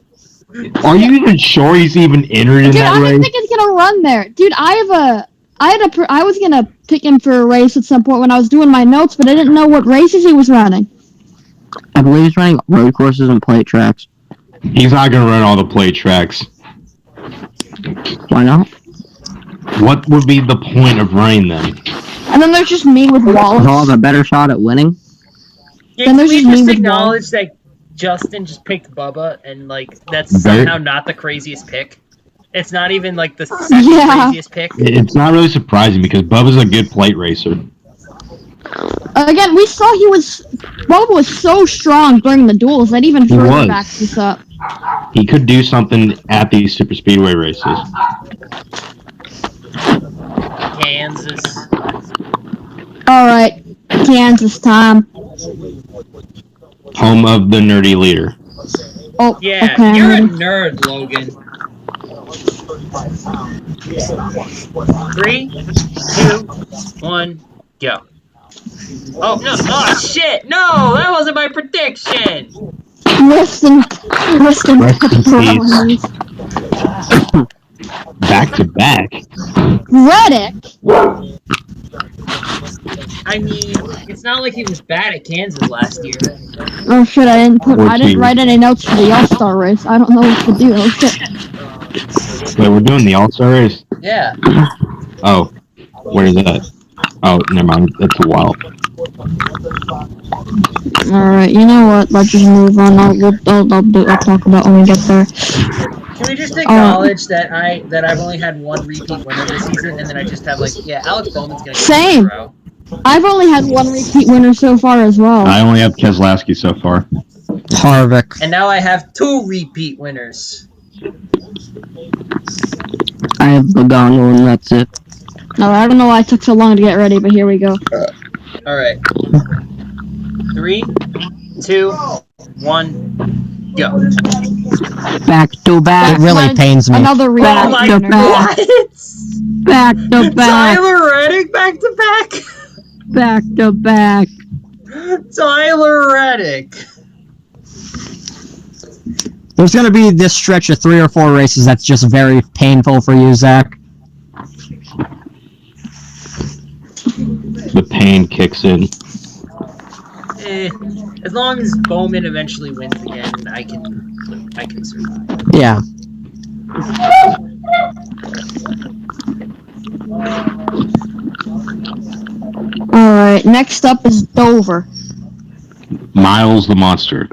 Speaker 4: Are you even sure he's even entered in
Speaker 3: Dude,
Speaker 4: that
Speaker 3: I
Speaker 4: race?
Speaker 3: didn't think he's gonna run there. Dude, I was gonna pick him for a race at some point when I was doing my notes, but I didn't know what races he was running.
Speaker 2: I believe he's running road courses and plate tracks.
Speaker 4: He's not gonna run all the play tracks.
Speaker 2: Why not?
Speaker 4: What would be the point of running them?
Speaker 3: And then there's just me with Wallace.
Speaker 2: He'll have a better shot at winning.
Speaker 1: Yeah,
Speaker 3: Then
Speaker 1: can
Speaker 3: there's
Speaker 1: we
Speaker 3: just me
Speaker 1: just
Speaker 3: with
Speaker 1: acknowledge that Justin just picked Bubba and like that's
Speaker 4: Very-
Speaker 1: somehow not the craziest pick? It's not even like the second
Speaker 3: Yeah.
Speaker 1: craziest pick.
Speaker 4: It's not really surprising because Bubba's a good plate racer.
Speaker 3: Again, we saw Bubba was so strong during the duels that even
Speaker 4: He
Speaker 3: further
Speaker 4: was.
Speaker 3: backs this up.
Speaker 4: He could do something at these super speedway races.
Speaker 1: Kansas.
Speaker 3: Alright, Kansas time.
Speaker 4: Home of the nerdy leader.
Speaker 3: Oh,
Speaker 1: Yeah,
Speaker 3: okay.
Speaker 1: you're a
Speaker 3: I'm
Speaker 1: nerd, Logan. 3, 2, 1, go. Oh no! Oh shit! No, that wasn't my prediction.
Speaker 3: Rest in
Speaker 4: Rest in
Speaker 3: peace.
Speaker 4: Back to back.
Speaker 3: Reddick.
Speaker 1: I mean, it's not like he was bad at Kansas last year.
Speaker 3: Oh shit! I didn't
Speaker 4: 14.
Speaker 3: write any notes for the All-Star race. I don't know what to do. Oh shit!
Speaker 4: Wait, we're doing the All-Star race?
Speaker 1: Yeah.
Speaker 4: Oh, where is that? Oh, never mind. That's a while.
Speaker 3: All right, you know what? Let's just move on. I'll talk about when we get there.
Speaker 1: Can we just acknowledge that I've only had one repeat winner this season, and then I just have like, yeah, Alex Bowman's gonna go
Speaker 3: Same.
Speaker 1: 0.
Speaker 3: I've only had one repeat winner so far as well.
Speaker 4: I only have Keselowski so far.
Speaker 5: Harvick.
Speaker 1: And now I have 2 repeat winners.
Speaker 2: I have Logano, and that's it.
Speaker 3: No, I don't know why it took so long to get ready, but here we go.
Speaker 1: All right. 3, 2, 1, Go.
Speaker 2: Back to back.
Speaker 5: It really pains me.
Speaker 3: Another
Speaker 1: Oh
Speaker 3: reaction.
Speaker 1: my
Speaker 2: to
Speaker 1: god!
Speaker 2: back. Back to back.
Speaker 1: Tyler Reddick back to back.
Speaker 2: Back to back.
Speaker 1: Tyler Reddick.
Speaker 5: There's going to be this stretch of 3 or 4 races that's just very painful for you, Zach.
Speaker 4: The pain kicks in.
Speaker 1: As long as Bowman eventually wins again, I can survive.
Speaker 5: Yeah.
Speaker 3: Alright, next up is Dover.
Speaker 4: Miles the Monster.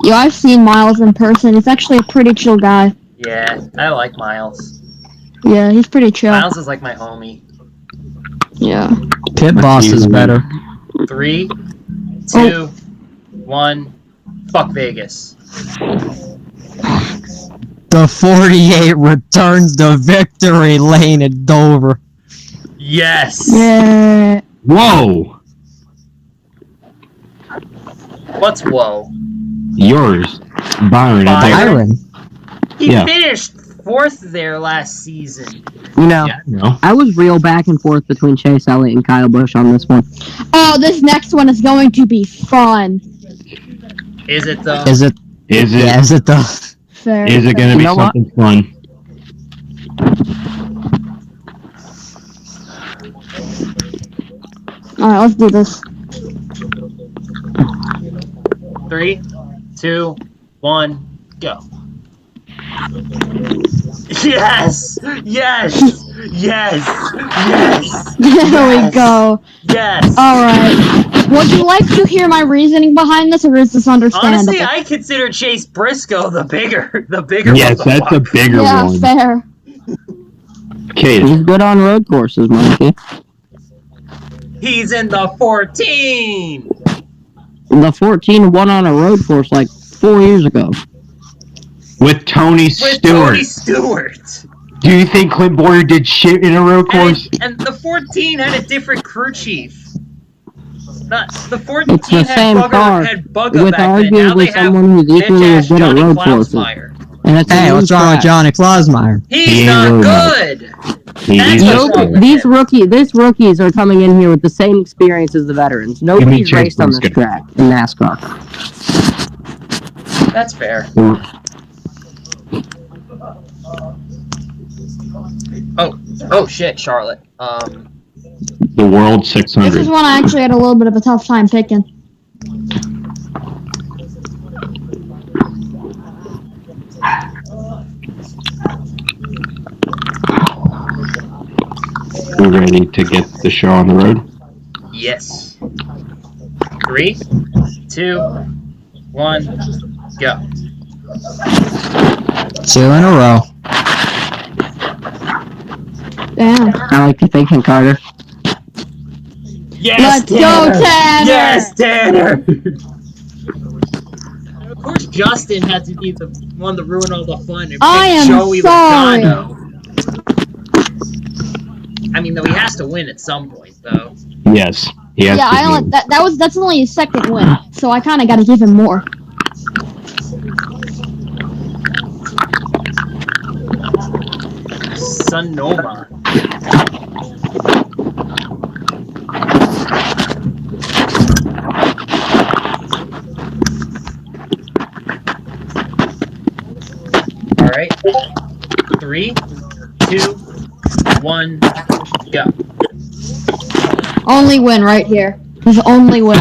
Speaker 3: Yo, I've seen Miles in person. He's actually a pretty chill guy.
Speaker 1: Yeah, I like Miles.
Speaker 3: Yeah, he's pretty chill.
Speaker 1: Miles is like my homie.
Speaker 3: Yeah.
Speaker 5: Pit boss is better.
Speaker 1: 3, 2, 1. Fuck Vegas.
Speaker 5: The 48 returns to victory lane at Dover.
Speaker 1: Yes.
Speaker 3: Yeah.
Speaker 4: Whoa!
Speaker 1: What's whoa?
Speaker 4: Yours. Byron.
Speaker 5: Byron.
Speaker 1: He
Speaker 4: Yeah.
Speaker 1: finished 4th there last season.
Speaker 2: You know,
Speaker 4: Yeah, no.
Speaker 2: I was real back and forth between Chase Elliott and Kyle Busch on this one.
Speaker 3: Oh, this next one is going to be fun.
Speaker 1: Is it though?
Speaker 5: Is it?
Speaker 4: Is it?
Speaker 5: Yeah, is it though?
Speaker 3: Fair.
Speaker 4: Is it going to
Speaker 2: You
Speaker 4: be
Speaker 2: know what?
Speaker 4: something fun?
Speaker 3: Alright, let's do this.
Speaker 1: 3, 2, 1, go. Yes! Yes! Yes! Yes!
Speaker 3: There we go.
Speaker 1: Yes!
Speaker 3: Alright. Would you like to hear my reasoning behind this, or is this understandable?
Speaker 1: Honestly, I consider Chase Briscoe the bigger
Speaker 4: Yes, that's a
Speaker 1: motherfucker.
Speaker 4: bigger
Speaker 3: yeah,
Speaker 4: one.
Speaker 3: fair.
Speaker 4: Okay,
Speaker 2: He's good on road courses, Mikey.
Speaker 1: He's in the 14!
Speaker 2: The 14 won on a road course like 4 years ago.
Speaker 4: with Tony
Speaker 1: With
Speaker 4: Stewart.
Speaker 1: Tony Stewart.
Speaker 4: Do you think Clint Boyer did shit in a road course?
Speaker 1: And the 14 had a different crew chief. The 14
Speaker 2: It's the
Speaker 1: had
Speaker 2: same car
Speaker 1: had Bugga
Speaker 2: with
Speaker 1: back then. Now they
Speaker 2: arguably
Speaker 1: have
Speaker 2: someone who's equally as
Speaker 1: bitch-ass
Speaker 2: good at
Speaker 1: Johnny
Speaker 2: road courses.
Speaker 1: Klausmeier.
Speaker 2: And it's
Speaker 5: Hey,
Speaker 2: a
Speaker 5: what's
Speaker 2: new
Speaker 5: wrong with
Speaker 2: track.
Speaker 5: Johnny Klausmeier?
Speaker 1: He's
Speaker 4: He ain't
Speaker 1: not
Speaker 4: road
Speaker 1: good. That's
Speaker 4: He's
Speaker 1: what's wrong with
Speaker 2: These rookies are coming in here with the same experience as the veterans. Nobody's
Speaker 4: Chase
Speaker 2: raced on this
Speaker 4: Briscoe.
Speaker 2: track in NASCAR.
Speaker 1: That's fair. Oh shit, Charlotte.
Speaker 4: The World
Speaker 3: This
Speaker 4: 600.
Speaker 3: is one I actually had a little bit of a tough time picking.
Speaker 4: We ready to get the show on the road?
Speaker 1: Yes. 3, 2, 1, go.
Speaker 5: 2 in a row.
Speaker 3: Damn.
Speaker 2: I like the thinking, Carter.
Speaker 1: Yes,
Speaker 3: Let's go, Tanner!
Speaker 1: Yes, Tanner! Of course, Justin had to be the one to ruin all the fun and pick
Speaker 3: I am
Speaker 1: Joey
Speaker 3: sorry.
Speaker 1: Logano. I mean, though he has to win at some point, though.
Speaker 4: Yes. He has
Speaker 3: Yeah,
Speaker 4: to
Speaker 3: I only,
Speaker 4: win.
Speaker 3: that's only his second win, so I kind of got to give him more.
Speaker 1: Sonoma. All right. 3, 2, 1, go.
Speaker 3: Only win right here. His only win.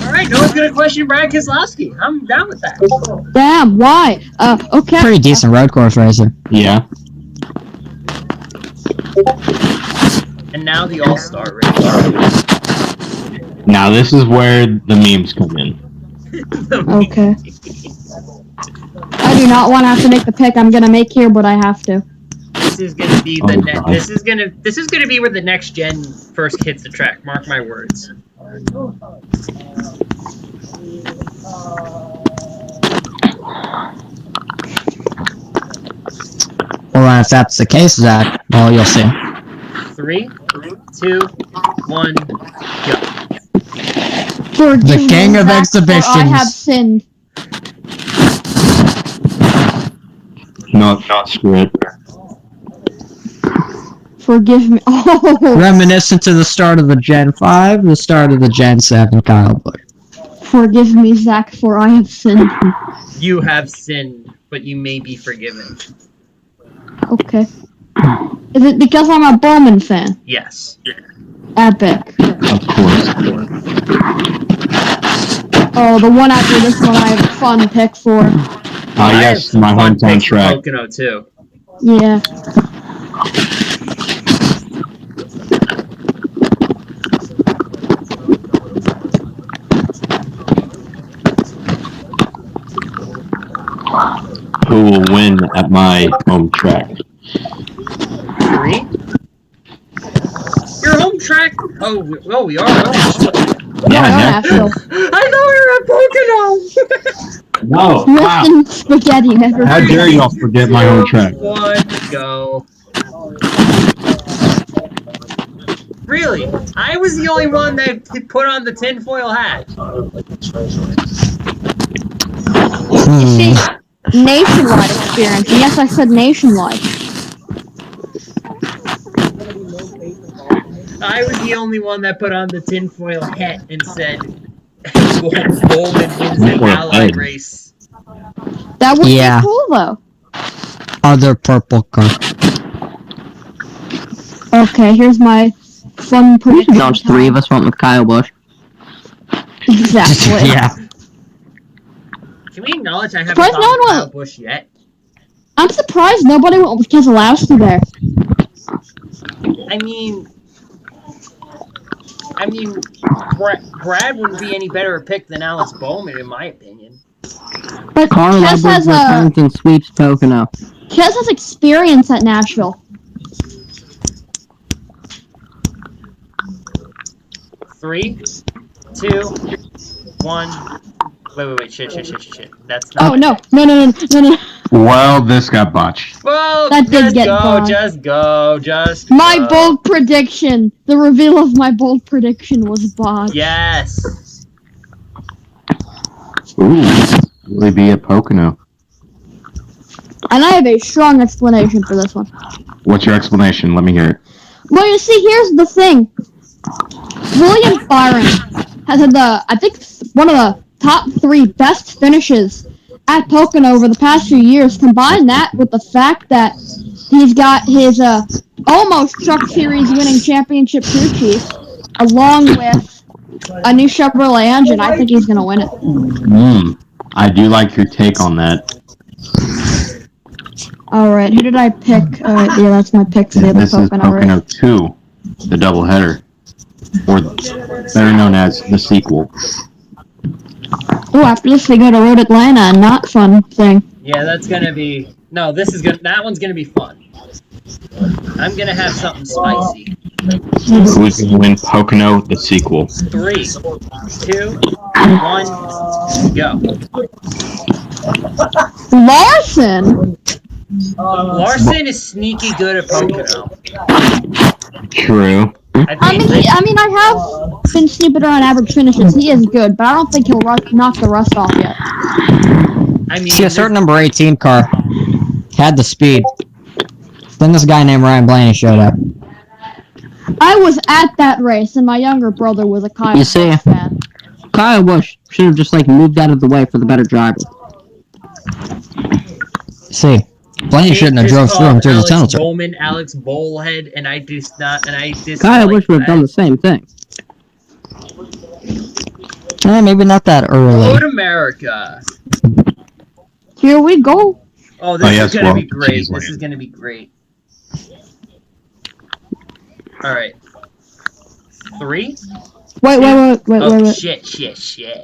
Speaker 1: All right, no one's gonna question Brian Keselowski. I'm down with that.
Speaker 3: Damn, why? Okay.
Speaker 5: Pretty decent road course racer.
Speaker 4: Yeah.
Speaker 1: And now the All-Star race.
Speaker 4: Now this is where the memes come in.
Speaker 3: Okay. I do not want to have to make the pick I'm gonna make here, but I have to.
Speaker 1: This is gonna be the
Speaker 4: Oh,
Speaker 1: ne-
Speaker 4: God.
Speaker 1: this is gonna be where the next gen first hits the track. Mark my words.
Speaker 5: Well, if that's the case, Zach, well, you'll see.
Speaker 1: 3, 2, 1, go.
Speaker 3: Forgive
Speaker 5: The
Speaker 3: me,
Speaker 5: king of
Speaker 3: Zach, for I
Speaker 5: exhibitions.
Speaker 3: have sinned.
Speaker 4: No, screw it.
Speaker 3: Forgive me. Oh,
Speaker 5: Reminiscent to the start of the Gen 5, the start of the Gen 7, Kyle Busch.
Speaker 3: forgive me, Zach, for I have sinned.
Speaker 1: You have sinned, but you may be forgiven.
Speaker 3: Okay. Is it because I'm a Bowman fan?
Speaker 1: Yes.
Speaker 3: Epic.
Speaker 4: Of course.
Speaker 3: Oh, the one after this one I have a fun pick for.
Speaker 1: I have
Speaker 4: Yes,
Speaker 1: some
Speaker 4: my
Speaker 1: fun
Speaker 4: hometown
Speaker 1: picks for
Speaker 4: track.
Speaker 1: Pocono, too.
Speaker 3: Yeah.
Speaker 4: Who will win at my home track?
Speaker 1: 3. Your home track? Oh, we are in Nashville.
Speaker 3: Yeah,
Speaker 4: Nashville.
Speaker 1: I thought we were at Pocono.
Speaker 4: No.
Speaker 3: Western spaghetti never.
Speaker 4: How dare y'all forget my home track?
Speaker 1: 1, go. Really? I was the only one that put on the tinfoil hat.
Speaker 3: You see, nationwide experience. And yes, I said nationwide.
Speaker 1: I was the only one that put on the tinfoil hat and said Bowman wins the Ally race.
Speaker 3: That would
Speaker 5: Yeah.
Speaker 3: be cool, though.
Speaker 5: Other purple car.
Speaker 3: Okay, here's my fun prediction.
Speaker 2: Jones, 3 of us went with Kyle Busch.
Speaker 3: Exactly.
Speaker 5: Yeah.
Speaker 1: Can we acknowledge I haven't
Speaker 3: Surprised
Speaker 1: thought
Speaker 3: no
Speaker 1: of
Speaker 3: one
Speaker 1: Kyle
Speaker 3: will-
Speaker 1: Busch yet?
Speaker 3: I'm surprised nobody went with Keselowski there.
Speaker 1: I mean, Brad wouldn't be any better a pick than Alex Bowman, in my opinion.
Speaker 3: But
Speaker 2: Carl
Speaker 3: Kes
Speaker 2: Edwards returns and sweeps Pocono.
Speaker 3: Kes has experience at Nashville.
Speaker 1: 3, 2, 1. Wait. Shit. That's not.
Speaker 3: Oh, no. No.
Speaker 4: Well, this got botched.
Speaker 1: Well,
Speaker 3: That did
Speaker 1: just
Speaker 3: get
Speaker 1: go,
Speaker 3: botched.
Speaker 1: just go.
Speaker 3: My bold prediction. The reveal of my bold prediction was botched.
Speaker 1: Yes.
Speaker 4: Ooh, really be at Pocono.
Speaker 3: And I have a strong explanation for this one.
Speaker 4: What's your explanation? Let me hear it.
Speaker 3: Well, you see, here's the thing. William Byron has had I think, one of the top 3 best finishes at Pocono over the past few years. Combine that with the fact that he's got his almost Truck Series winning championship crew chief, along with a new Chevrolet engine. I think he's going to win it.
Speaker 4: I do like your take on that.
Speaker 3: Alright, who did I pick? Alright, yeah, that's my pick for the other
Speaker 4: This is
Speaker 3: Pocono race.
Speaker 4: Pocono 2, the doubleheader, or better known as the sequel.
Speaker 3: Oh, after this we go to Road Atlanta, a not fun thing.
Speaker 1: Yeah, that's gonna be. No, that one's gonna be fun. I'm gonna have something spicy.
Speaker 4: Who's going to win Pocono, the sequel?
Speaker 1: 3, 2, 1, go.
Speaker 3: Larson!
Speaker 1: Larson is sneaky good at Pocono.
Speaker 4: True.
Speaker 3: I have been snipping on average finishes. He is good, but I don't think he'll knock the rust off yet.
Speaker 1: I mean,
Speaker 5: See, a certain number 18 car had the speed. Then this guy named Ryan Blaney showed up.
Speaker 3: I was at that race, and my younger brother was a Kyle
Speaker 2: You see,
Speaker 3: Busch fan.
Speaker 2: Kyle Busch should have just moved out of the way for the better driver.
Speaker 5: See, Blaney shouldn't have drove through him through the tunnel.
Speaker 1: Bowman, Alex Bowlehead, and I just
Speaker 2: Kyle Busch would have done the same thing.
Speaker 5: Maybe not that early.
Speaker 1: Road America.
Speaker 3: Here we go.
Speaker 1: Oh, this
Speaker 4: yes,
Speaker 1: is gonna
Speaker 4: well,
Speaker 1: be great.
Speaker 4: geez,
Speaker 1: This is gonna be great. All right. 3.
Speaker 3: Wait.
Speaker 1: Oh shit.
Speaker 3: Sorry,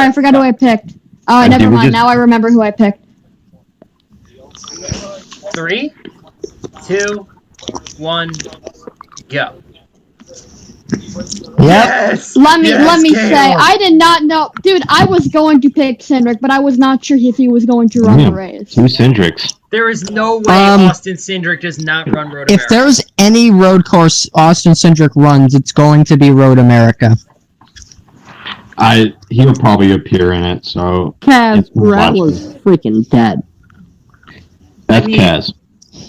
Speaker 3: I forgot who I picked. Oh, never mind. Now I remember who I picked.
Speaker 1: 3, 2, 1, go.
Speaker 5: Yep.
Speaker 1: Yes.
Speaker 3: Let me
Speaker 1: Kale.
Speaker 3: say, I did not know, dude. I was going to pick Cindric, but I was not sure if he was going to run the race.
Speaker 4: Two Cindrics.
Speaker 1: There is no way Austin Cindric does not run Road America.
Speaker 5: If there's any road course Austin Cindric runs, it's going to be Road America.
Speaker 4: He'll probably appear in it, so...
Speaker 2: Kaz Brett was freaking dead.
Speaker 4: That's Kaz.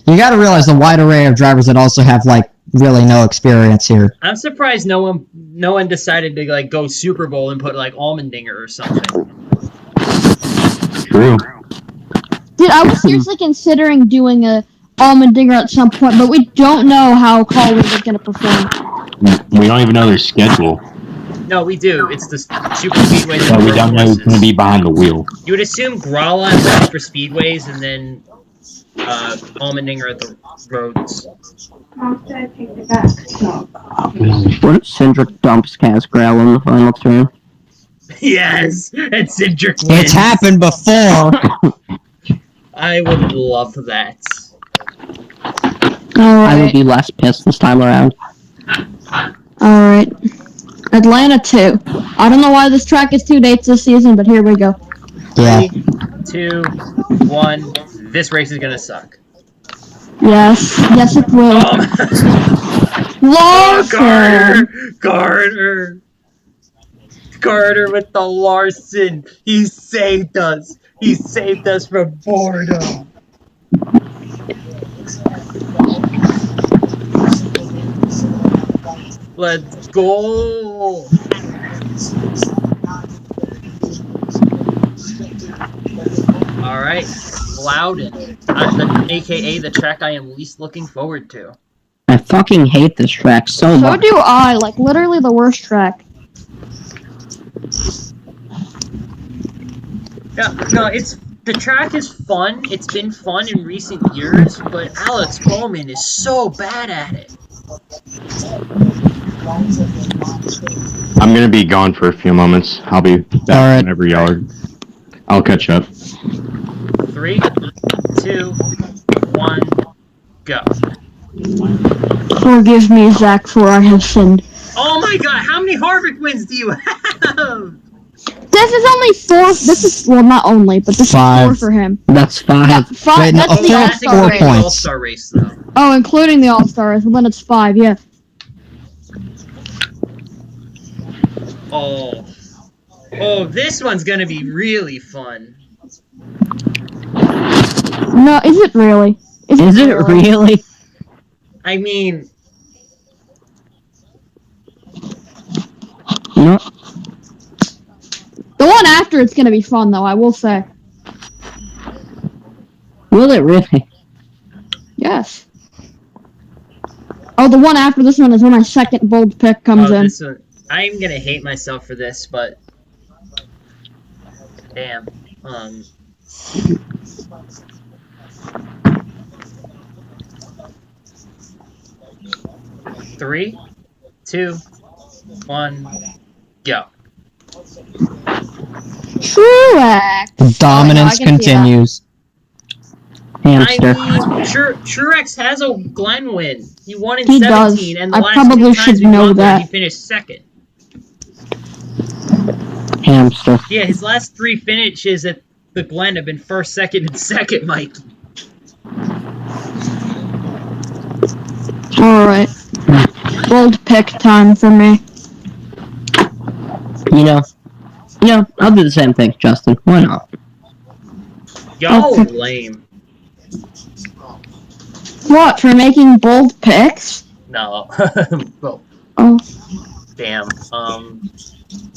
Speaker 5: You gotta realize the wide array of drivers that also have, like, really no experience here.
Speaker 1: I'm surprised no one decided to, like, go Super Bowl and put, like, Allmendinger or something.
Speaker 4: True.
Speaker 3: Dude, I was seriously considering doing a Allmendinger at some point, but we don't know how Colin is going to perform.
Speaker 4: We don't even know their schedule.
Speaker 1: No, we do. It's the super speedways.
Speaker 4: But we don't know who's going to be behind the wheel.
Speaker 1: You would assume Grala and Brad for speedways, and then Allmendinger at the roads.
Speaker 2: What if Cindric dumps Kaz Grell in the final turn?
Speaker 1: Yes, and Cindric wins.
Speaker 5: It's happened before.
Speaker 1: I would love that.
Speaker 2: I would be less pissed this time around.
Speaker 3: Alright. Atlanta 2. I don't know why this track is 2 dates this season, but here we go.
Speaker 5: Yeah.
Speaker 1: 3, 2, 1. This race is gonna suck.
Speaker 3: Yes. Yes, it will. Larson!
Speaker 1: Carter with the Larson. He saved us. He saved us from boredom. Let's go. Alright, Loudon, aka the track I am least looking forward to.
Speaker 2: I fucking hate this track so much.
Speaker 3: So do I, like literally the worst track.
Speaker 1: Yeah, no, the track is fun. It's been fun in recent years, but Alex Bowman is so bad at it.
Speaker 4: I'm gonna be gone for a few moments. I'll be back whenever y'all are. I'll catch up.
Speaker 1: 3, 2, 1, go.
Speaker 3: Forgive me, Zach, for I have sinned.
Speaker 1: Oh my god, how many Harvick wins do you have?
Speaker 3: This is only 4. This is, well, not only, but this
Speaker 5: 5.
Speaker 3: is 4 for him.
Speaker 2: That's 5.
Speaker 3: Yeah, 5.
Speaker 5: Wait, no,
Speaker 3: That's the
Speaker 5: that's
Speaker 3: All-Star
Speaker 5: 4
Speaker 3: race.
Speaker 5: points.
Speaker 1: All-Star race, though.
Speaker 3: Oh, including the All-Stars. Well, then it's 5, yeah.
Speaker 1: Oh, this one's gonna be really fun.
Speaker 3: No, is it really?
Speaker 2: Is it really?
Speaker 1: I mean,
Speaker 2: No.
Speaker 3: The one after it's gonna be fun, though, I will say.
Speaker 2: Will it really?
Speaker 3: Yes. Oh, the one after this one is when my second bold pick comes in.
Speaker 1: this one, I'm gonna hate myself for this, but damn. 3, 2, 1, go.
Speaker 3: Truex!
Speaker 5: The dominance
Speaker 3: I can see
Speaker 5: continues.
Speaker 2: Hamster.
Speaker 1: I mean, Truex has a Glen win. He won in
Speaker 3: He
Speaker 1: 17,
Speaker 3: does.
Speaker 1: and the
Speaker 3: I
Speaker 1: last
Speaker 3: probably
Speaker 1: 2
Speaker 3: should
Speaker 1: times we
Speaker 3: know
Speaker 1: won there,
Speaker 3: that.
Speaker 1: he finished second.
Speaker 2: Hamster.
Speaker 1: Yeah, his last 3 finishes at the Glen have been first, second, and second, Mike.
Speaker 3: Alright. Bold pick time for me.
Speaker 2: You know, I'll do the same thing, Justin. Why not?
Speaker 1: Y'all
Speaker 3: Okay.
Speaker 1: lame.
Speaker 3: What, for making bold picks?
Speaker 1: No. Well,
Speaker 3: Oh.
Speaker 1: damn.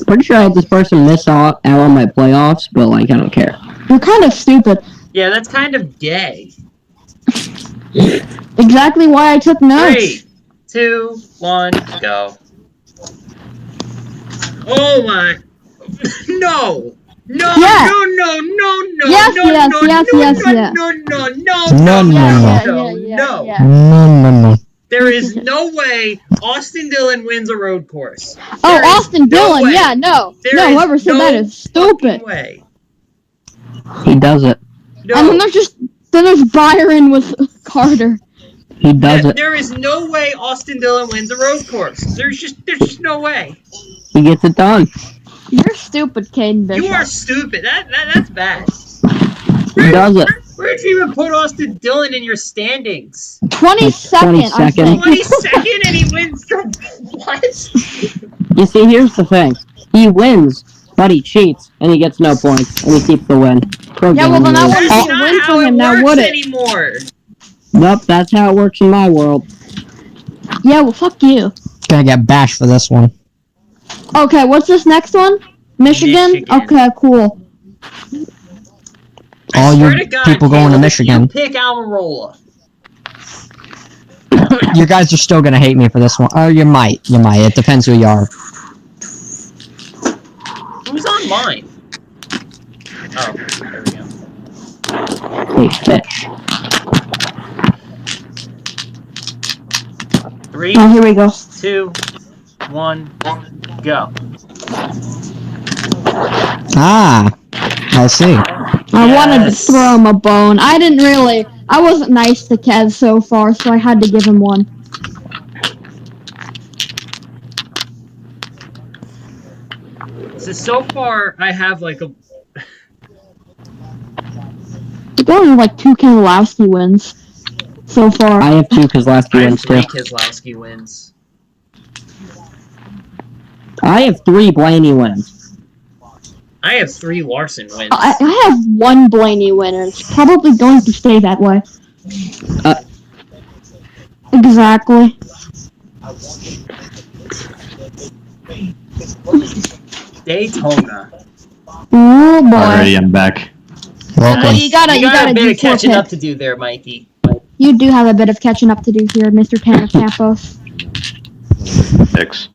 Speaker 2: Pretty sure I had this person miss out on my playoffs, but like, I don't care.
Speaker 3: You're kind of stupid.
Speaker 1: Yeah, that's kind of gay.
Speaker 3: Exactly why I took notes.
Speaker 1: 3, 2, 1, go. Oh my. No! No,
Speaker 3: Yeah.
Speaker 1: no.
Speaker 3: Yes,
Speaker 1: no,
Speaker 3: yes,
Speaker 1: no,
Speaker 3: yes,
Speaker 1: no,
Speaker 3: yes,
Speaker 1: no,
Speaker 3: yes.
Speaker 1: no, no,
Speaker 5: No, no,
Speaker 3: Yeah,
Speaker 5: no.
Speaker 3: yeah.
Speaker 5: No.
Speaker 1: There is no way Austin Dillon wins a road course.
Speaker 3: Oh,
Speaker 1: There is
Speaker 3: Austin
Speaker 1: no
Speaker 3: Dillon,
Speaker 1: way.
Speaker 3: yeah, no.
Speaker 1: There
Speaker 3: No,
Speaker 1: is
Speaker 3: whoever said
Speaker 1: no
Speaker 3: that is stupid.
Speaker 1: fucking way.
Speaker 2: He does it.
Speaker 3: And then
Speaker 1: No.
Speaker 3: there's Byron with Carter.
Speaker 2: He does it.
Speaker 1: There is no way Austin Dillon wins a road course. There's just no way.
Speaker 2: He gets it done.
Speaker 3: You're stupid, Caden Bishop.
Speaker 1: You are stupid. That's bad.
Speaker 2: Does it?
Speaker 1: Where'd you even put Austin Dillon in your standings?
Speaker 3: 22nd, I think.
Speaker 1: 22nd and he wins the... What?
Speaker 2: You see, here's the thing. He wins, but he cheats, and he gets no points, and he keeps the win.
Speaker 3: Yeah, well, then that
Speaker 1: That's
Speaker 3: wouldn't be a
Speaker 1: not
Speaker 3: win
Speaker 1: how
Speaker 3: for
Speaker 1: it
Speaker 3: him now,
Speaker 1: works
Speaker 3: would it?
Speaker 1: anymore.
Speaker 2: Nope, that's how it works in my world.
Speaker 3: Yeah, well, fuck you.
Speaker 5: Gonna get bashed for this one.
Speaker 3: Okay, what's this next one? Michigan? Okay, cool.
Speaker 5: All
Speaker 1: I swear
Speaker 5: you
Speaker 1: to God,
Speaker 5: people going to
Speaker 1: Caleb,
Speaker 5: Michigan.
Speaker 1: You pick Almirola.
Speaker 5: You guys are still gonna hate me for this one. Oh, you might. It depends who you are.
Speaker 1: Who's on mine? Oh, there we go.
Speaker 2: Hey, fish.
Speaker 1: 3,
Speaker 3: Oh, here we go.
Speaker 1: 2, 1, go.
Speaker 5: Ah, I see.
Speaker 3: I wanted to throw him a bone. I wasn't nice to Kev so far, so I had to give him one.
Speaker 1: So far, I have like a...
Speaker 3: There's only like 2 Keselowski wins so far.
Speaker 2: I have 2 Kozlowski
Speaker 1: I have
Speaker 2: wins,
Speaker 1: 3
Speaker 2: too.
Speaker 1: Keselowski wins.
Speaker 2: I have 3 Blaney wins.
Speaker 1: I have 3 Larson wins.
Speaker 3: I have 1 Blaney win, and it's probably going to stay that way. Exactly.
Speaker 1: Daytona.
Speaker 3: Oh boy.
Speaker 4: Alrighty, I'm back.
Speaker 5: Welcome.
Speaker 3: You gotta
Speaker 1: a bit
Speaker 3: do
Speaker 1: of catching
Speaker 3: 4
Speaker 1: up to do there, Mikey.
Speaker 3: You do have a bit of catching up to do here, Mr. Tanner Campos.
Speaker 4: 6.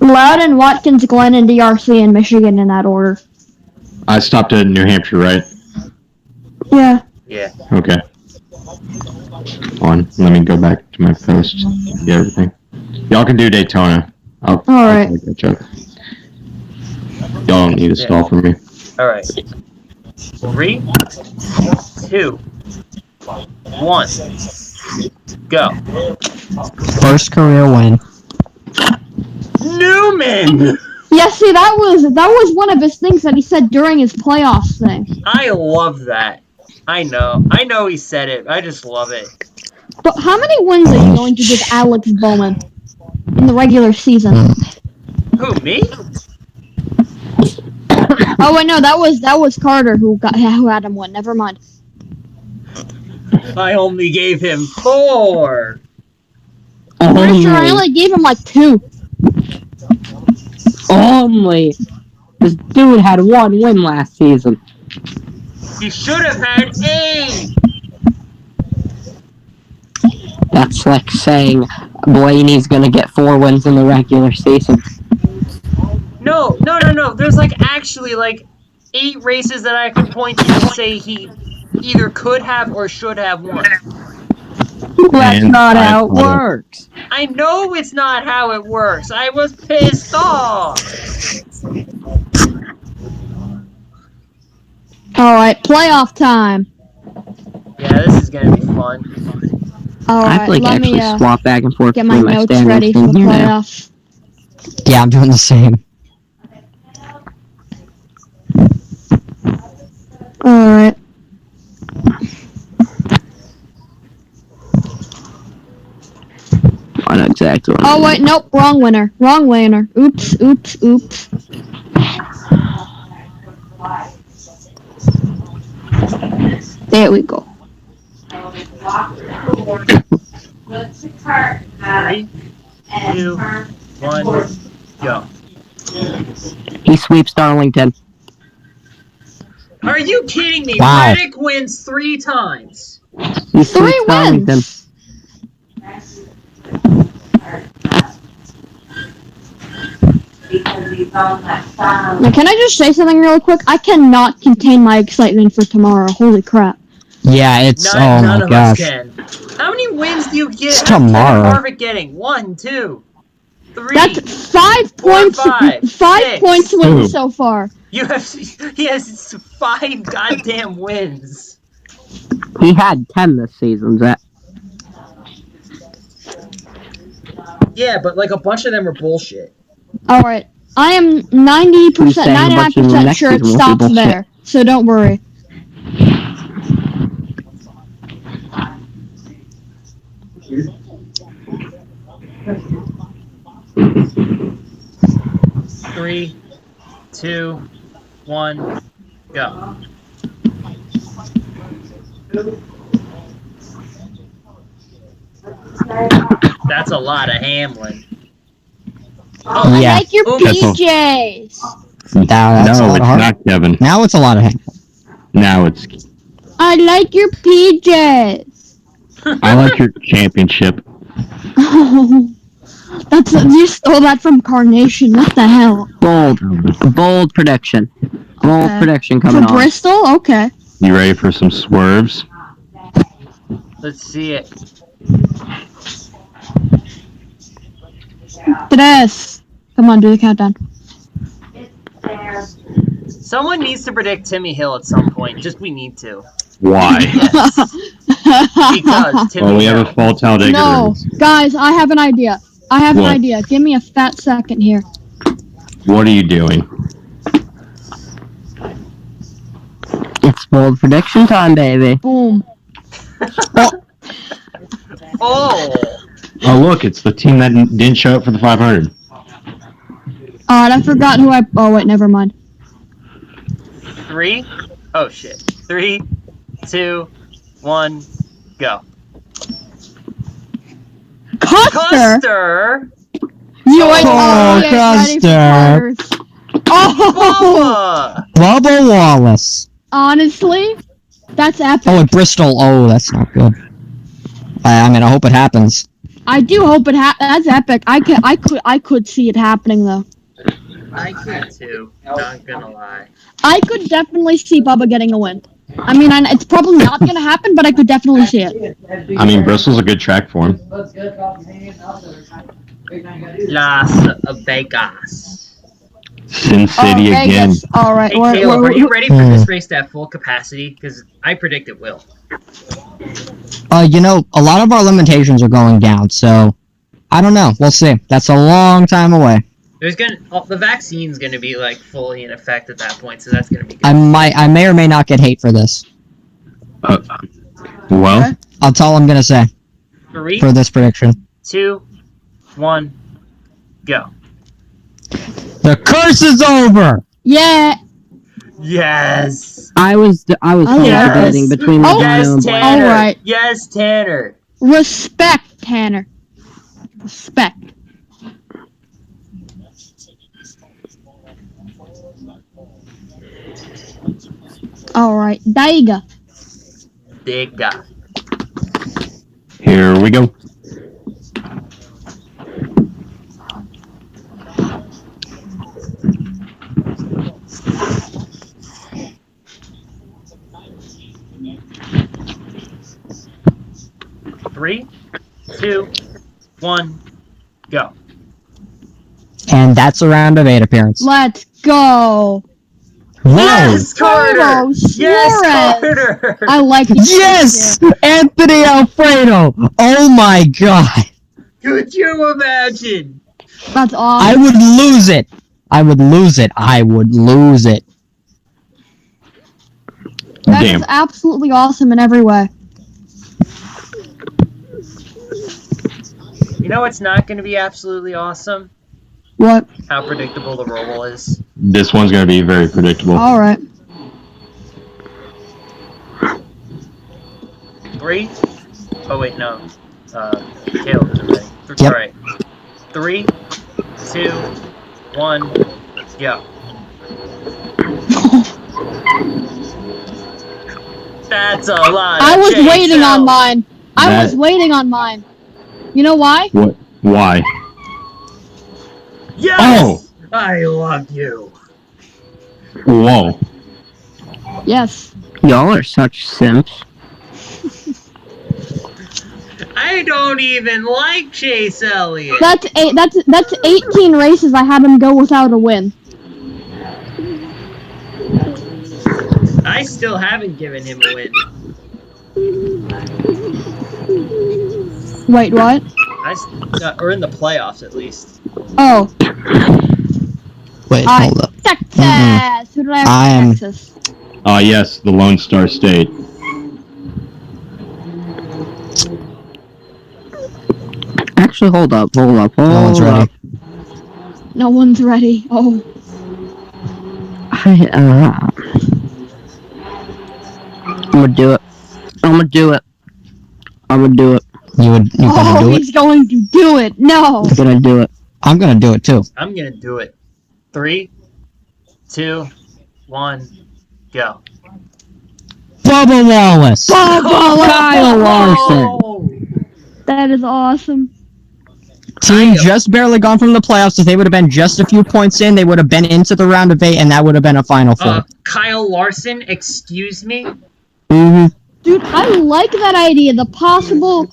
Speaker 3: Loudon, Watkins, Glenn, and DRC in Michigan in that order.
Speaker 4: I stopped at New Hampshire, right?
Speaker 3: Yeah.
Speaker 1: Yeah.
Speaker 4: Okay. Hold on, let me go back to my post. Get everything. Y'all can do Daytona.
Speaker 3: Alright.
Speaker 4: Y'all don't need a stall for me.
Speaker 1: Alright. 3, 2, 1, go.
Speaker 5: First career win.
Speaker 1: Newman!
Speaker 3: Yeah, see, that was one of his things that he said during his playoffs thing.
Speaker 1: I love that. I know he said it. I just love it.
Speaker 3: But how many wins are you going to give Alex Bowman in the regular season?
Speaker 1: Who, me?
Speaker 3: Oh wait, no, that was Carter who had him win. Never mind.
Speaker 1: I only gave him 4.
Speaker 3: I'm pretty sure I only gave him like 2.
Speaker 2: Only. This dude had 1 win last season.
Speaker 1: He should have had 8.
Speaker 2: That's like saying Blaney's gonna get 4 wins in the regular season.
Speaker 1: No. There's like actually like 8 races that I could point to and say he either could have or should have won.
Speaker 2: That's not how it works.
Speaker 1: I know it's not how it works. I was pissed off.
Speaker 3: Alright, playoff time.
Speaker 1: Yeah, this is gonna be fun.
Speaker 2: I
Speaker 3: Alright,
Speaker 2: have to like
Speaker 3: let
Speaker 2: actually
Speaker 3: me
Speaker 2: swap back and forth
Speaker 3: get my
Speaker 2: between my
Speaker 3: notes
Speaker 2: standings
Speaker 3: ready for
Speaker 2: thing
Speaker 3: the
Speaker 2: here now.
Speaker 3: playoffs.
Speaker 5: Yeah, I'm doing the same.
Speaker 3: Alright.
Speaker 2: I know exactly what
Speaker 3: Oh wait, nope, wrong winner. Wrong winner. Oops. There we go.
Speaker 1: 3, 2, 1, go.
Speaker 2: He sweeps Darlington.
Speaker 1: Are you kidding me?
Speaker 5: Wow.
Speaker 1: Reddick wins 3 times.
Speaker 2: He
Speaker 3: 3
Speaker 2: sweeps Darlington.
Speaker 3: wins. Now, can I just say something really quick? I cannot contain my excitement for tomorrow. Holy crap.
Speaker 5: Yeah, it's
Speaker 1: None
Speaker 5: oh my
Speaker 1: of
Speaker 5: gosh.
Speaker 1: us can. How many wins do you get?
Speaker 5: It's
Speaker 1: How's Kevin
Speaker 5: tomorrow.
Speaker 1: Harvick getting? 1, 2, 3.
Speaker 3: That's 5 points.
Speaker 1: 5,
Speaker 3: 5
Speaker 1: 6.
Speaker 3: points wins
Speaker 4: Ooh.
Speaker 3: so far.
Speaker 1: He has 5 goddamn wins.
Speaker 2: He had 10 this season, Zach.
Speaker 1: Yeah, but like a bunch of them are bullshit.
Speaker 3: Alright. I am 90%,
Speaker 2: Who's saying a bunch of
Speaker 3: 99% sure it
Speaker 2: Mexicans won't be
Speaker 3: stops
Speaker 2: bullshit?
Speaker 3: there. So don't worry.
Speaker 1: Three, 2, 1, go. That's a lot of Hamlin. Oh,
Speaker 3: I
Speaker 5: Yeah.
Speaker 3: like your
Speaker 1: Oops.
Speaker 3: PJs.
Speaker 5: That's a
Speaker 4: No,
Speaker 5: lot
Speaker 4: it's
Speaker 5: of heart.
Speaker 4: not Kevin.
Speaker 5: Now it's a lot of hang.
Speaker 4: Now it's.
Speaker 3: I like your PJs.
Speaker 4: I like your championship.
Speaker 3: Oh, you stole that from Carnation. What the hell?
Speaker 2: Bold prediction. Bold
Speaker 3: Okay.
Speaker 2: prediction
Speaker 3: For
Speaker 2: coming on.
Speaker 3: Bristol? Okay.
Speaker 4: You ready for some swerves?
Speaker 1: Let's see it.
Speaker 3: 3. Come on, do the countdown.
Speaker 1: Someone needs to predict Timmy Hill at some point. Just we need to.
Speaker 4: Why?
Speaker 1: Yes. Because Timmy
Speaker 4: Well, we have
Speaker 1: Hill.
Speaker 4: a fall Talladega.
Speaker 3: No, guys, I have an idea. An
Speaker 4: What?
Speaker 3: idea. Give me a fat second here.
Speaker 4: What are you doing?
Speaker 2: It's bold prediction time, baby.
Speaker 3: Boom.
Speaker 1: Oh!
Speaker 4: Oh, look, it's the team that didn't show up for the 500.
Speaker 3: I forgot who I. Oh wait, never mind.
Speaker 1: 3. Oh shit. 3, 2, 1, go.
Speaker 3: Custer.
Speaker 1: Custer!
Speaker 3: You ain't
Speaker 5: Oh,
Speaker 3: ready for
Speaker 5: Custer.
Speaker 3: starters. Oh,
Speaker 1: Bubba!
Speaker 5: Bubba Wallace.
Speaker 3: honestly, that's epic.
Speaker 5: Oh, and Bristol. Oh, that's not good. I mean, I hope it happens.
Speaker 3: I do hope it that's epic. I could see it happening though.
Speaker 1: I could too. Not gonna lie.
Speaker 3: I could definitely see Bubba getting a win. I mean, it's probably not gonna happen, but I could definitely see it.
Speaker 4: I mean, Bristol's a good track for him.
Speaker 1: Las Vegas.
Speaker 4: Sin City again.
Speaker 3: Vegas. All right.
Speaker 1: Hey, Caleb, are you ready for this race to have full capacity? Because I predict it will.
Speaker 5: You know, a lot of our limitations are going down, so I don't know. We'll see. That's a long time away.
Speaker 1: There's the vaccine's gonna be like fully in effect at that point, so that's gonna be good.
Speaker 5: I may or may not get hate for this.
Speaker 4: Well,
Speaker 5: That's all I'm gonna say
Speaker 1: 3,
Speaker 5: for this prediction.
Speaker 1: 2, 1, go.
Speaker 5: The curse is over.
Speaker 3: Yeah.
Speaker 1: Yes.
Speaker 2: I was
Speaker 3: Yes.
Speaker 2: debating between
Speaker 3: Oh,
Speaker 2: Logano
Speaker 1: Yes,
Speaker 2: and Blaney.
Speaker 1: Tanner.
Speaker 3: All right.
Speaker 1: Yes, Tanner.
Speaker 3: Respect, Tanner. Respect. All right, Daiga.
Speaker 1: Digga.
Speaker 4: here we go.
Speaker 1: Three, 2, 1, go.
Speaker 5: And that's a round of 8 appearance.
Speaker 3: Let's go.
Speaker 5: Whoa!
Speaker 1: Yes, Carter.
Speaker 3: Carlos
Speaker 1: Yes,
Speaker 3: Suarez.
Speaker 1: Carter.
Speaker 3: I like this.
Speaker 5: Yes! Anthony Alfredo! Oh my god!
Speaker 1: Could you imagine?
Speaker 3: That's awesome.
Speaker 5: I would lose it! I would lose it. I would lose it.
Speaker 3: That
Speaker 4: Damn.
Speaker 3: is absolutely awesome in every way.
Speaker 1: You know what's not going to be absolutely awesome?
Speaker 3: What?
Speaker 1: How predictable the roll is.
Speaker 4: This one's going to be very predictable.
Speaker 3: All right.
Speaker 1: 3. Oh wait, no. Caleb isn't ready.
Speaker 5: Yep.
Speaker 1: All right. 3, 2, 1, go. That's a lot.
Speaker 3: I
Speaker 1: of
Speaker 3: was waiting
Speaker 1: JSL.
Speaker 3: on mine. I
Speaker 4: That-
Speaker 3: was waiting on mine. You know why?
Speaker 4: What? Why?
Speaker 1: Yes!
Speaker 4: Oh!
Speaker 1: I love you.
Speaker 4: Whoa.
Speaker 3: Yes.
Speaker 2: Y'all are such simps.
Speaker 1: I don't even like Chase Elliott.
Speaker 3: That's 18 races I had him go without a win.
Speaker 1: I still haven't given him a win.
Speaker 3: Wait, what?
Speaker 1: Or in the playoffs at least.
Speaker 3: Oh.
Speaker 5: Wait,
Speaker 3: Alright,
Speaker 5: hold up.
Speaker 3: Texas. Who did I have
Speaker 5: I
Speaker 3: for
Speaker 5: am-
Speaker 3: Texas?
Speaker 4: Yes, the Lone Star State.
Speaker 2: Actually, hold up.
Speaker 5: No one's ready.
Speaker 3: No one's ready. Oh,
Speaker 2: I'm gonna do it. I'm gonna do it. I'm gonna do it.
Speaker 5: You gonna do it?
Speaker 3: he's going to do it. No.
Speaker 2: I'm gonna do it.
Speaker 5: I'm gonna do it too.
Speaker 1: I'm gonna do it. 3, 2, 1, go.
Speaker 5: Bubba Wallace!
Speaker 2: Kyle Larson.
Speaker 1: Oh!
Speaker 3: That is awesome.
Speaker 5: Team just barely gone from the playoffs. If they would have been just a few points in, they would have been into the round of 8, and that would have been a Final Four.
Speaker 1: Kyle Larson, excuse me?
Speaker 2: Mm-hmm.
Speaker 3: Dude, I like that idea. The possible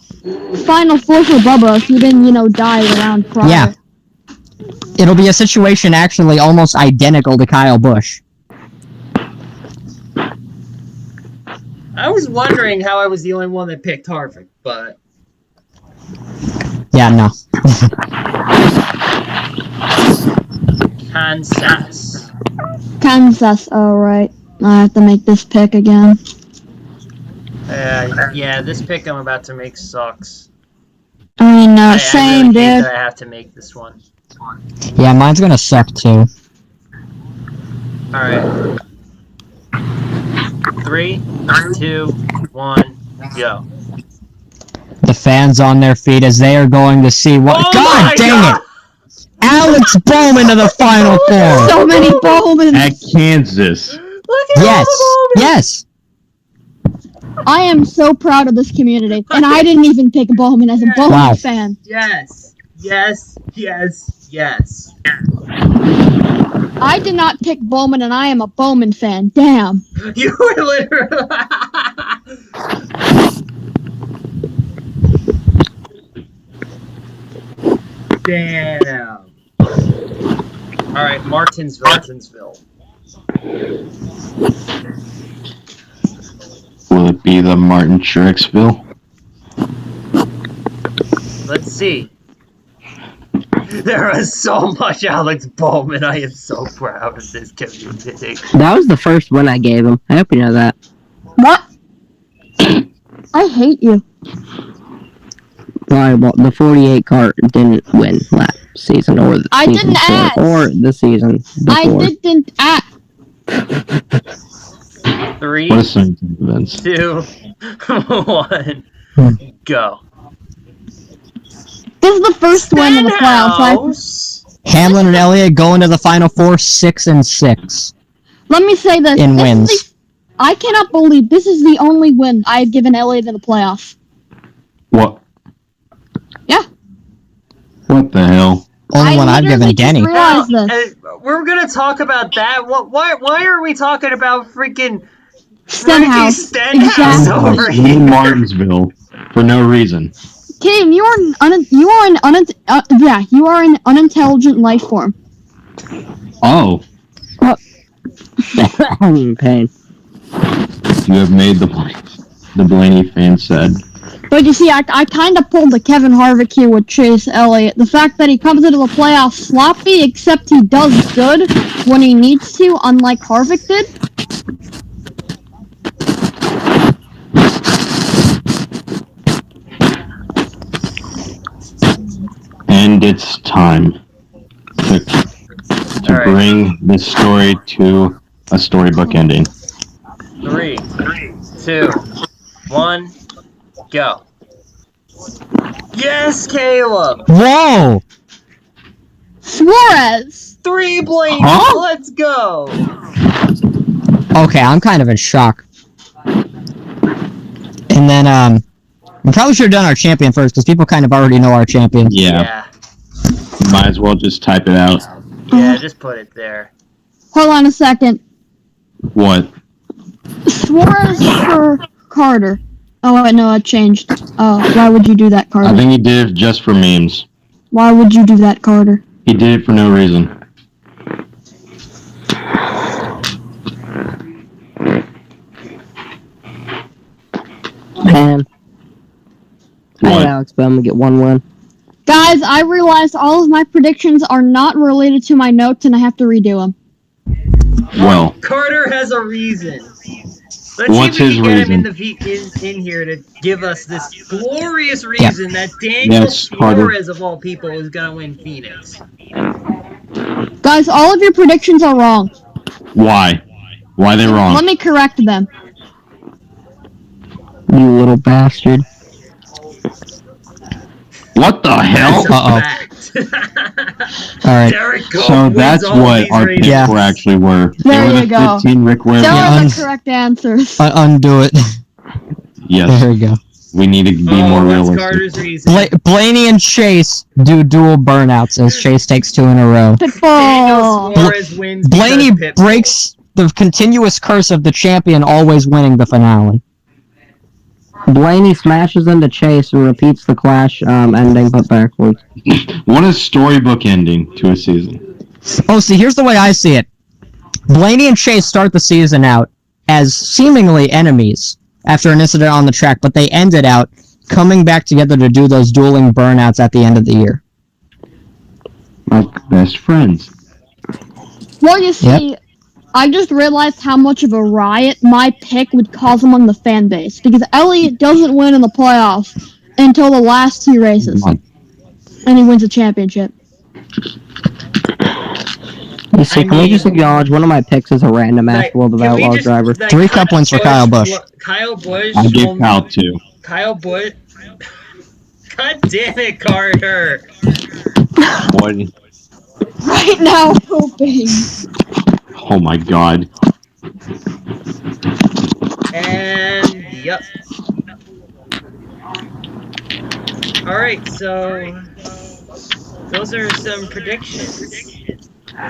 Speaker 3: Final Four for Bubba if he didn't, die around prior.
Speaker 5: Yeah. It'll be a situation actually almost identical to Kyle Busch.
Speaker 1: I was wondering how I was the only one that picked Harvick, but...
Speaker 5: Yeah, no.
Speaker 3: Kansas, alright. I have to make this pick again.
Speaker 1: Yeah, this pick I'm about to make sucks.
Speaker 3: I mean, same,
Speaker 1: I really hate
Speaker 3: dude.
Speaker 1: that I have to make this one.
Speaker 5: Yeah, mine's gonna suck too.
Speaker 1: Alright. 3, 2, 1, go.
Speaker 5: The fans on their feet as they are going to see what.
Speaker 1: Oh
Speaker 5: God
Speaker 1: my
Speaker 5: dang
Speaker 1: God!
Speaker 5: it! Alex Bowman to the Final Four.
Speaker 3: So many Bowmans.
Speaker 4: At Kansas.
Speaker 1: Look at
Speaker 5: Yes,
Speaker 1: all the
Speaker 5: yes.
Speaker 3: I am so proud of this community, and I didn't even pick Bowman as a Bowman
Speaker 5: Wow.
Speaker 3: fan.
Speaker 1: Yes, yes, yes, yes.
Speaker 3: I did not pick Bowman, and I am a Bowman fan. Damn.
Speaker 1: You were literally... Damn. Alright, Martinsville.
Speaker 4: Will it be the Martin Truexville?
Speaker 1: Let's see. There is so much Alex Bowman. I am so proud of this community.
Speaker 2: That was the first one I gave him. I hope you know that.
Speaker 3: What? I hate you.
Speaker 2: Well, the 48 car didn't win last season or the
Speaker 3: I
Speaker 2: season
Speaker 3: didn't
Speaker 2: before,
Speaker 3: ask.
Speaker 2: or the season before.
Speaker 3: I didn't act.
Speaker 1: 3,
Speaker 4: What a sentence, Vince.
Speaker 1: 2, 1, go.
Speaker 3: This is the first win in the playoffs.
Speaker 1: Stenhouse.
Speaker 5: Hamlin and Elliott going to the Final Four 6-6
Speaker 3: Let me say this.
Speaker 5: in
Speaker 3: This is
Speaker 5: wins.
Speaker 3: the- I cannot believe this is the only win I have given Elliot in the playoffs.
Speaker 4: What?
Speaker 3: Yeah.
Speaker 4: What the hell?
Speaker 5: Only one I've
Speaker 3: literally
Speaker 5: given
Speaker 3: just
Speaker 5: Denny.
Speaker 3: realized this.
Speaker 1: We're gonna talk about that. Why are we talking about freaking
Speaker 3: Stenhouse.
Speaker 1: Stenhouse
Speaker 3: Exactly.
Speaker 1: over
Speaker 4: In
Speaker 1: here?
Speaker 4: Martinsville for no reason.
Speaker 3: Kim, you are an unintelligent life form.
Speaker 4: Oh,
Speaker 2: I'm in pain.
Speaker 4: you have made the Blaney fan sad.
Speaker 3: But you see, I kind of pulled the Kevin Harvick here with Chase Elliott. The fact that he comes into the playoffs sloppy, except he does good when he needs to, unlike Harvick did.
Speaker 4: And it's time to
Speaker 1: All right.
Speaker 4: bring this story to a storybook ending.
Speaker 1: 3, 2, 1, go. Yes, Caleb.
Speaker 5: Whoa!
Speaker 3: Suarez!
Speaker 1: 3 Blaney.
Speaker 4: Huh?
Speaker 1: Let's go.
Speaker 5: Okay, I'm kind of in shock. And then, we probably should have done our champion first, because people kind of already know our champion.
Speaker 4: Yeah, might as well just type it out.
Speaker 1: Yeah, just put it there.
Speaker 3: Hold on a second.
Speaker 4: What?
Speaker 3: Suarez for Carter. Oh, wait, no, it changed. Oh, why would you do that,
Speaker 4: I
Speaker 3: Carter?
Speaker 4: think he did it just for memes.
Speaker 3: Why would you do that, Carter?
Speaker 4: He did it for no reason.
Speaker 2: Man. I
Speaker 4: What?
Speaker 2: had Alex Bowman get 1 win.
Speaker 3: Guys, I realized all of my predictions are not related to my notes, and I have to redo them.
Speaker 4: Well,
Speaker 1: Carter has a reason. Let's
Speaker 4: What's
Speaker 1: see if we
Speaker 4: his
Speaker 1: can get him
Speaker 4: reason?
Speaker 1: in here to give us this glorious reason that Daniel
Speaker 4: Yes, Carter.
Speaker 1: Suarez, of all people, is going to win Phoenix.
Speaker 3: Guys, all of your predictions are wrong.
Speaker 4: Why? Why are they wrong?
Speaker 3: Let me correct them.
Speaker 2: You little bastard.
Speaker 4: What the hell?
Speaker 1: That's a
Speaker 5: Uh-oh.
Speaker 1: fact.
Speaker 5: All right.
Speaker 1: Derek Goff
Speaker 4: So
Speaker 1: wins
Speaker 4: that's
Speaker 1: all
Speaker 4: what
Speaker 1: these
Speaker 4: our
Speaker 1: races.
Speaker 4: picks
Speaker 5: Yeah.
Speaker 4: were actually were.
Speaker 3: There
Speaker 4: They were
Speaker 3: you
Speaker 4: the
Speaker 3: go.
Speaker 4: 15 Rick Ware.
Speaker 3: Those
Speaker 5: Yeah,
Speaker 3: are
Speaker 5: un-
Speaker 3: the correct answers.
Speaker 5: Undo it.
Speaker 4: Yes,
Speaker 5: There we go.
Speaker 4: we need to be more
Speaker 1: What's
Speaker 4: realistic.
Speaker 1: Carter's reason?
Speaker 5: Blaney and Chase do dual burnouts as Chase takes 2 in a row.
Speaker 1: Daniel
Speaker 3: Pitbull.
Speaker 1: Suarez wins
Speaker 5: Blaney
Speaker 1: because Pitbull.
Speaker 5: breaks the continuous curse of the champion always winning the finale.
Speaker 2: Blaney smashes into Chase and repeats the Clash ending, but backwards.
Speaker 4: What a storybook ending to a season.
Speaker 5: Oh, see, here's the way I see it. Blaney and Chase start the season out as seemingly enemies after an incident on the track, but they ended out coming back together to do those dueling burnouts at the end of the year.
Speaker 4: Like best friends.
Speaker 3: Well, you see, I just realized how much of a riot my pick would cause among the fan base, because Elliot doesn't win in the playoffs until the last 2 races, and he wins a championship.
Speaker 2: You see, can we just acknowledge one of my picks is a random ass World of Outlaws driver?
Speaker 5: 3 cup wins for Kyle Busch.
Speaker 1: Kyle Busch.
Speaker 4: I give Kyle 2.
Speaker 1: Kyle Busch. God damn it, Carter.
Speaker 4: What?
Speaker 3: Right now, hoping.
Speaker 4: Oh my god.
Speaker 1: And yep. Alright, so those are some predictions.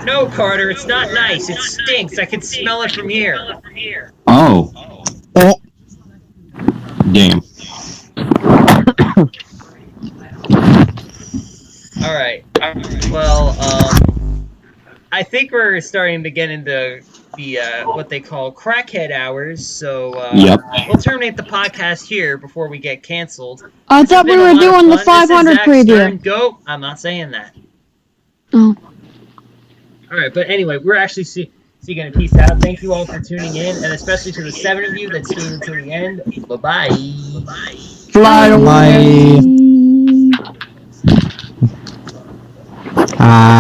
Speaker 1: No, Carter, it's not nice. It stinks. I can smell it from here.
Speaker 4: Oh.
Speaker 5: Oh.
Speaker 4: Damn.
Speaker 1: Alright. Well, I think we're starting to get into the what they call crackhead hours, so
Speaker 4: Yep.
Speaker 1: we'll terminate the podcast here before we get canceled.
Speaker 3: I thought we were doing the 500 preview.
Speaker 1: Go. I'm not saying that.
Speaker 3: Oh.
Speaker 1: Alright, but anyway, we're actually going to peace out. Thank you all for tuning in, and especially to the 7 of you that stayed until the end. Bye-bye.
Speaker 2: Fly away.
Speaker 5: Bye.